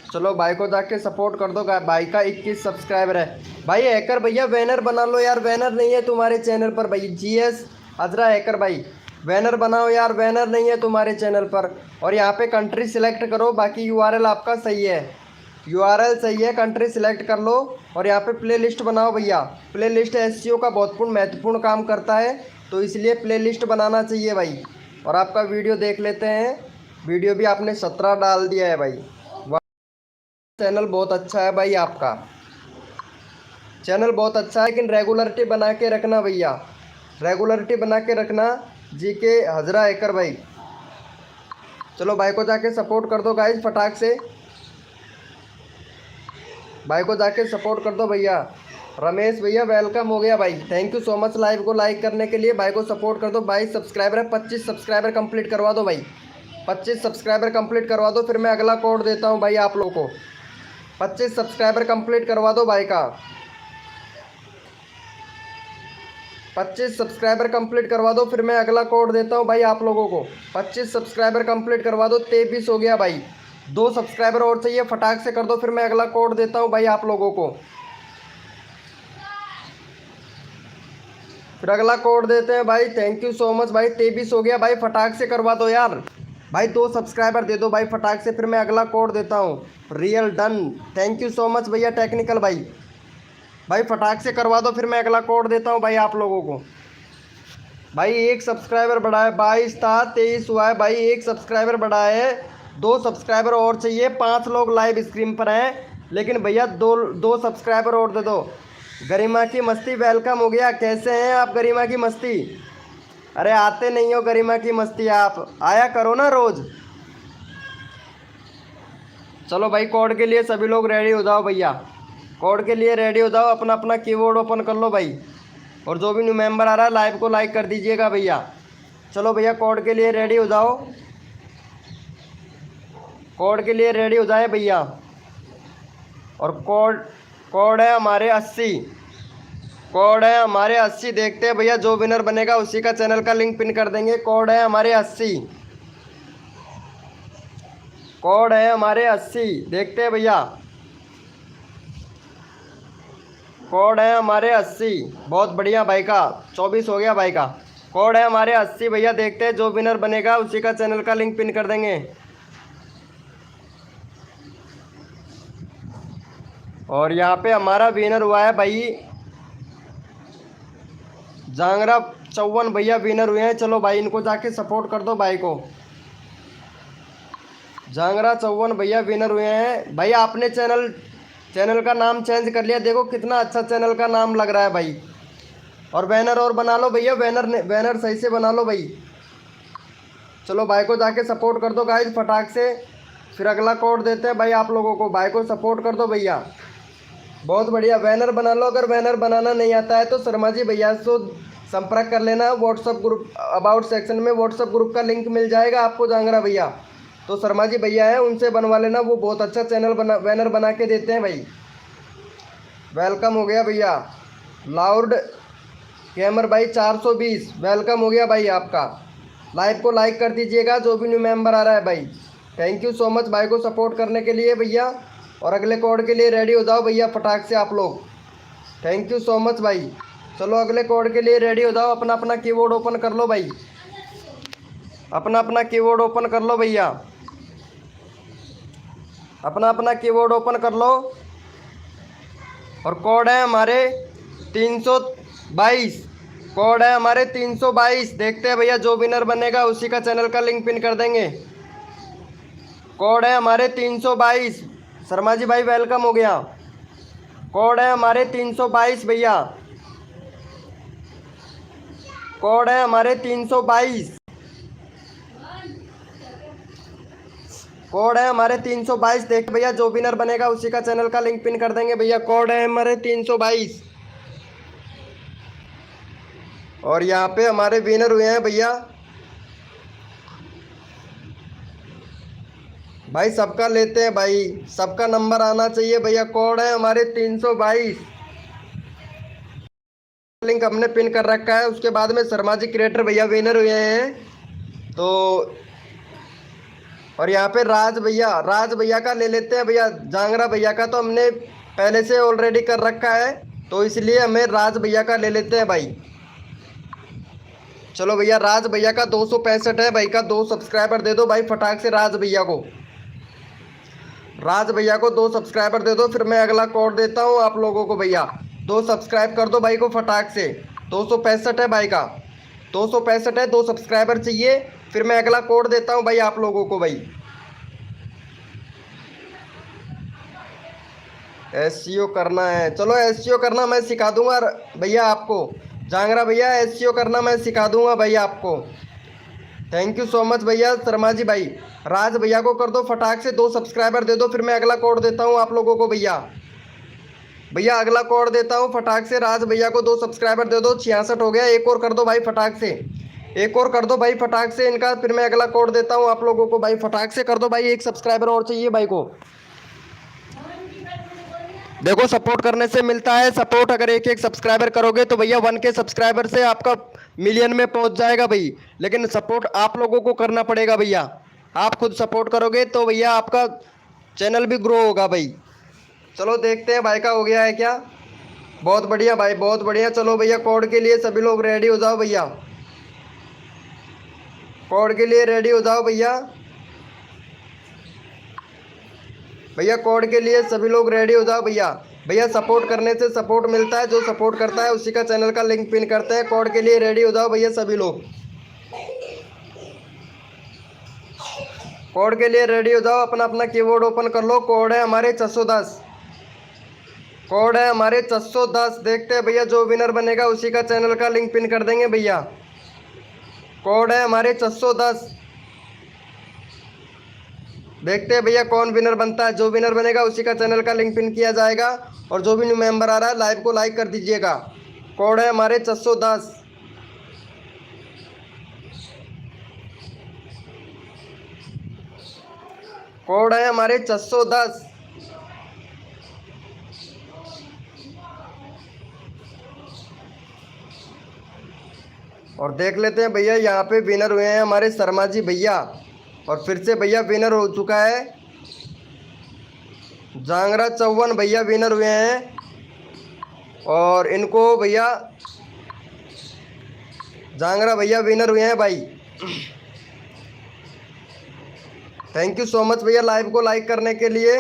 A: चलो भाई को जाके सपोर्ट कर दो। भाई का 21 सब्सक्राइबर है भाई। हैकर भैया बैनर बना लो यार, बैनर नहीं है तुम्हारे चैनल पर भाई। जीएस अजरा हैकर भाई बैनर बनाओ यार, बैनर नहीं है तुम्हारे चैनल पर। और यहाँ पे कंट्री सिलेक्ट करो, बाकी यूआरएल आपका सही है, यूआरएल सही है, कंट्री सिलेक्ट कर लो। और यहाँ पे प्ले लिस्ट बनाओ भैया। प्ले लिस्ट एसईओ का बहुत महत्वपूर्ण काम करता है, तो इसलिए प्ले लिस्ट बनाना चाहिए भाई। और आपका वीडियो देख लेते हैं। वीडियो भी आपने 17 डाल दिया है भाई। चैनल बहुत अच्छा है भाई, आपका चैनल बहुत अच्छा है, लेकिन रेगुलरिटी बना के रखना भैया, रेगुलरिटी बना के रखना। जीके हजरा हैकर भाई। चलो भाई को जाके सपोर्ट कर दो गाइस फटाक से, भाई को जाके सपोर्ट कर दो भैया। रमेश भैया वेलकम हो गया भाई, thank you so much live को लाइक करने के लिए। भाई को सपोर्ट कर दो। 22 सब्सक्राइबर है, 25 सब्सक्राइबर कंप्लीट करवा दो भाई, 25 सब्सक्राइबर कंप्लीट करवा दो, फिर मैं अगला कोड देता हूँ भाई आप लोगों को। 25 सब्सक्राइबर कंप्लीट करवा दो भाई का, 25 सब्सक्राइबर कंप्लीट करवा दो, फिर मैं अगला कोड देता हूँ भाई आप लोगों को। 25 सब्सक्राइबर कंप्लीट करवा दो। 23 हो गया भाई, 2 सब्सक्राइबर और चाहिए, फटाक से कर दो, फिर मैं अगला कोड देता हूँ भाई आप लोगों को। फिर अगला कोड देते हैं भाई, थैंक यू सो मच भाई। 23 हो गया भाई, फटाक से करवा दो यार भाई। 2 सब्सक्राइबर दे दो भाई फटाक से, फिर मैं अगला कोड देता हूँ। Real done, thank you so much भैया टेक्निकल भाई। भाई फटाक से करवा दो, फिर मैं अगला कोड देता हूँ भाई आप लोगों को। भाई 1 सब्सक्राइबर बढ़ा है, 22 था 23 हुआ है भाई, 1 सब्सक्राइबर बढ़ा है। 2 सब्सक्राइबर और चाहिए। 5 लोग लाइव स्क्रीन पर हैं, लेकिन भैया दो सब्सक्राइबर और दे दो। गरिमा की मस्ती वेलकम हो गया। कैसे हैं आप गरिमा की मस्ती? अरे आते नहीं हो गरिमा की मस्ती, आप आया करो ना रोज़। चलो भाई कोड के लिए सभी लोग रेडी हो जाओ भैया, कोड के लिए रेडी हो जाओ। अपना अपना कीबोर्ड ओपन कर लो भाई, और जो भी न्यू मेंबर आ रहा है लाइव को लाइक कर दीजिएगा भैया। चलो भैया कोड के लिए रेडी हो जाओ, कोड के लिए रेडी हो जाए भैया। और कोड है हमारे 80, कोड है हमारे 80। देखते हैं भैया, जो विनर बनेगा उसी का चैनल का लिंक पिन कर देंगे। कोड है हमारे 80, कोड है हमारे 80। देखते हैं भैया, कोड है हमारे 80। बहुत बढ़िया भाई का 24 हो गया भाई का। कोड है हमारे 80 भैया। देखते हैं जो विनर बनेगा उसी का चैनल का लिंक पिन कर देंगे। और यहाँ पे हमारा विनर हुआ है भाई जांगरा 54 भैया विनर हुए हैं। चलो भाई इनको जाके सपोर्ट कर दो भाई को। जांगरा 54 भैया विनर हुए हैं भाई। आपने चैनल का नाम चेंज कर लिया, देखो कितना अच्छा चैनल का नाम लग रहा है भाई। और बैनर और बना लो भैया, बैनर सही से बना लो भाई। चलो भाई को जाके सपोर्ट कर दो गाइस फटाक से, फिर अगला कोड देते हैं भाई आप लोगों को। भाई को सपोर्ट कर दो भैया, बहुत बढ़िया। बैनर बना लो। अगर बैनर बनाना नहीं आता है तो शर्मा जी भैया से संपर्क कर लेना। व्हाट्सअप ग्रुप अबाउट सेक्शन में व्हाट्सअप ग्रुप का लिंक मिल जाएगा आपको जांगरा भैया, तो शर्मा जी भैया है उनसे बनवा लेना, वो बहुत अच्छा बैनर बना के देते हैं भाई। वेलकम हो गया भैया। लाउड कैमर भाई 420 वेलकम हो गया भाई आपका। लाइव को लाइक कर दीजिएगा जो भी न्यू मेंबर आ रहा है भाई। थैंक यू सो मच भाई को सपोर्ट करने के लिए भैया। और अगले कोड के लिए रेडी हो जाओ भैया फटाक से आप लोग। थैंक यू सो मच भाई। चलो अगले कोड के लिए रेडी हो जाओ। अपना अपना कीबोर्ड ओपन कर लो भाई, अपना अपना कीबोर्ड ओपन कर लो भैया, अपना अपना कीबोर्ड ओपन कर लो। और कोड है हमारे 322, कोड है हमारे 322। देखते हैं भैया, जो विनर बनेगा उसी का चैनल का लिंक पिन कर देंगे। कोड है हमारे 322। शर्मा जी भाई वेलकम हो गया। कोड है हमारे 322 भैया। कोड है हमारे 322। कोड है हमारे 322। देख भैया, जो विनर बनेगा उसी का चैनल का लिंक पिन कर देंगे भैया। कोड है हमारे 322। और यहाँ पे हमारे विनर हुए हैं भैया। भाई सबका लेते हैं भाई, सबका नंबर आना चाहिए भैया। कोड है हमारे 322। लिंक हमने पिन कर रखा है। उसके बाद में शर्मा जी क्रिएटर भैया विनर हुए हैं। तो और यहाँ पे राज भैया का ले लेते हैं भैया। जांगरा भैया का तो हमने पहले से ऑलरेडी कर रखा है, तो इसलिए हमें राज भैया का ले लेते हैं भाई। चलो भैया, राज भैया का 265 है भाई का। 2 सब्सक्राइबर दे दो भाई फटाक से राज भैया को। राज भैया को 2 सब्सक्राइबर दे दो, फिर मैं अगला कोड देता हूँ आप लोगों को भैया। 2 सब्सक्राइब कर दो भाई को फटाक से। 265 है भाई का, 265 है। 2 सब्सक्राइबर चाहिए, फिर मैं अगला कोड देता हूँ भाई आप लोगों को भाई। एसईओ करना है, चलो एसईओ करना मैं सिखा दूंगा भैया आपको। जांगरा भैया एसईओ करना मैं सिखा दूंगा भाई आपको। थैंक यू सो मच भैया शर्मा जी भाई। राज भैया को कर दो फटाक से, 2 सब्सक्राइबर दे दो, फिर मैं अगला कोड देता हूँ आप लोगों को भैया। भैया अगला कोड देता हूँ फटाक से। राज भैया को 2 सब्सक्राइबर दे दो। 66 हो गया। एक और कर दो भाई फटाक से, एक और कर दो भाई फटाक से इनका, फिर मैं अगला कोड देता हूँ आप लोगों को भाई। फटाक से कर दो भाई, 1 सब्सक्राइबर और चाहिए भाई को। देखो सपोर्ट करने से मिलता है सपोर्ट। अगर 1 सब्सक्राइबर करोगे तो भैया 1K सब्सक्राइबर से आपका मिलियन में पहुंच जाएगा भाई। लेकिन सपोर्ट आप लोगों को करना पड़ेगा भैया। आप खुद सपोर्ट करोगे तो भैया आपका चैनल भी ग्रो होगा भाई। चलो देखते हैं भाई का हो गया है क्या। बहुत बढ़िया भाई, बहुत बढ़िया। चलो भैया, कोड के लिए सभी लोग रेडी हो जाओ भैया। कोड के लिए रेडी हो जाओ भैया। भैया कोड के लिए सभी लोग रेडी हो जाओ भैया। भैया सपोर्ट करने से सपोर्ट मिलता है, जो सपोर्ट करता है उसी का चैनल का लिंक पिन करते हैं। कोड के लिए रेडी हो जाओ भैया सभी लोग। कोड के लिए रेडी हो जाओ, अपना अपना कीबोर्ड ओपन कर लो। कोड है हमारे 610। कोड है हमारे 610। देखते हैं भैया, जो विनर बनेगा उसी का चैनल का लिंक पिन कर देंगे भैया। कोड है हमारे 610। देखते हैं भैया कौन विनर बनता है। जो विनर बनेगा उसी का चैनल का लिंक पिन किया जाएगा। और जो भी न्यू मेंबर आ रहा है लाइव को लाइक कर दीजिएगा। कोड है हमारे 610। कोड है हमारे 610। और देख लेते हैं भैया, यहाँ पे विनर हुए हैं हमारे शर्मा जी भैया। और फिर से भैया विनर हो चुका है जांगरा 54 भैया विनर हुए हैं। और इनको भैया जांगरा भैया विनर हुए हैं भाई। थैंक यू सो मच भैया लाइव को लाइक करने के लिए।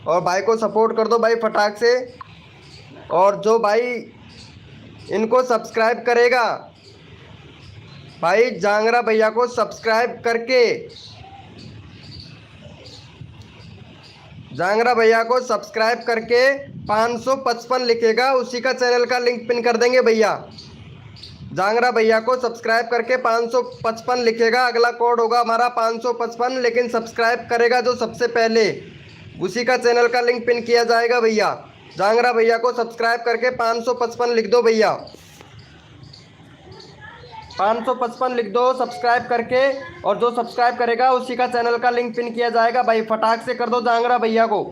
A: और भाई को सपोर्ट कर दो भाई फटाक से। और जो भाई इनको सब्सक्राइब करेगा भाई, जांगरा भैया को सब्सक्राइब करके, जांगरा भैया को सब्सक्राइब करके 555 लिखेगा, उसी का चैनल का लिंक पिन कर देंगे भैया। जांगरा भैया को सब्सक्राइब करके 555 लिखेगा, अगला कोड होगा हमारा 555। लेकिन सब्सक्राइब करेगा जो सबसे पहले, उसी का चैनल का लिंक पिन किया जाएगा भैया। जांगरा भैया को सब्सक्राइब करके 555 लिख दो भैया। 555 लिख दो सब्सक्राइब करके। और जो सब्सक्राइब करेगा उसी का चैनल का लिंक पिन किया जाएगा भाई। फटाक से कर दो जांगरा भैया को।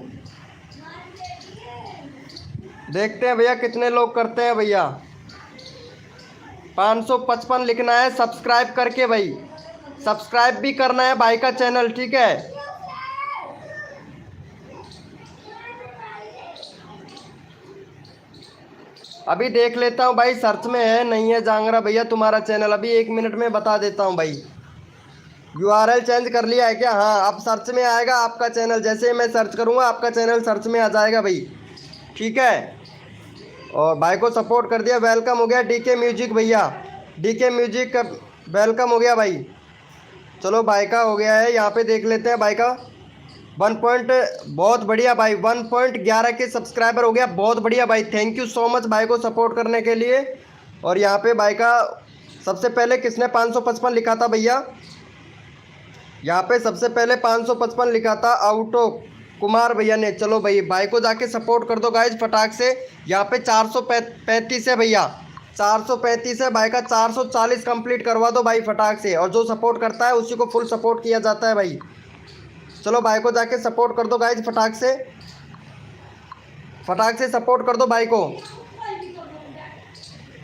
A: देखते हैं भैया कितने लोग करते हैं भैया। 555 लिखना है सब्सक्राइब करके भाई। सब्सक्राइब भी करना है भाई का चैनल, ठीक है। अभी देख लेता हूँ भाई, सर्च में है नहीं है जांगरा भैया तुम्हारा चैनल। अभी 1 मिनट में बता देता हूँ भाई। URL चेंज कर लिया है क्या? हाँ, अब सर्च में आएगा आपका चैनल। जैसे ही मैं सर्च करूँगा आपका चैनल सर्च में आ जाएगा भाई, ठीक है। और भाई को सपोर्ट कर दिया, वेलकम हो गया डीके म्यूजिक भैया, डीके म्यूजिक का वेलकम हो गया भाई। चलो भाई का हो गया है, यहाँ पे देख लेते हैं भाई का 1 पॉइंट, बहुत बढ़िया भाई 1.11 के सब्सक्राइबर हो गया, बहुत बढ़िया भाई, थैंक यू सो मच भाई को सपोर्ट करने के लिए। और यहाँ पे भाई का सबसे पहले किसने 555 लिखा था भैया, यहाँ पे सबसे पहले 555 लिखा था आउटो कुमार भैया ने। चलो भाई भाई को जाके सपोर्ट कर दो गाइज फटाक से। यहाँ पे 435 है भैया, 435 है भाई का, 440 कंप्लीट करवा दो भाई फटाक से। और जो सपोर्ट करता है उसी को फुल सपोर्ट किया जाता है भाई। चलो भाई को जाके सपोर्ट कर दो गाइज फटाक से, फटाक से सपोर्ट कर दो भाई को।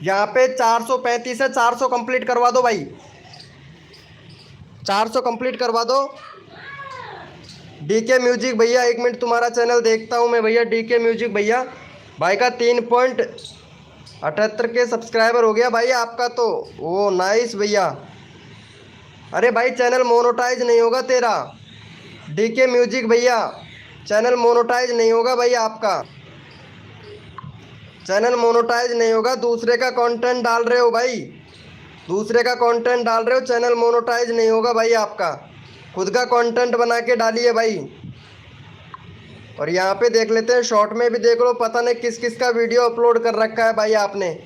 A: यहाँ पे 435 है, 400 कंप्लीट करवा दो भाई, 400 कंप्लीट करवा दो। डीके म्यूजिक भैया, 1 मिनट तुम्हारा चैनल देखता हूँ मैं भैया, डीके म्यूजिक भैया भाई का 3.78 के सब्सक्राइबर हो गया भाई आपका तो, ओ नाइस भैया। अरे भाई चैनल मोनोटाइज नहीं होगा तेरा डीके म्यूजिक भैया, चैनल मोनोटाइज नहीं होगा भाई आपका, चैनल मोनोटाइज नहीं होगा। दूसरे का कंटेंट डाल रहे हो भाई, दूसरे का कंटेंट डाल रहे हो, चैनल मोनोटाइज नहीं होगा भाई आपका, खुद का कंटेंट बना के डालिए भाई। और यहाँ पे देख लेते हैं, शॉर्ट में भी देख लो, पता नहीं किस किस का वीडियो अपलोड कर रखा है भाई आपने,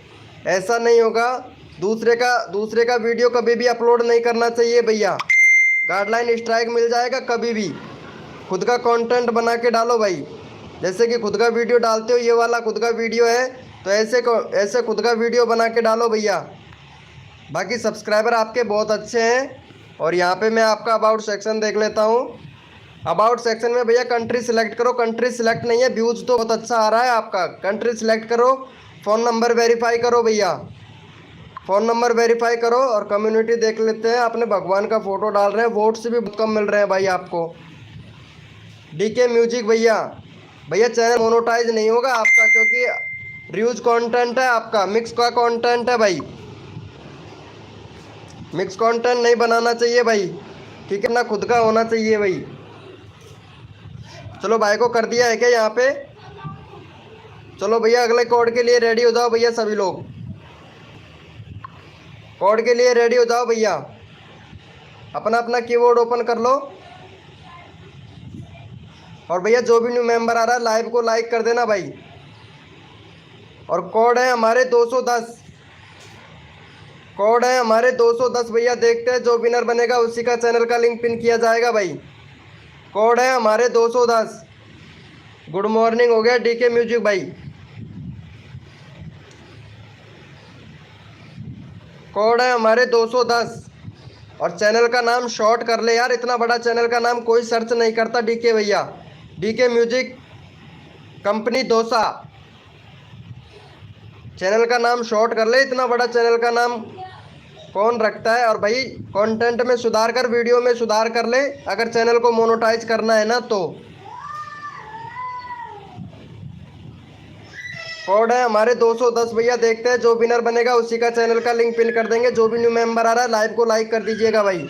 A: ऐसा नहीं होगा। दूसरे का वीडियो कभी भी अपलोड नहीं करना चाहिए भैया, गाइडलाइन स्ट्राइक मिल जाएगा कभी भी। खुद का कंटेंट बना के डालो भाई, जैसे कि खुद का वीडियो डालते हो, ये वाला खुद का वीडियो है तो ऐसे खुद का वीडियो बना के डालो भैया। बाकी सब्सक्राइबर आपके बहुत अच्छे हैं। और यहाँ पे मैं आपका अबाउट सेक्शन देख लेता हूँ। अबाउट सेक्शन में भैया कंट्री सिलेक्ट करो, कंट्री सिलेक्ट नहीं है, व्यूज़ तो बहुत अच्छा आ रहा है आपका, कंट्री सिलेक्ट करो, फ़ोन नंबर वेरीफाई करो भैया, फ़ोन नंबर वेरीफाई करो। और कम्युनिटी देख लेते हैं, अपने भगवान का फ़ोटो डाल रहे हैं, वोट्स भी बहुत कम मिल रहे हैं भाई आपको। डीके म्यूजिक भैया, भैया चैनल मोनोटाइज नहीं होगा आपका, क्योंकि रिव्यूज कंटेंट है आपका, मिक्स का कंटेंट है भाई, मिक्स कंटेंट नहीं बनाना चाहिए भाई, ठीक है ना, खुद का होना चाहिए भाई। चलो भाई को कर दिया है क्या यहाँ पे। चलो भैया अगले कोड के लिए रेडी हो जाओ भैया, सभी लोग कोड के लिए रेडी हो जाओ भैया, अपना अपना कीबोर्ड ओपन कर लो। और भैया जो भी न्यू मेंबर आ रहा है लाइव को लाइक कर देना भाई। और कोड है हमारे 210, कोड है हमारे 210 भैया, देखते हैं जो विनर बनेगा उसी का चैनल का लिंक पिन किया जाएगा भाई। कोड है हमारे 210। गुड मॉर्निंग हो गया डीके म्यूजिक भाई, कोड है हमारे 210। और चैनल का नाम शॉर्ट कर ले यार, इतना बड़ा चैनल का नाम कोई सर्च नहीं करता डीके भैया, DK music company dosa, channel का नाम शॉर्ट कर ले, इतना बड़ा चैनल का नाम कौन रखता है। और भाई कंटेंट में सुधार कर, वीडियो में सुधार कर ले, अगर चैनल को मोनेटाइज करना है ना तो। कोड है हमारे 210 भैया, देखते हैं जो विनर बनेगा उसी का चैनल का लिंक पिन कर देंगे। जो भी न्यू मेंबर आ रहा है लाइव को लाइक कर दीजिएगा भाई।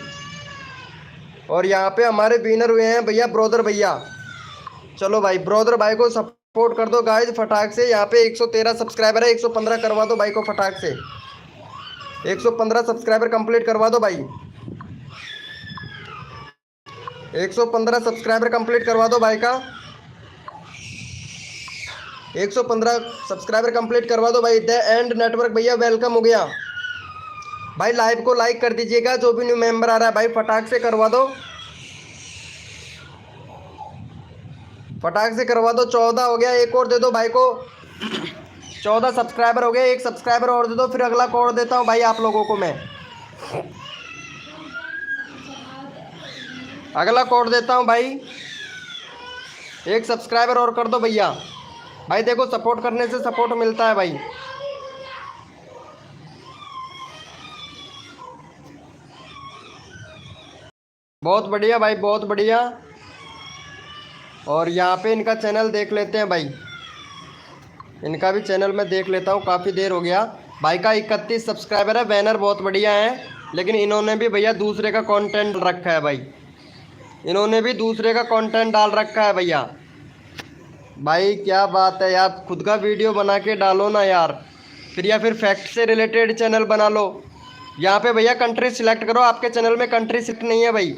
A: और यहाँ पे हमारे विनर हुए हैं भैया ब्रोदर भैया, चलो भाई ब्रोदर भाई को सपोर्ट कर दो गाइज फटाक से। यहाँ पे 113 सब्सक्राइबर है, 115 करवा दो भाई को फटाक से, 115 सब्सक्राइबर कंप्लीट करवा दो भाई, 115 सब्सक्राइबर कंप्लीट करवा दो भाई का, 115 सब्सक्राइबर कंप्लीट करवा दो भाई। द एंड नेटवर्क भैया वेलकम हो गया भाई, लाइव को लाइक कर दीजिएगा। जो भी न्यू मेंबर आ रहा है भाई फटाक से करवा दो, फटाक से करवा दो। 14 हो गया, एक और दे दो भाई को, 14 सब्सक्राइबर हो गए, एक सब्सक्राइबर और दे दो, फिर अगला कोड देता हूँ भाई आप लोगों को मैं, अगला कोड देता हूँ भाई। एक सब्सक्राइबर और कर दो भैया, भाई देखो सपोर्ट करने से सपोर्ट मिलता है भाई। बहुत बढ़िया भाई, बहुत बढ़िया। और यहाँ पे इनका चैनल देख लेते हैं भाई, इनका भी चैनल मैं देख लेता हूँ, काफ़ी देर हो गया। भाई का 31 सब्सक्राइबर है, बैनर बहुत बढ़िया है, लेकिन इन्होंने भी भैया दूसरे का कंटेंट रखा है भाई, इन्होंने भी दूसरे का कंटेंट डाल रखा है भैया। भाई क्या बात है यार, खुद का वीडियो बना के डालो ना यार, फिर या फिर फैक्ट से रिलेटेड चैनल बना लो। यहाँ पे भैया कंट्री सिलेक्ट करो, आपके चैनल में कंट्री सिलेक्ट नहीं है भाई,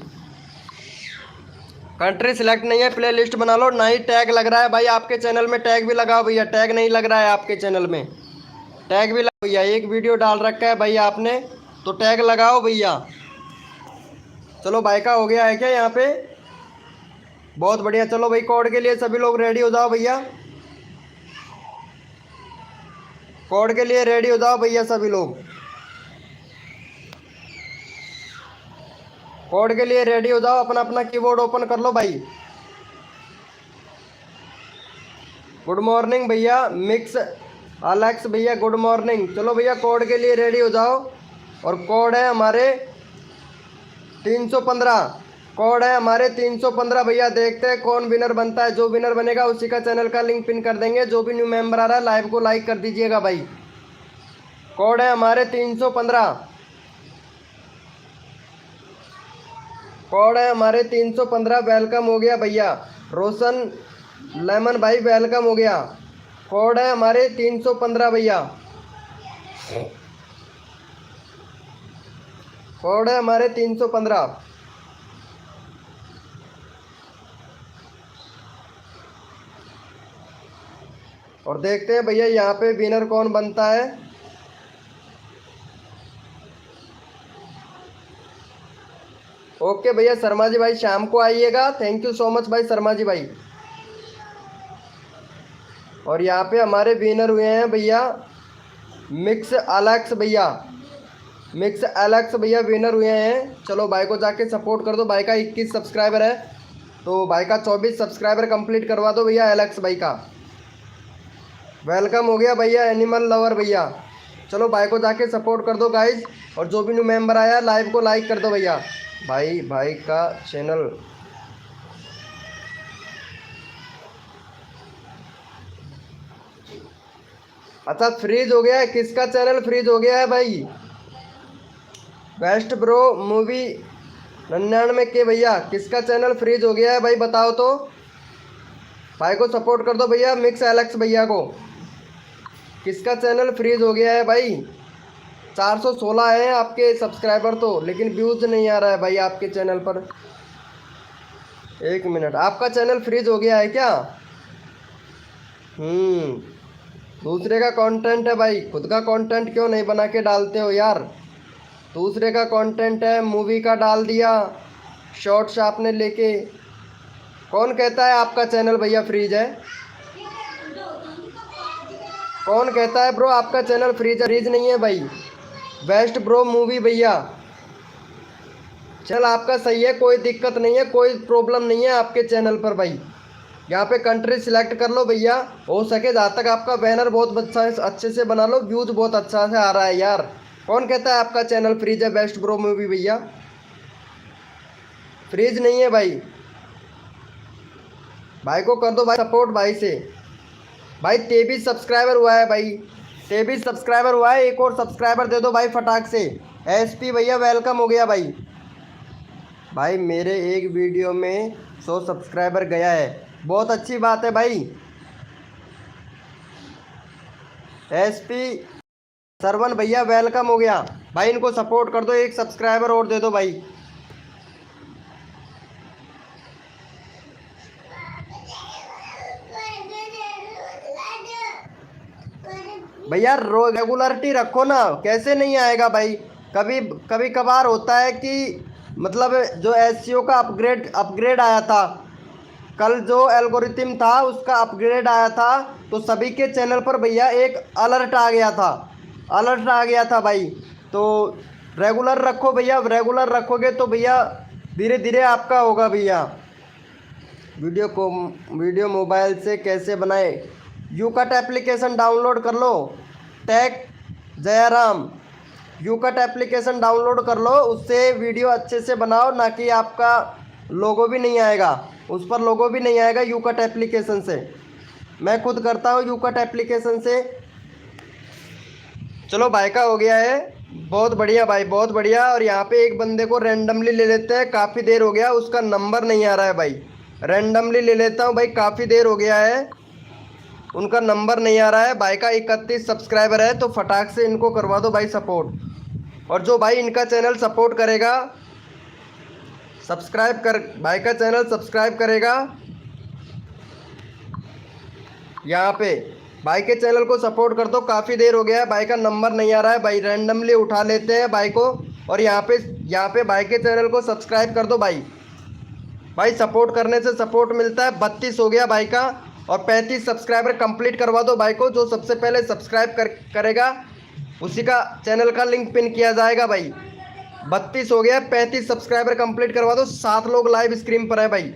A: कंट्री सिलेक्ट नहीं है, प्ले लिस्ट बना लो। ना ही टैग लग रहा है भाई आपके चैनल में, टैग भी लगाओ भैया, टैग नहीं लग रहा है आपके चैनल में, टैग भी लगाओ भैया। एक वीडियो डाल रखा है भाई आपने तो टैग लगाओ भैया। चलो भाई का हो गया है क्या यहाँ पे, बहुत बढ़िया। चलो भाई कोड के लिए सभी लोग रेडी हो जाओ भैया, कोड के लिए रेडी हो जाओ भैया सभी लोग, कोड के लिए रेडी हो जाओ, अपना अपना कीबोर्ड ओपन कर लो भाई। गुड मॉर्निंग भैया मिक्स अलेक्स भैया, गुड मॉर्निंग। चलो भैया कोड के लिए रेडी हो जाओ, और कोड है हमारे 315, कोड है हमारे 315 भैया। देखते हैं कौन विनर बनता है, जो विनर बनेगा उसी का चैनल का लिंक पिन कर देंगे। जो भी न्यू मेंबर आ रहा है लाइव को लाइक कर दीजिएगा भाई। कोड है हमारे 315, कोड है हमारे 315। वेलकम हो गया भैया रोशन लेमन भाई, वेलकम हो गया। कोड है हमारे 315 भैया, कोड है हमारे 315। और देखते हैं भैया यहाँ पे विनर कौन बनता है। ओके भैया शर्मा जी भाई शाम को आइएगा, थैंक यू सो मच भाई शर्मा जी भाई। और यहाँ पे हमारे विनर हुए हैं भैया मिक्स अलेक्स भैया, मिक्स एलेक्स भैया विनर हुए हैं। चलो भाई को जाके सपोर्ट कर दो, भाई का 21 सब्सक्राइबर है तो भाई का 24 सब्सक्राइबर कंप्लीट करवा दो भैया एलेक्स भाई का। वेलकम हो गया भैया एनिमल लवर भैया। चलो भाई को जाके सपोर्ट कर दो गाइज, और जो भी न्यू मेंबर आया लाइव को लाइक कर दो भैया। भाई का चैनल अच्छा फ्रीज हो गया है, किसका चैनल फ्रीज हो गया है भाई? बेस्ट ब्रो मूवी 99 के भैया, किसका चैनल फ्रीज हो गया है भाई बताओ तो। भाई को सपोर्ट कर दो भैया मिक्स एलेक्स भैया को। किसका चैनल फ्रीज हो गया है भाई? 416 हैं आपके सब्सक्राइबर तो, लेकिन व्यूज़ नहीं आ रहा है भाई आपके चैनल पर। एक मिनट, आपका चैनल फ्रीज हो गया है क्या? दूसरे का कंटेंट है भाई, खुद का कंटेंट क्यों नहीं बना के डालते हो यार? दूसरे का कंटेंट है, मूवी का डाल दिया, शॉर्ट्स आपने लेके। कौन कहता है आपका चैनल भैया फ्रीज है? कौन कहता है ब्रो आपका चैनल फ्रीज है? फ्रीज नहीं है भाई, बेस्ट ब्रो मूवी भैया। चल आपका सही है, कोई दिक्कत नहीं है, कोई प्रॉब्लम नहीं है आपके चैनल पर भाई। यहाँ पे कंट्री सिलेक्ट कर लो भैया, हो सके जहाँ तक आपका बैनर बहुत अच्छा है अच्छे से बना लो, व्यूज बहुत अच्छा से आ रहा है यार। कौन कहता है आपका चैनल फ्रीज है बेस्ट ब्रो मूवी भैया? फ्रीज नहीं है भाई। भाई को कर दो भाई सपोर्ट भाई से। भाई 23 सब्सक्राइबर हुआ है भाई, 23 सब्सक्राइबर हुआ है, एक और सब्सक्राइबर दे दो भाई फटाक से। एसपी भैया वेलकम हो गया भाई। भाई मेरे एक वीडियो में 100 सब्सक्राइबर गया है, बहुत अच्छी बात है भाई। एसपी सरवन भैया वेलकम हो गया भाई, इनको सपोर्ट कर दो, एक सब्सक्राइबर और दे दो भाई। भैया रेगुलरिटी रखो ना, कैसे नहीं आएगा भाई? कभी कभी कभार होता है कि मतलब जो एसईओ का अपग्रेड आया था, कल जो एल्गोरिथम था उसका अपग्रेड आया था, तो सभी के चैनल पर भैया एक अलर्ट आ गया था, अलर्ट आ गया था भाई। तो रेगुलर रखो भैया, रेगुलर रखोगे तो भैया धीरे धीरे आपका होगा भैया। वीडियो मोबाइल से कैसे बनाए? यूकट एप्लीकेशन डाउनलोड कर लो, टैग जयराम, यूकट एप्लीकेशन डाउनलोड कर लो, उससे वीडियो अच्छे से बनाओ, ना कि आपका लोगो भी नहीं आएगा, उस पर लोगो भी नहीं आएगा यूकट एप्लीकेशन से। मैं खुद करता हूँ यूकट एप्लीकेशन से। चलो भाई का हो गया है, बहुत बढ़िया भाई, बहुत बढ़िया। और यहाँ पे एक बंदे को रैंडमली ले लेते हैं, काफ़ी देर हो गया, उसका नंबर नहीं आ रहा है भाई। रैंडमली ले लेता हूँ भाई, काफ़ी देर हो गया है, उनका नंबर नहीं आ रहा है। भाई का 31 सब्सक्राइबर है, तो फटाक से इनको करवा दो भाई सपोर्ट। और जो भाई इनका चैनल सपोर्ट करेगा, भाई का चैनल सब्सक्राइब करेगा, यहाँ पे भाई के चैनल को सपोर्ट कर दो। काफ़ी देर हो गया है, भाई का नंबर नहीं आ रहा है, भाई रैंडमली उठा लेते हैं भाई को, और यहाँ पे भाई के चैनल को सब्सक्राइब कर दो भाई सपोर्ट करने से सपोर्ट मिलता है। 32 हो गया भाई का, और 35 सब्सक्राइबर कंप्लीट करवा दो भाई को। जो सबसे पहले सब्सक्राइब करेगा उसी का चैनल का लिंक पिन किया जाएगा भाई। 32 हो गया, 35 सब्सक्राइबर कंप्लीट करवा दो। 7 लोग लाइव स्क्रीन पर है भाई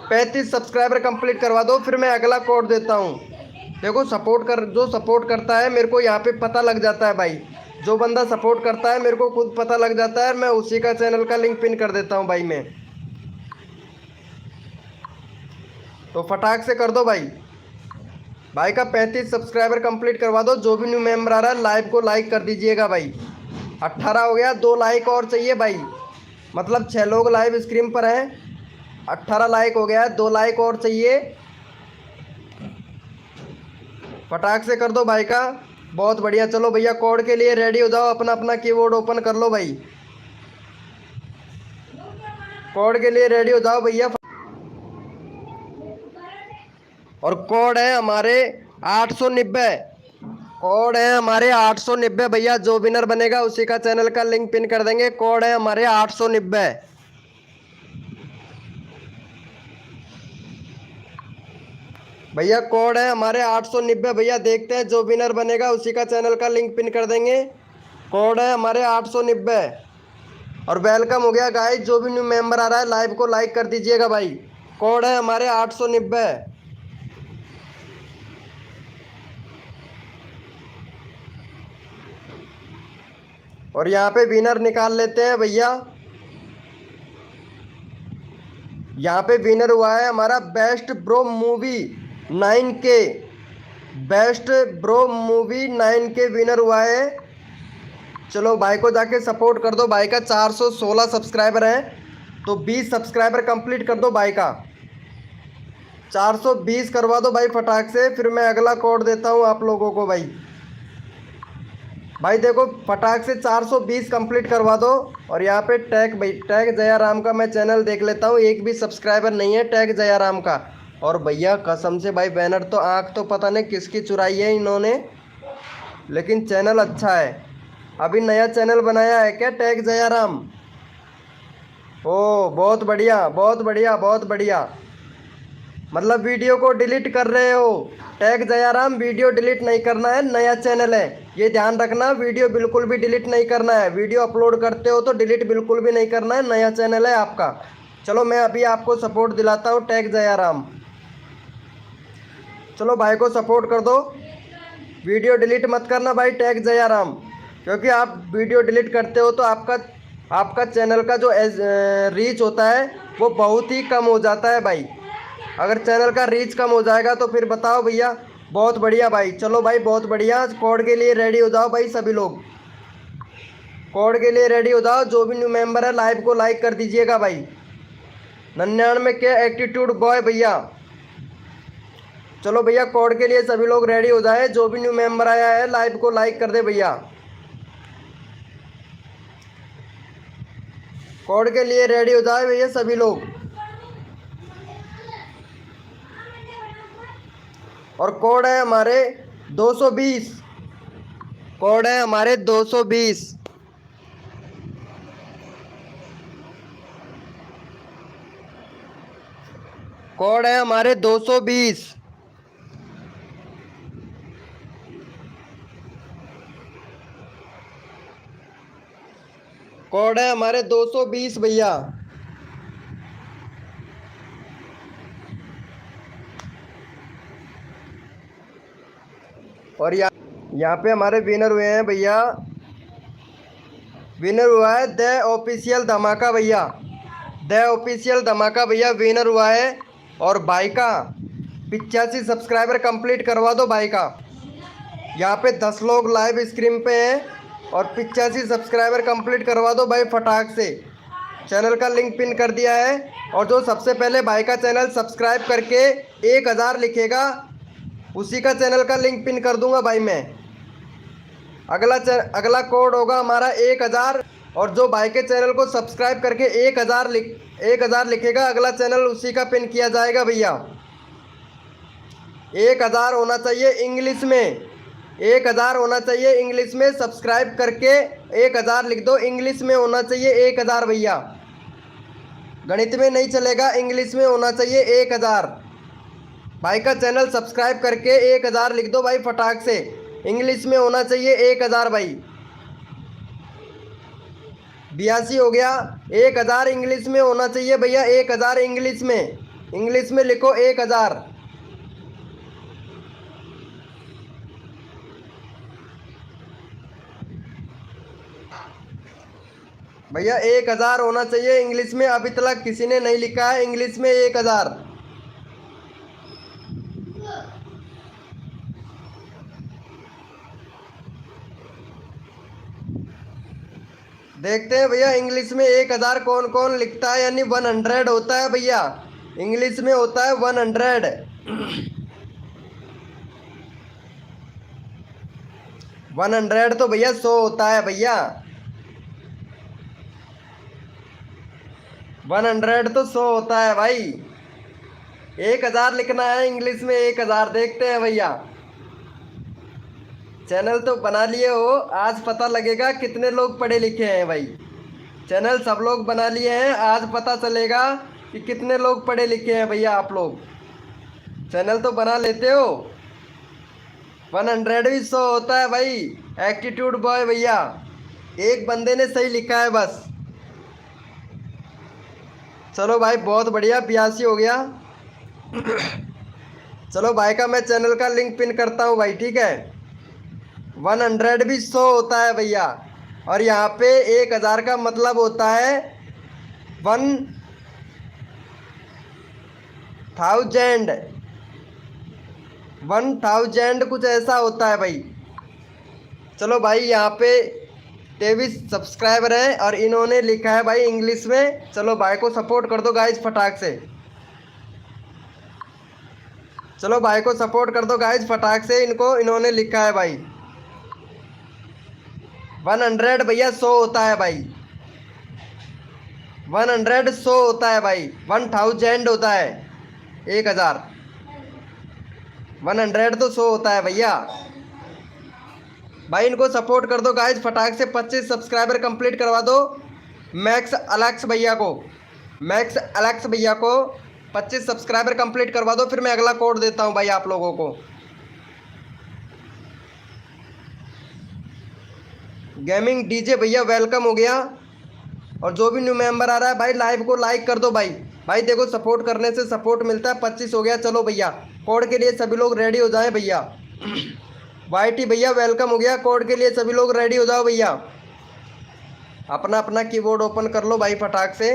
A: 35 सब्सक्राइबर कंप्लीट करवा दो, फिर मैं अगला कोड देता हूँ। देखो जो सपोर्ट करता है मेरे को यहाँ पे पता लग जाता है भाई। जो बंदा सपोर्ट करता है मेरे को खुद पता लग जाता है, मैं उसी का चैनल का लिंक पिन कर देता हूँ भाई मैं। तो फटाक से कर दो भाई का 35 सब्सक्राइबर कंप्लीट करवा दो। जो भी न्यू मेंबर आ रहा है लाइव को लाइक कर दीजिएगा भाई। 18 हो गया, 2 लाइक और चाहिए भाई, मतलब 6 लोग लाइव स्क्रीन पर हैं। 18 लाइक हो गया, 2 लाइक और चाहिए। फटाक से कर दो भाई का, बहुत बढ़िया। चलो भैया कोड के लिए रेडी हो जाओ, अपना अपना कीबोर्ड ओपन कर लो भाई। कोड के लिए रेडी हो जाओ भैया। और कोड है हमारे 890, कोड है हमारे 890 भैया। जो विनर बनेगा उसी का चैनल का लिंक पिन कर देंगे। कोड है हमारे 890 भैया, कोड है हमारे 890 भैया। देखते हैं जो विनर बनेगा उसी का चैनल का लिंक पिन कर देंगे। कोड है हमारे 890। और वेलकम हो गया गाइस, जो भी न्यू मेंबर आ रहा है लाइव को लाइक कर दीजिएगा भाई। कोड है हमारे 890। और यहाँ पे विनर निकाल लेते हैं भैया। यहाँ पे विनर हुआ है हमारा best bro movie 9K, best bro movie 9K winner हुआ है। चलो भाई को जाके सपोर्ट कर दो। भाई का 416 सब्सक्राइबर हैं, तो 20 सब्सक्राइबर कंप्लीट कर दो भाई का। 420 करवा दो भाई फटाक से, फिर मैं अगला कोड देता हूँ आप लोगों को भाई देखो फटाक से 420 कंप्लीट करवा दो। और यहाँ पे टैग जयाराम का मैं चैनल देख लेता हूँ, एक भी सब्सक्राइबर नहीं है टैग जयाराम का। और भैया कसम से भाई बैनर तो आँख तो पता नहीं किसकी चुराई है इन्होंने, लेकिन चैनल अच्छा है। अभी नया चैनल बनाया है क्या टैग जयाराम? ओ बहुत बढ़िया बहुत बढ़िया बहुत बढ़िया, मतलब वीडियो को डिलीट कर रहे हो। टैग जयाराम वीडियो डिलीट नहीं करना है, नया चैनल है ये ध्यान रखना। वीडियो बिल्कुल भी डिलीट नहीं करना है, वीडियो अपलोड करते हो तो डिलीट बिल्कुल भी नहीं करना है, नया चैनल है आपका। चलो मैं अभी आपको सपोर्ट दिलाता हूँ टैग जयाराम। चलो भाई को सपोर्ट कर दो, वीडियो डिलीट मत करना भाई टैग जयाराम, क्योंकि आप वीडियो डिलीट करते हो तो आपका चैनल का जो रीच होता है वो बहुत ही कम हो जाता है भाई। अगर चैनल का रीच कम हो जाएगा तो फिर बताओ भैया। बहुत बढ़िया भाई, चलो भाई बहुत बढ़िया। कोड के लिए रेडी हो जाओ भाई सभी लोग, कोड के लिए रेडी हो जाओ। जो भी न्यू मेंबर है लाइव को लाइक कर दीजिएगा भाई। 99 के एटीट्यूड बॉय भैया। चलो भैया कोड के लिए सभी लोग रेडी हो जाए। जो भी न्यू मेंबर आया है लाइव को लाइक कर दे भैया। कोड के लिए रेडी हो जाए भैया सभी लोग। और कोड है हमारे 220, कोड है हमारे 220। कोड है हमारे 220। कोड है हमारे 220 भैया। और यहाँ पे हमारे विनर हुए हैं भैया। विनर हुआ है द ऑफिशियल धमाका भैया, द ऑफिशियल धमाका भैया विनर हुआ है। और भाई का 85 सब्सक्राइबर कंप्लीट करवा दो भाई का। यहाँ पे 10 लोग लाइव स्क्रीन पे हैं और 85 सब्सक्राइबर कंप्लीट करवा दो भाई फटाक से। चैनल का लिंक पिन कर दिया है। और जो सबसे पहले भाई का चैनल सब्सक्राइब करके 1000 लिखेगा उसी का चैनल का लिंक पिन कर दूंगा भाई मैं। अगला कोड होगा हमारा 1000। और जो भाई के चैनल को सब्सक्राइब करके 1000 लिखेगा अगला चैनल उसी का पिन किया जाएगा भैया। 1000 होना चाहिए इंग्लिश में, 1000 होना चाहिए इंग्लिश में। सब्सक्राइब करके 1000 लिख दो, इंग्लिश में होना चाहिए 1000 भैया। गणित में नहीं चलेगा, इंग्लिश में होना चाहिए 1000। भाई का चैनल सब्सक्राइब करके 1000 लिख दो भाई फटाक से, इंग्लिश में होना चाहिए 1000 भाई। 82 हो गया। 1000 इंग्लिश में होना चाहिए भैया, 1000 इंग्लिश में, इंग्लिश में लिखो 1000। भैया 1000 होना चाहिए इंग्लिश में। अभी तक किसी ने नहीं लिखा है इंग्लिश में 1000। देखते हैं भैया इंग्लिश में 1000 कौन कौन लिखता है। यानी 100 होता है भैया, इंग्लिश में होता है 100। 100 तो भैया 100 होता है भैया, 100 तो 100 होता है भाई। 1000 लिखना है इंग्लिश में 1000। देखते हैं भैया, चैनल तो बना लिए हो, आज पता लगेगा कितने लोग पढ़े लिखे हैं भाई। चैनल सब लोग बना लिए हैं, आज पता चलेगा कि कितने लोग पढ़े लिखे हैं भैया। आप लोग चैनल तो बना लेते हो। 100 भी 100 होता है भाई। एटीट्यूड बॉय भैया, एक बंदे ने सही लिखा है बस। चलो भाई बहुत बढ़िया, 82 हो गया। चलो भाई का मैं चैनल का लिंक पिन करता हूँ भाई, ठीक है। 100 भी 100 होता है भैया। और यहाँ पे 1000 का मतलब होता है 1000 कुछ ऐसा होता है भाई। चलो भाई यहाँ पे 23 सब्सक्राइबर हैं और इन्होंने लिखा है भाई इंग्लिश में। चलो भाई को सपोर्ट कर दो गाइस फटाक से। चलो भाई को सपोर्ट कर दो गाइस फटाक से। इन्होंने लिखा है भाई 100 भैया 100 होता है भाई। 100 100 होता है भाई। 1000 होता है 1000। 100 तो 100 होता है भैया। भाई इनको सपोर्ट कर दो गाइस फटाक से। 25 सब्सक्राइबर कंप्लीट करवा दो मैक्स अलेक्स भैया को। 25 सब्सक्राइबर कंप्लीट करवा दो, फिर मैं अगला कोड देता हूं भाई आप लोगों को। गेमिंग डीजे भैया वेलकम हो गया। और जो भी न्यू मेंबर आ रहा है भाई लाइव को लाइक कर दो भाई। भाई देखो सपोर्ट करने से सपोर्ट मिलता है। 25 हो गया। चलो भैया कोड के लिए सभी लोग रेडी हो जाएं भैया। वाईटी भैया वेलकम हो गया। कोड के लिए सभी लोग रेडी हो जाओ भैया। अपना अपना कीबोर्ड ओपन कर लो भाई फटाक से।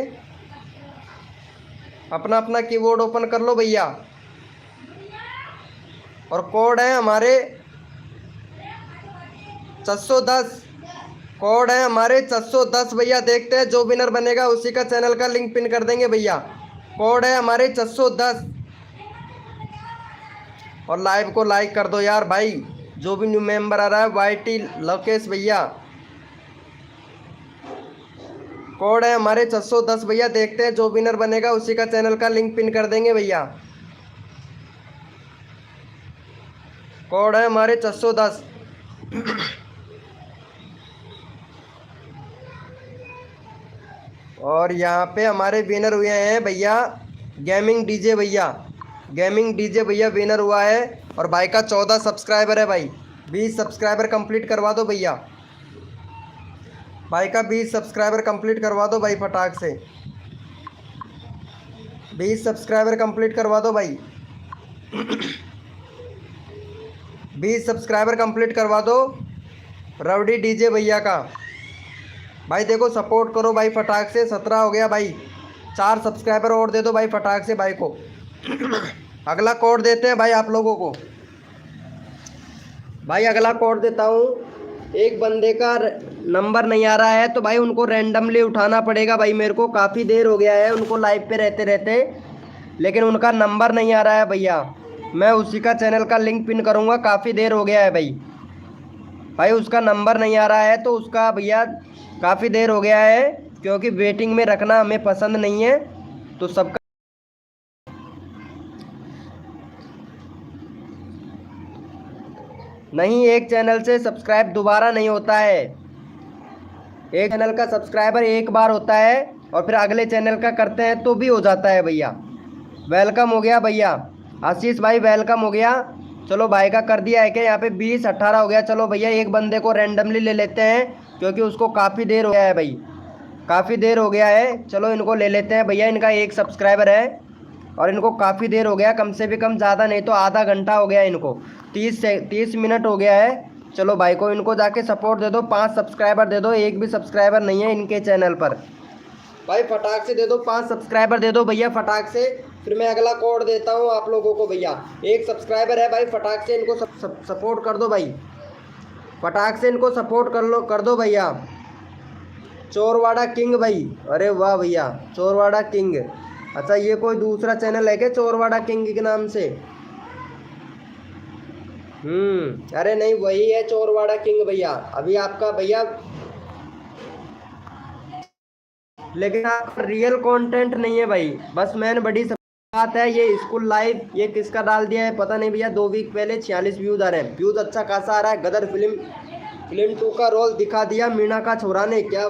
A: अपना अपना कीबोर्ड ओपन कर लो भैया। और कोड है हमारे 610। कोड है हमारे 610 भैया। देखते हैं जो विनर बनेगा उसी का चैनल का लिंक पिन कर देंगे भैया। कोड है हमारे 610। और लाइव को लाइक कर दो यार भाई। जो भी न्यू मेंबर आ रहा है वाईटी लोकेश भैया। कोड है हमारे 610 भैया। देखते हैं जो विनर बनेगा उसी का चैनल का लिंक पिन कर देंगे भैया। कोड है हमारे 610। और यहाँ पे हमारे विनर हुए हैं भैया गेमिंग डीजे भैया। गेमिंग डीजे भैया विनर हुआ है। और भाई का 14 सब्सक्राइबर है भाई। 20 सब्सक्राइबर कंप्लीट करवा दो भैया। भाई का 20 सब्सक्राइबर कंप्लीट करवा दो भाई फटाक से। 20 सब्सक्राइबर कंप्लीट करवा दो भाई। 20 सब्सक्राइबर कंप्लीट करवा दो रवडी डीजे भैया का। भाई देखो सपोर्ट करो भाई फटाक से। 17 हो गया भाई। 4 सब्सक्राइबर और दे दो भाई फटाक से भाई को। अगला कोड देते हैं भाई आप लोगों को। भाई अगला कोड देता हूँ एक बंदे का नंबर नहीं आ रहा है तो भाई उनको रैंडमली उठाना पड़ेगा भाई। मेरे को काफ़ी देर हो गया है उनको लाइव पे रहते रहते, लेकिन उनका नंबर नहीं आ रहा है भैया। मैं उसी का चैनल का लिंक पिन करूँगा, काफ़ी देर हो गया है भाई। भाई उसका नंबर नहीं आ रहा है तो उसका भैया काफ़ी देर हो गया है, क्योंकि वेटिंग में रखना हमें पसंद नहीं है। तो सबका नहीं, एक चैनल से सब्सक्राइब दोबारा नहीं होता है। एक चैनल का सब्सक्राइबर एक बार होता है और फिर अगले चैनल का करते हैं तो भी हो जाता है भैया। वेलकम हो गया भैया आशीष भाई, वेलकम हो गया। चलो भाई का कर दिया है कि यहाँ पे 20-18 हो गया। चलो भैया एक बंदे को रैंडमली ले लेते हैं, क्योंकि उसको काफ़ी देर हो गया है भाई, काफ़ी देर हो गया है। चलो इनको ले लेते हैं भैया, इनका एक सब्सक्राइबर है और इनको काफ़ी देर हो गया, कम से भी कम ज़्यादा नहीं तो आधा घंटा हो गया इनको, 30 मिनट हो गया है। चलो भाई को इनको जाके सपोर्ट दे दो, 5 सब्सक्राइबर दे दो। एक भी सब्सक्राइबर नहीं है इनके चैनल पर भाई, फटाक से दे दो, 5 सब्सक्राइबर दे दो भैया फटाक से। फिर मैं अगला कोड देता हूँ आप लोगों को भैया। एक सब्सक्राइबर है भाई, फटाक से इनको सपोर्ट कर दो भाई, फटाक से इनको सपोर्ट कर दो भैया। चोरवाड़ा किंग भाई, अरे वाह भैया चोरवाड़ा किंग। अच्छा ये कोई दूसरा चैनल है क्या चोरवाड़ा किंग के नाम से? अरे नहीं वही है चोरवाड़ा किंग भैया। अभी आपका भैया, लेकिन आप रियल कंटेंट नहीं है भाई। बस मैंने बड़ी बात है, ये स्कूल लाइव ये किसका डाल दिया है पता नहीं भैया। 2 वीक पहले 46 व्यूज आ रहे हैं, व्यूज अच्छा खासा आ रहा है। गदर फिल्म 2 का रोल दिखा दिया मीना का छोरा ने, क्या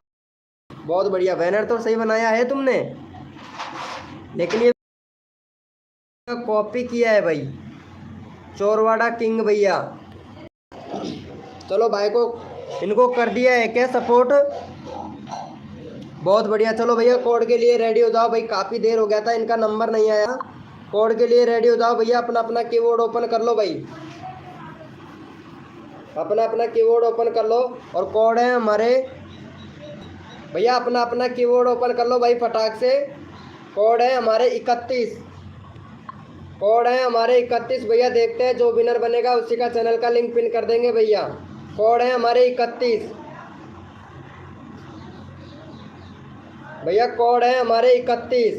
A: बहुत बढ़िया। बैनर तो सही बनाया है तुमने, लेकिन ये कॉपी किया है भाई चोरवाड़ा किंग भैया। चलो भाई को इनको कर दिया है क्या सपोर्ट, बहुत बढ़िया। चलो भैया कोड के लिए रेडी हो जाओ भाई, काफ़ी देर हो गया था, इनका नंबर नहीं आया। कोड के लिए रेडी हो जाओ भैया, अपना अपना कीबोर्ड ओपन कर लो भाई, अपना अपना कीबोर्ड ओपन कर लो। और कोड है हमारे भैया, अपना अपना कीबोर्ड ओपन कर लो भाई फटाक से। कोड है हमारे 31, कोड है हमारे 31 भैया। देखते हैं जो विनर बनेगा उसी का चैनल का लिंक पिन कर देंगे भैया। कोड है हमारे 31 भैया, कोड है हमारे 31।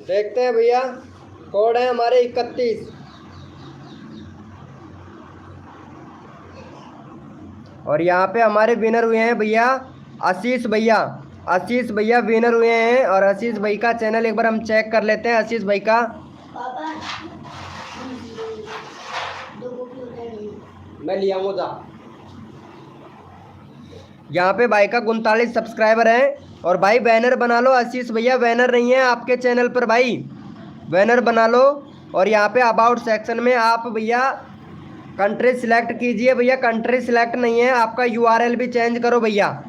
A: देखते हैं भैया, कोड है हमारे 31। और यहाँ पे हमारे विनर हुए हैं भैया आशीष भैया, आशीष भैया विनर हुए हैं। और आशीष भाई का चैनल एक बार हम चेक कर लेते हैं। आशीष भाई का मैं लिया जा, यहाँ पे भाई का 39 सब्सक्राइबर है। और भाई बैनर बना लो आशीष भैया, बैनर नहीं है आपके चैनल पर भाई, बैनर बना लो। और यहाँ पे अबाउट सेक्शन में आप भैया कंट्री सिलेक्ट कीजिए भैया, कंट्री सिलेक्ट नहीं है आपका। यूआरएल भी चेंज करो भैया,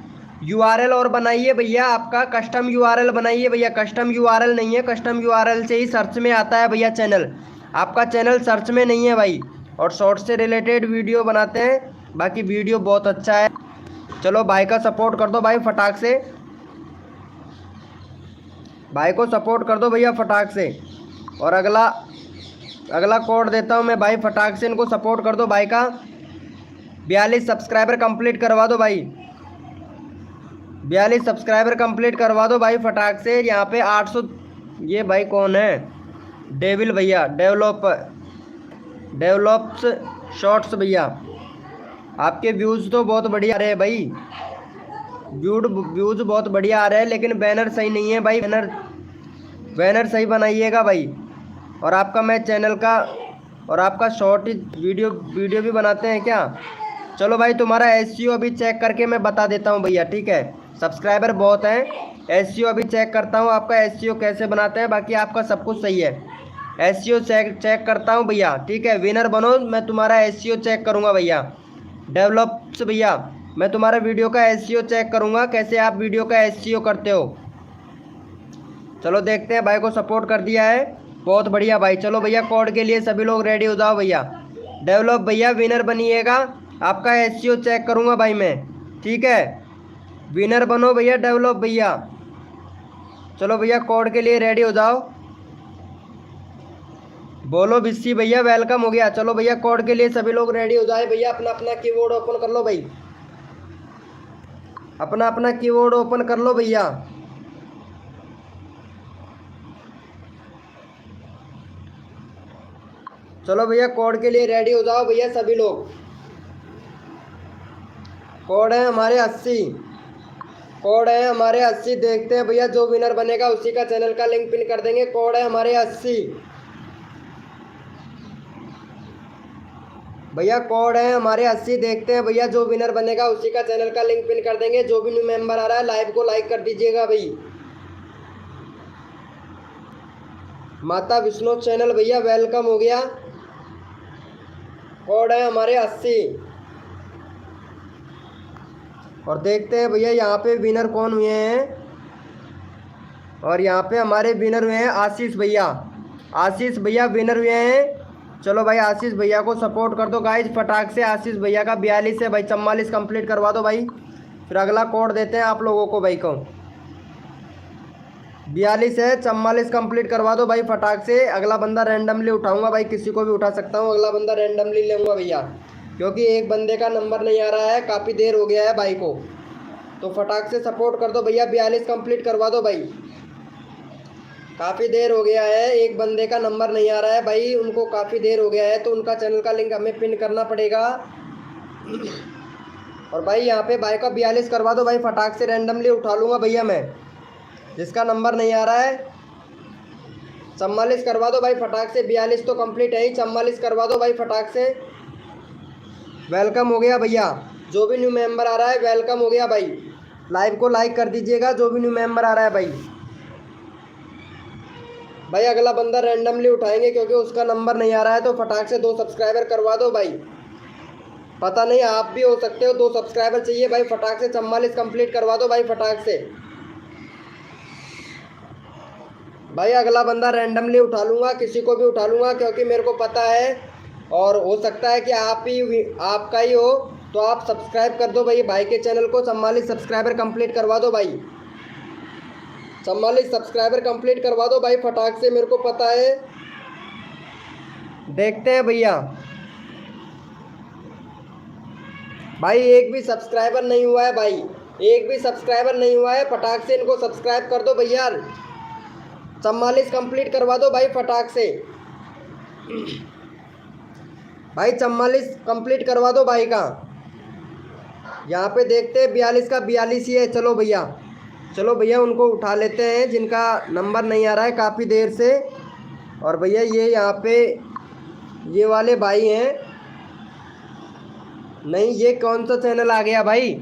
A: यूआरएल और बनाइए भैया, आपका कस्टम यूआरएल बनाइए भैया। कस्टम यूआरएल नहीं है, कस्टम यूआरएल से ही सर्च में आता है भैया चैनल, आपका चैनल सर्च में नहीं है भाई। और शॉर्ट से रिलेटेड वीडियो बनाते हैं, बाकी वीडियो बहुत अच्छा है। चलो भाई का सपोर्ट कर दो भाई फटाक से, भाई को सपोर्ट कर दो भैया फटाक से। और अगला कोड देता हूँ मैं भाई, फटाक से इनको सपोर्ट कर दो। भाई का 42 सब्सक्राइबर कंप्लीट करवा दो भाई, 42 सब्सक्राइबर कंप्लीट करवा दो भाई फटाक से। यहाँ पे 800, ये भाई कौन है? डेविल भैया, डेवलप्स शॉर्ट्स भैया। आपके व्यूज़ तो बहुत बढ़िया आ रहे हैं भाई, व्यूज़ बहुत बढ़िया आ रहे हैं, लेकिन बैनर सही नहीं है भाई। बैनर सही बनाइएगा भाई। और आपका मैं चैनल का और आपका शॉर्ट वीडियो भी बनाते हैं क्या? चलो भाई तुम्हारा एसईओ अभी चेक करके मैं बता देता हूँ भैया, ठीक है। सब्सक्राइबर बहुत हैं, एसईओ अभी चेक करता हूँ आपका एसईओ कैसे बनाते हैं। बाकी आपका सब कुछ सही है, एसईओ चेक करता हूँ भैया, ठीक है। विनर बनो, मैं तुम्हारा एसईओ चेक करूँगा भैया। डेवलप्स भैया, मैं तुम्हारा वीडियो का एसईओ चेक करूँगा, कैसे आप वीडियो का एसईओ करते हो। चलो देखते हैं, भाई को सपोर्ट कर दिया है, बहुत बढ़िया भाई। चलो भैया कोड के लिए सभी लोग रेडी हो जाओ भैया। डेवलप भैया विनर बनिएगा, आपका एसईओ चेक करूँगा भाई मैं, ठीक है। विनर बनो भैया डेवलप भैया। चलो भैया कोड के लिए रेडी हो जाओ। बोलो बिस्सी भैया वेलकम हो गया। चलो भैया कोड के लिए सभी लोग रेडी हो जाए भैया। अपना अपना कीबोर्ड ओपन कर लो भाई, अपना अपना कीबोर्ड ओपन कर लो भैया। चलो भैया कोड के लिए रेडी हो जाओ भैया सभी लोग। कोड है हमारे 80, कोड है हमारे 80। देखते हैं भैया जो विनर बनेगा उसी का चैनल का लिंक पिन कर देंगे। कोड है हमारे 80 भैया, कोड है हमारे 80। देखते हैं भैया जो विनर बनेगा उसी का चैनल का लिंक पिन कर देंगे। जो भी न्यू मेंबर आ रहा है लाइव को लाइक कर दीजिएगा भाई। माता विष्णु चैनल भैया वेलकम हो गया। कोड है हमारे 80। और देखते हैं भैया यहाँ पे विनर कौन हुए हैं। और यहाँ पे हमारे विनर हुए हैं आशीष भैया। आशीष भैया विनर हुए हैं। चलो भाई आशीष भैया को सपोर्ट कर दो गाइज फटाक से। आशीष भैया का 42 है भाई, 44 कंप्लीट करवा दो भाई। फिर अगला कोड देते हैं आप लोगों को भाई को। 42 है, 44 कंप्लीट करवा दो भाई फटाक से। अगला बंदा रैंडमली उठाऊंगा भाई, किसी को भी उठा सकता हूँ। अगला बंदा रैंडमली लूँगा भैया, क्योंकि एक बंदे का नंबर नहीं आ रहा है, काफ़ी देर हो गया है भाई को। तो फटाक से सपोर्ट कर दो भैया, 42 कंप्लीट करवा दो भाई। काफ़ी देर हो गया है, एक बंदे का नंबर नहीं आ रहा है भाई, उनको काफ़ी देर हो गया है, तो उनका चैनल का लिंक हमें पिन करना पड़ेगा। और भाई यहाँ पे भाई का 42 करवा दो भाई फटाक से। रैंडमली उठा लूँगा भैया मैं, जिसका नंबर नहीं आ रहा है। 44 करवा दो भाई फटाक से। 42 तो कंप्लीट है ही, 44 करवा दो भाई फटाक से। वेलकम हो गया भैया, जो भी न्यू मेंबर आ रहा है वेलकम हो गया भाई। लाइव को लाइक कर दीजिएगा जो भी न्यू मेंबर आ रहा है भाई। भाई अगला बंदा रैंडमली उठाएंगे क्योंकि उसका नंबर नहीं आ रहा है, तो फटाक से 2 सब्सक्राइबर करवा दो भाई। पता नहीं आप भी हो सकते हो, 2 सब्सक्राइबर चाहिए भाई फटाक से। 44 कंप्लीट करवा दो भाई फटाक से। भाई अगला बंदा रैंडमली उठा लूँगा, किसी को भी उठा लूँगा, क्योंकि मेरे को पता है और हो सकता है कि आपका ही हो। तो आप सब्सक्राइब कर दो भाई के चैनल को। 44 सब्सक्राइबर कंप्लीट करवा दो भाई। 44 सब्सक्राइबर कंप्लीट करवा दो भाई फटाक से, मेरे को पता है। देखते हैं भैया। भाई एक भी सब्सक्राइबर नहीं हुआ है भाई, एक भी सब्सक्राइबर नहीं हुआ है। फटाक से इनको सब्सक्राइब कर दो भैया। 44 कंप्लीट करवा दो भाई फटाक से। भाई 44 कंप्लीट करवा दो भाई का। यहाँ पे देखते हैं 42 का 42 ही है। चलो भैया, चलो भैया उनको उठा लेते हैं जिनका नंबर नहीं आ रहा है काफ़ी देर से। और भैया ये यहाँ पे ये वाले भाई हैं। नहीं, ये कौन सा चैनल आ गया भाई?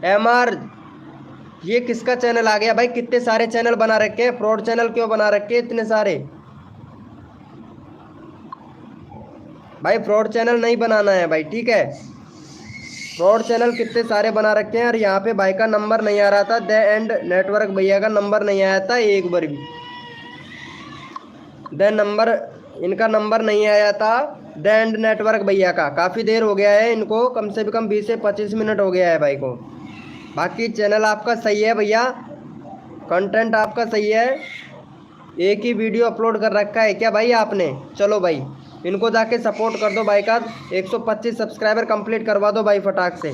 A: MR, ये किसका चैनल आ गया भाई? कितने सारे चैनल बना रखे हैं, फ्रॉड चैनल क्यों बना रखे हैं इतने सारे? भाई फ्रॉड चैनल नहीं बनाना है भाई, ठीक है। फ्रॉड चैनल कितने सारे बना रखे हैं। और यहाँ पे भाई का नंबर नहीं आ रहा था, द एंड नेटवर्क भैया का नंबर नहीं आया था एक बार भी। इनका नंबर नहीं आया था, द एंड नेटवर्क भैया का। काफ़ी देर हो गया है इनको, कम से कम 20 से 25 मिनट हो गया है भाई को। बाकी चैनल आपका सही है भैया, कंटेंट आपका सही है। एक ही वीडियो अपलोड कर रखा है क्या भाई आपने? चलो भाई इनको जाके सपोर्ट कर दो भाई का। 125 सब्सक्राइबर कंप्लीट करवा दो भाई फटाक से।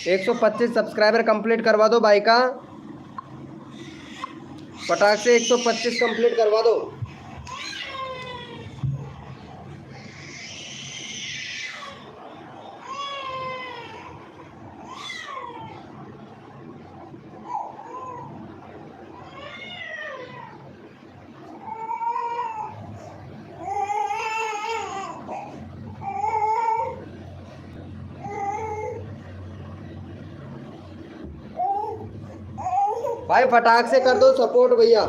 A: 125 सब्सक्राइबर कंप्लीट करवा दो भाई का फटाक से। 125 कंप्लीट करवा दो। भाई फटाक से कर दो सपोर्ट भैया,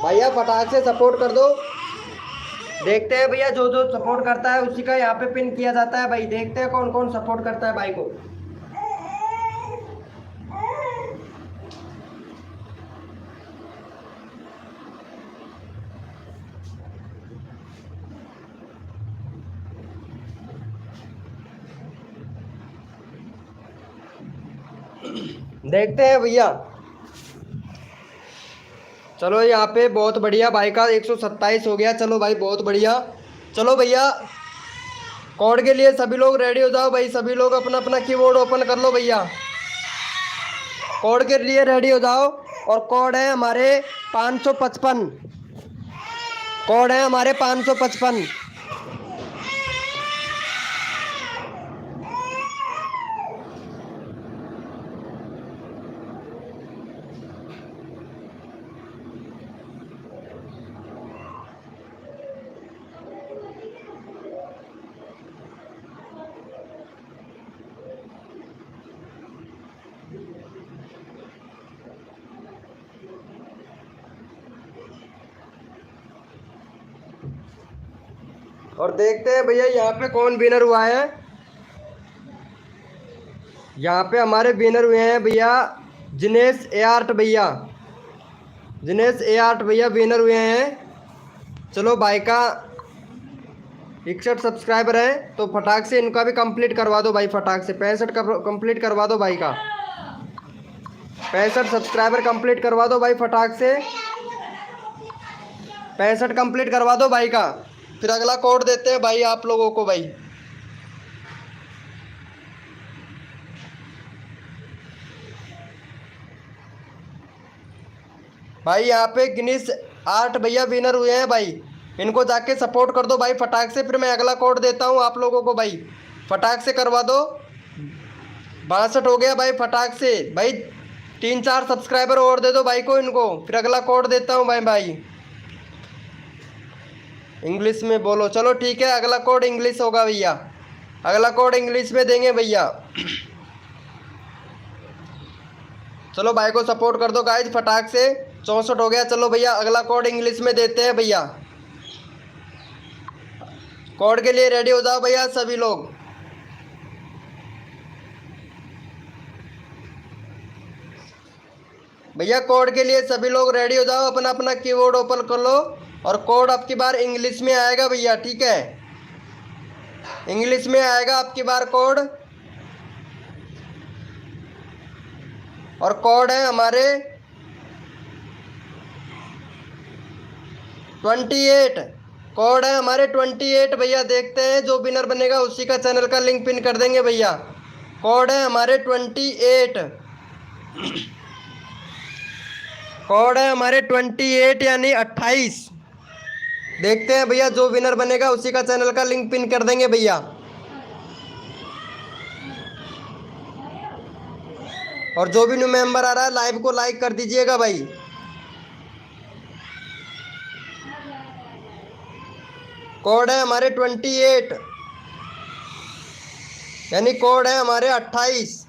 A: भैया फटाक से सपोर्ट कर दो। देखते हैं भैया जो जो सपोर्ट करता है उसी का यहाँ पे पिन किया जाता है भाई। देखते हैं कौन कौन सपोर्ट करता है भाई को। देखते हैं भैया। चलो यहाँ पे बहुत बढ़िया, भाई का 127 हो गया। चलो भाई बहुत बढ़िया। चलो भैया कोड के लिए सभी लोग रेडी हो जाओ भाई, सभी लोग अपना अपना कीबोर्ड ओपन कर लो भैया, कोड के लिए रेडी हो जाओ। और कोड है हमारे 555, कोड है हमारे 555। और देखते हैं भैया यहाँ पे कौन विनर हुआ है। यहाँ पे हमारे विनर हुए हैं भैया जिनेश ए आर्ट भैया, जिनेश ए आर्ट भैया विनर हुए हैं। चलो भाई का 61 सब्सक्राइबर है, तो फटाक से इनका भी कंप्लीट करवा दो भाई, फटाक से 65 का कंप्लीट करवा दो भाई का, 65 सब्सक्राइबर कंप्लीट करवा दो भाई फटाक से, 65 कंप्लीट करवा दो भाई का। फिर अगला कोड देते हैं भाई आप लोगों को भाई। भाई यहाँ पे गिनीश आर्ट भैया विनर हुए हैं भाई, इनको जाके सपोर्ट कर दो भाई फटाक से। फिर मैं अगला कोड देता हूँ आप लोगों को भाई, फटाक से करवा दो। 62 हो गया भाई फटाक से भाई, 3-4 सब्सक्राइबर और दे दो भाई को इनको। फिर अगला कोड देता हूँ भाई इंग्लिश में बोलो। चलो ठीक है, अगला कोड इंग्लिश होगा भैया, अगला कोड इंग्लिश में देंगे भैया। चलो भाई को सपोर्ट कर दो गाइज फटाक से। 64 हो गया। चलो भैया अगला कोड इंग्लिश में देते हैं भैया, कोड के लिए रेडी हो जाओ भैया सभी लोग। भैया कोड के लिए सभी लोग रेडी हो जाओ, अपना अपना कीबोर्ड ओपन कर लो। और कोड आपकी बार इंग्लिश में आएगा भैया, ठीक है, इंग्लिश में आएगा आपकी बार कोड। और कोड है हमारे 28, कोड है हमारे 28 भैया। देखते हैं जो विनर बनेगा उसी का चैनल का लिंक पिन कर देंगे भैया। कोड है हमारे 28, कोड है हमारे 28 यानी 28। देखते हैं भैया जो विनर बनेगा उसी का चैनल का लिंक पिन कर देंगे भैया। और जो भी न्यू मेंबर आ रहा है लाइव को लाइक कर दीजिएगा भाई। कोड है हमारे 28 यानी कोड है हमारे 28।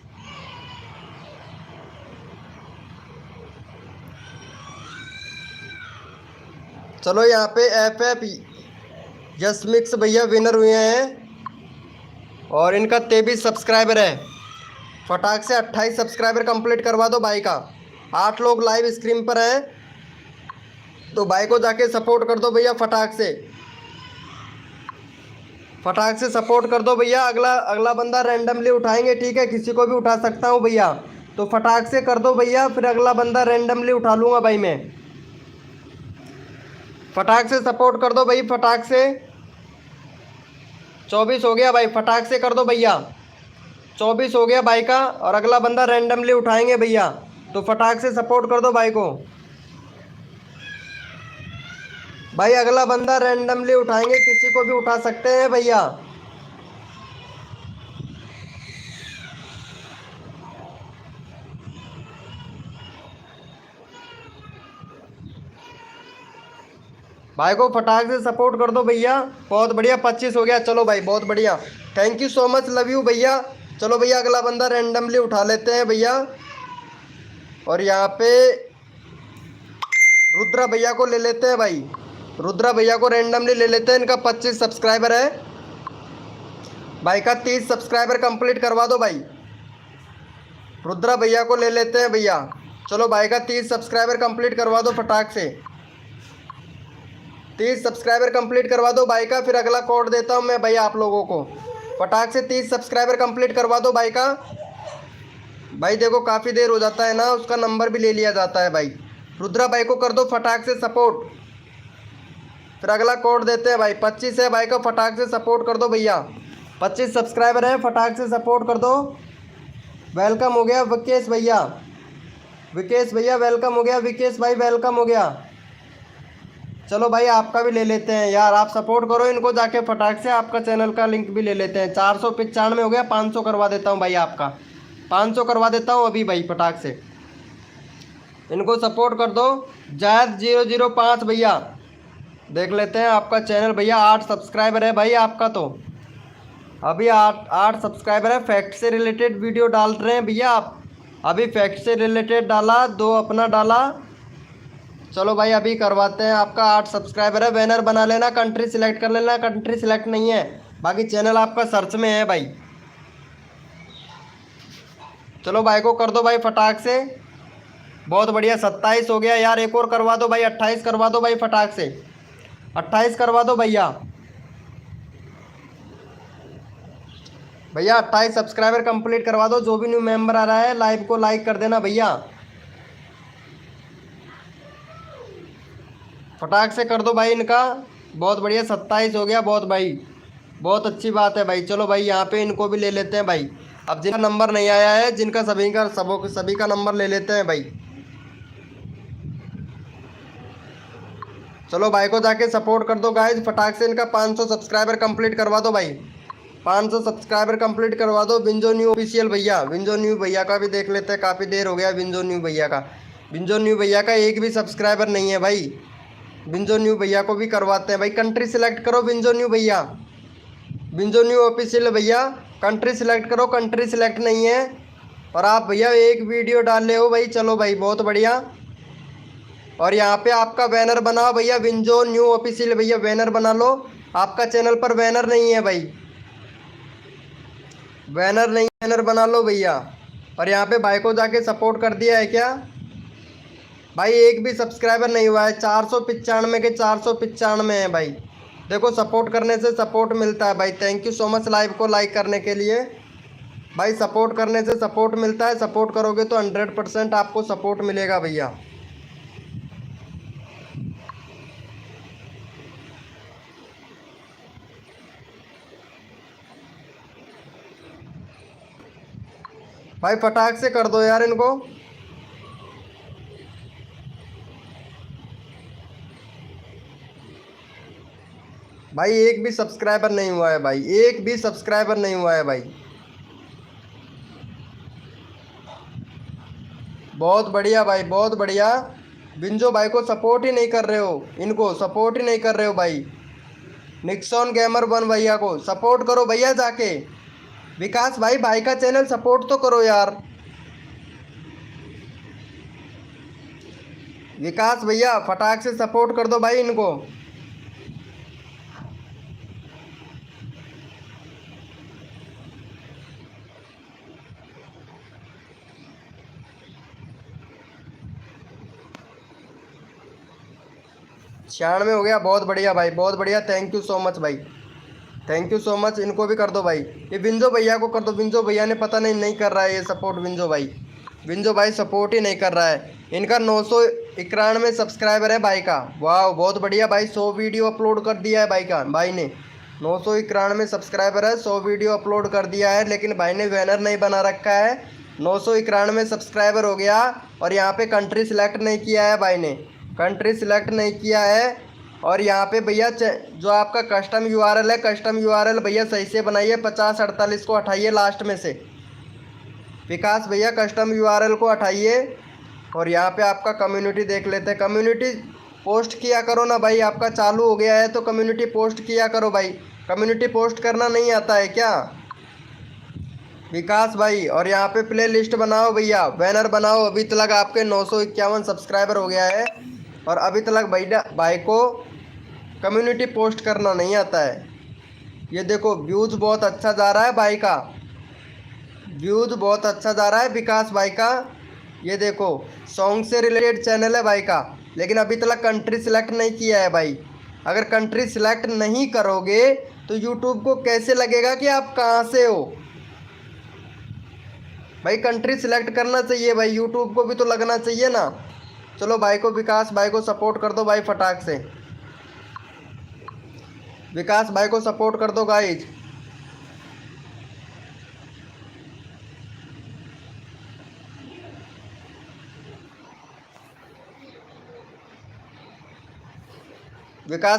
A: चलो यहाँ पे FF यस मिक्स भैया विनर हुए हैं और इनका 23 सब्सक्राइबर है। फटाक से 28 सब्सक्राइबर कंप्लीट करवा दो भाई का। 8 लोग लाइव स्क्रीन पर हैं, तो भाई को जाके सपोर्ट कर दो भैया फटाक से, फटाक से सपोर्ट कर दो भैया। अगला बंदा रैंडमली उठाएंगे, ठीक है, किसी को भी उठा सकता हूँ भैया, तो फटाक से कर दो भैया। फिर अगला बंदा रैंडमली उठा लूँगा भाई मैं। फटाक से सपोर्ट कर दो भाई फटाक से। 24 हो गया भाई, फटाक से कर दो भैया। 24 हो गया भाई का। और अगला बंदा रैंडमली उठाएंगे भैया, तो फटाक से सपोर्ट कर दो भाई को। भाई अगला बंदा रैंडमली उठाएंगे, किसी को भी उठा सकते हैं भैया। भाई को फटाक से सपोर्ट कर दो भैया। बहुत बढ़िया, 25 हो गया। चलो भाई बहुत बढ़िया, thank you so much, love you भैया। चलो भैया अगला बंदा रैंडमली उठा लेते हैं भैया। और यहाँ पे रुद्रा भैया को ले लेते हैं भाई, रुद्रा भैया को रैंडमली ले लेते हैं। इनका 25 सब्सक्राइबर है, भाई का 30 सब्सक्राइबर कंप्लीट करवा दो भाई। रुद्रा भैया को ले लेते हैं भैया। चलो भाई का 30 सब्सक्राइबर कंप्लीट करवा दो फटाक से, 30 सब्सक्राइबर कंप्लीट करवा दो भाई का। फिर अगला कोड देता हूँ मैं भैया आप लोगों को, फटाक से 30 सब्सक्राइबर कंप्लीट करवा दो भाई का। भाई देखो काफ़ी देर हो जाता है ना, उसका नंबर भी ले लिया जाता है भाई। रुद्रा भाई को कर दो फटाक से सपोर्ट। फिर अगला कोड देते हैं भाई, 25 है भाई को फटाक से सपोर्ट कर दो भैया। 25 सब्सक्राइबर है, फटाक से सपोर्ट कर दो। वेलकम हो गया विकेश भैया, विकेश भैया वेलकम हो गया, विकेश भाई वेलकम हो गया। चलो भाई आपका भी ले लेते हैं यार, आप सपोर्ट करो इनको जाके फटाक से, आपका चैनल का लिंक भी ले लेते हैं। 495 हो गया, 500 करवा देता हूँ भाई आपका, 500 करवा देता हूँ अभी भाई फटाक से, इनको सपोर्ट कर दो। जायद 005 भैया देख लेते हैं आपका चैनल भैया, 8 सब्सक्राइबर है भाई आपका, तो अभी 8 सब्सक्राइबर है। फैक्ट से रिलेटेड वीडियो डाल रहे हैं भैया आप, अभी फैक्ट से रिलेटेड डाला, 2 अपना डाला। चलो भाई अभी करवाते हैं, आपका 8 सब्सक्राइबर है। बैनर बना लेना, कंट्री सिलेक्ट कर लेना, कंट्री सिलेक्ट नहीं है, बाकी चैनल आपका सर्च में है भाई। चलो भाई को कर दो भाई फटाक से, बहुत बढ़िया। 27 हो गया यार, एक और करवा दो भाई, 28 करवा दो भाई फटाक से, 28 करवा दो भैया। भैया 28 सब्सक्राइबर कंप्लीट करवा दो। जो भी न्यू मेंबर आ रहा है लाइव को लाइक कर देना भैया, फटाक से कर दो भाई इनका, बहुत बढ़िया। 27 हो गया, बहुत भाई बहुत अच्छी बात है भाई। चलो भाई यहाँ पे इनको भी ले लेते हैं भाई। अब जिनका नंबर नहीं आया है, जिनका सभी का नंबर ले लेते हैं भाई। चलो भाई को जाके सपोर्ट कर दो गाइज, फटाक से इनका 500 सब्सक्राइबर कंप्लीट करवा दो भाई, 500 सब्सक्राइबर कंप्लीट करवा दो। विंजो न्यू ऑफिशियल भैया, विंजो न्यू भैया का भी देख लेते हैं, काफ़ी देर हो गया विंजो न्यू भैया का। विंजो न्यू भैया का एक भी सब्सक्राइबर नहीं है भाई, विंजो न्यू भैया को भी करवाते हैं भाई। कंट्री सिलेक्ट करो विंजो न्यू भैया, विंजो न्यू ऑफिशियल भैया कंट्री सिलेक्ट करो, कंट्री सिलेक्ट नहीं है। और आप भैया एक वीडियो डाल ले हो भाई, चलो भाई बहुत बढ़िया। और यहाँ पे आपका बैनर बनाओ भैया, विंजो न्यू ऑफिशियल भैया बैनर बना लो। आपका चैनल पर बैनर नहीं है भाई, बैनर नहीं, बैनर बना लो भैया। और यहाँ पे भाई को जाके सपोर्ट कर दिया है क्या भाई? एक भी सब्सक्राइबर नहीं हुआ है, 495 के 495 है भाई। देखो सपोर्ट करने से सपोर्ट मिलता है भाई। Thank you so much live को लाइक करने के लिए भाई, सपोर्ट करने से सपोर्ट मिलता है, सपोर्ट करोगे तो 100% आपको सपोर्ट मिलेगा भैया। भाई फटाक से कर दो यार इनको। भाई एक भी सब्सक्राइबर नहीं हुआ है भाई, एक भी सब्सक्राइबर नहीं हुआ है भाई। बहुत बढ़िया भाई, बहुत बढ़िया। बिंजो भाई को सपोर्ट ही नहीं कर रहे हो, इनको सपोर्ट ही नहीं कर रहे हो भाई। निक्सॉन गेमर 1 भैया को सपोर्ट करो भैया जाके। विकास भाई, भाई का चैनल सपोर्ट तो करो यार। विकास भैया फटाक से सपोर्ट कर दो भाई इनको। छियानवे हो गया, बहुत बढ़िया भाई, बहुत बढ़िया। थैंक यू सो मच भाई, थैंक यू सो मच। इनको भी कर दो भाई, ये विंजो भैया को कर दो। विंजो भैया ने पता नहीं कर रहा है ये सपोर्ट। विंजो भाई, विंजो भाई सपोर्ट ही नहीं कर रहा है। इनका 991 सब्सक्राइबर है भाई का। वाह बहुत बढ़िया भाई, 100 वीडियो अपलोड कर दिया है भाई का, भाई ने 991 सब्सक्राइबर है, 100 वीडियो अपलोड कर दिया है। लेकिन भाई ने बैनर नहीं बना रखा है। 991 सब्सक्राइबर हो गया। और यहाँ पे कंट्री सिलेक्ट नहीं किया है भाई ने, कंट्री सिलेक्ट नहीं किया है। और यहाँ पे भैया जो आपका कस्टम यूआरएल है, कस्टम यूआरएल भैया सही से बनाइए। 5048 को हटाइए लास्ट में से। विकास भैया कस्टम यूआरएल को हटाइए। और यहाँ पे आपका कम्युनिटी देख लेते हैं। कम्युनिटी पोस्ट किया करो ना भाई, आपका चालू हो गया है तो कम्युनिटी पोस्ट किया करो भाई। कम्युनिटी पोस्ट करना नहीं आता है क्या विकास भाई? और यहाँ पे प्ले लिस्ट बनाओ भैया, बैनर बनाओ। अभी तक आपके 951 सब्सक्राइबर हो गया है और अभी तक भाई को कम्युनिटी पोस्ट करना नहीं आता है। ये देखो व्यूज़ बहुत अच्छा जा रहा है भाई का, व्यूज़ बहुत अच्छा जा रहा है विकास भाई का। ये देखो सॉन्ग से रिलेटेड चैनल है भाई का, लेकिन अभी तक कंट्री सिलेक्ट नहीं किया है भाई। अगर कंट्री सिलेक्ट नहीं करोगे तो यूट्यूब को कैसे लगेगा कि आप कहाँ से हो भाई? कंट्री सिलेक्ट करना चाहिए भाई, यूट्यूब को भी तो लगना चाहिए ना। चलो भाई को, विकास भाई को सपोर्ट कर दो भाई फटाक से, विकास भाई को सपोर्ट कर दो गाइज।